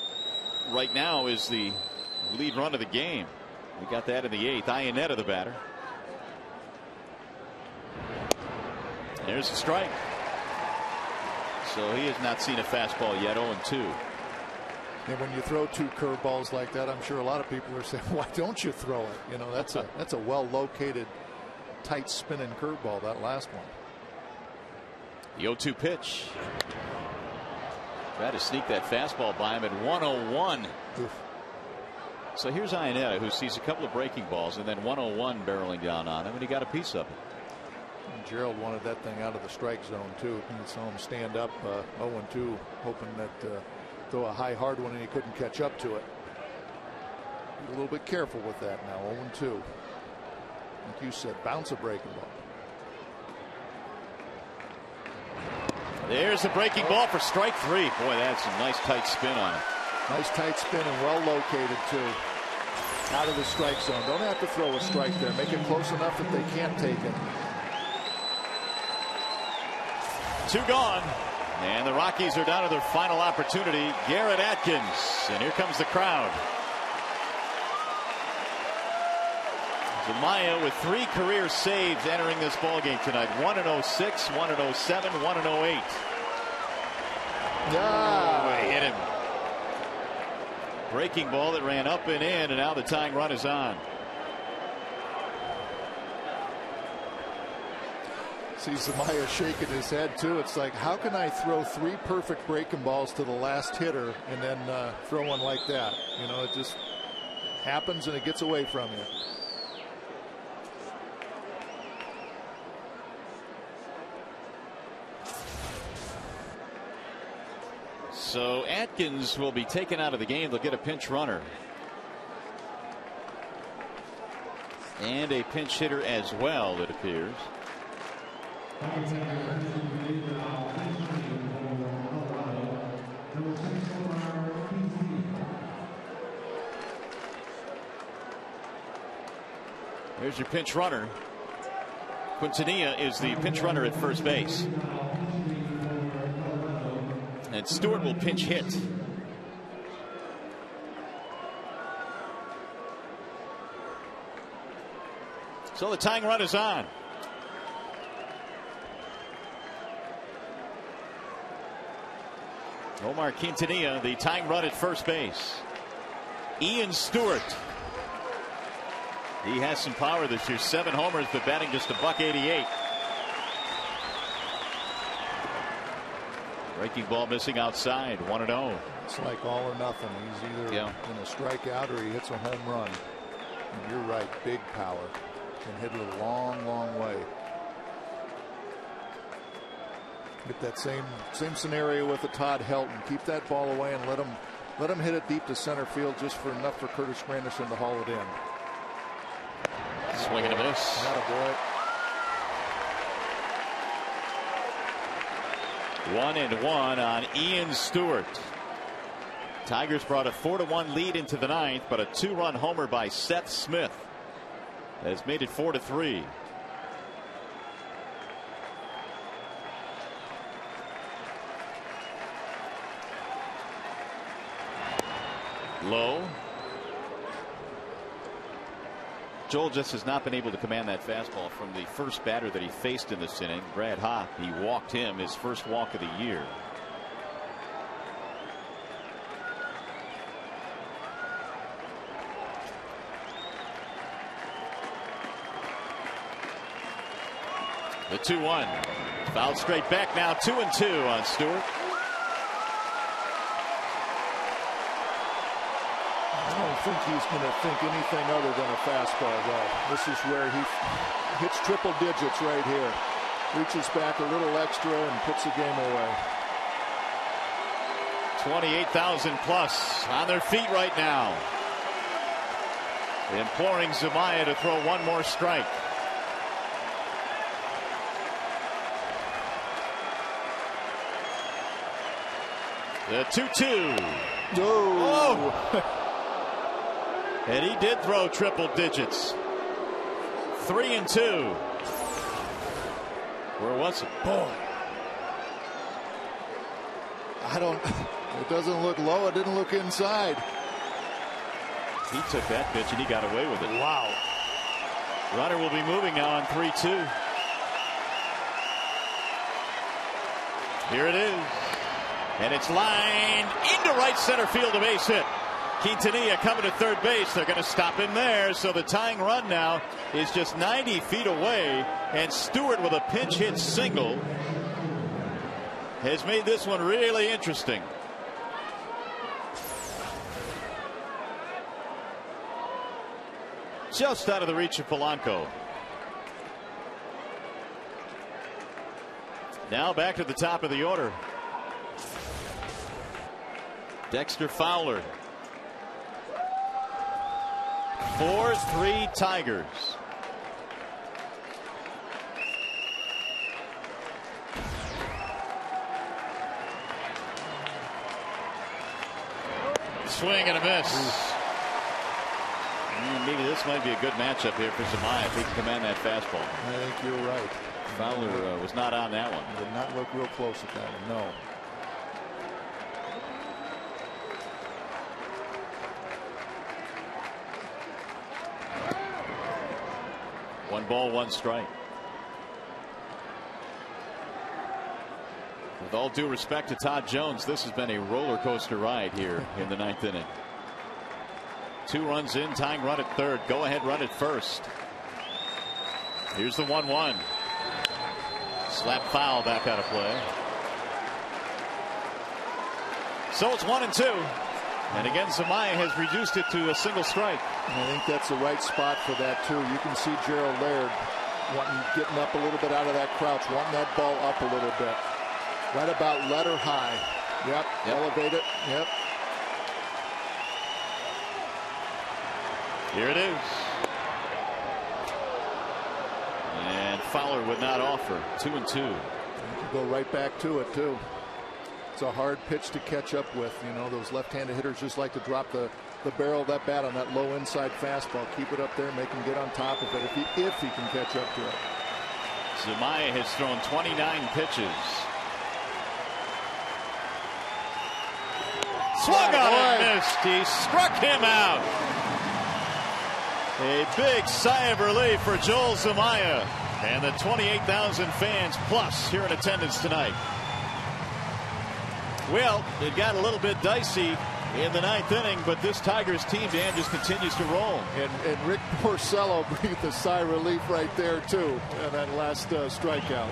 right now is the lead run of the game. We got that in the 8th. Iannetta, the batter. There's a strike. So he has not seen a fastball yet. 0-2. And when you throw two curveballs like that, I'm sure a lot of people are saying, why don't you throw it? You know, that's a well located, tight spinning curveball, that last one. The 0-2 pitch. Try to sneak that fastball by him at 101. Oof. So here's Iannetta, who sees a couple of breaking balls, and then 101 barreling down on him, and he got a piece of it. And Gerald wanted that thing out of the strike zone too. You saw him stand up 0-2, hoping that throw a high hard one, and he couldn't catch up to it. Be a little bit careful with that now. 0-2. Like you said, bounce a breaking ball. There's the breaking ball for strike 3. Boy, that's a nice tight spin on it. Nice tight spin and well located too. Out of the strike zone. Don't have to throw a strike there. Make it close enough that they can't take it. 2 gone. And the Rockies are down to their final opportunity. Garrett Atkins. And here comes the crowd. Zumaya with 3 career saves entering this ballgame tonight. 1 in 06, 1 in 07, 1 in 08. Yeah. Oh, hit him. Breaking ball that ran up and in, and now the tying run is on. See Zumaya shaking his head too. It's like, how can I throw 3 perfect breaking balls to the last hitter and then throw one like that? You know, it just happens and it gets away from you. So Atkins will be taken out of the game. They'll get a pinch runner. And a pinch hitter as well, it appears. There's your pinch runner. Quintanilla is the pinch runner at first base. And Stewart will pinch hit. So the tying run is on. Omar Quintanilla, the tying run at first base. Ian Stewart. He has some power this year. 7 homers, but batting just $188. Breaking ball missing outside. 1-0. It's like all or nothing. He's either in a strikeout or he hits a home run. And you're right. Big power. Can hit it a long, long way. Get that same scenario with a Todd Helton. Keep that ball away and let him hit it deep to center field just for enough for Curtis Granderson to haul it in. Swing and a miss. Attaboy. 1-1 on Ian Stewart. Tigers brought a 4-1 lead into the 9th, but a 2-run homer by Seth Smith has made it 4-3. Low. Joel just has not been able to command that fastball from the first batter that he faced in this inning, Brad Hopp. He walked him, his first walk of the year. The 2-1. Fouled straight back now. 2-2 on Stewart. I don't think he's going to think anything other than a fastball, though. This is where he hits triple digits right here. Reaches back a little extra and puts the game away. 28,000 plus on their feet right now. Imploring Zumaya to throw one more strike. The 2-2. Oh. And he did throw triple digits. 3-2. Where was it? Boy. It doesn't look low. It didn't look inside. He took that pitch and he got away with it. Wow. Runner will be moving now on 3-2. Here it is. And it's lined into right center field, a base hit. Quintanilla coming to third base. They're going to stop him there. So the tying run now is just 90 feet away. And Stewart with a pinch hit single has made this one really interesting. Just out of the reach of Polanco. Now back to the top of the order. Dexter Fowler. 4-3 Tigers. Swing and a miss. Maybe this might be a good matchup here for Zumaya if he can command that fastball. I think you're right. Fowler was not on that one. Did not look real close at that one. No. One ball, one strike. With all due respect to Todd Jones, this has been a roller coaster ride here in the 9th inning. 2 runs in, tying run at third, go ahead run at first. Here's the 1-1. Slap foul back out of play. So it's 1-2. And again, Zumaya has reduced it to a single strike. I think that's the right spot for that, too. You can see Gerald Laird getting up a little bit out of that crouch, wanting that ball up a little bit. Right about letter high. Yep. Elevate it. Yep. Here it is. And Fowler would not offer. 2-2. You can go right back to it, too. It's a hard pitch to catch up with. You know, those left-handed hitters just like to drop the barrel of that bat on that low inside fastball. Keep it up there, make him get on top of it if he can catch up to it. Zumaya has thrown 29 pitches. Swung on and missed. He struck him out. A big sigh of relief for Joel Zumaya and the 28,000 fans plus here in attendance tonight. Well, it got a little bit dicey in the 9th inning, but this Tigers team, Dan, just continues to roll. And Rick Porcello breathed a sigh of relief right there, too, in that last strikeout.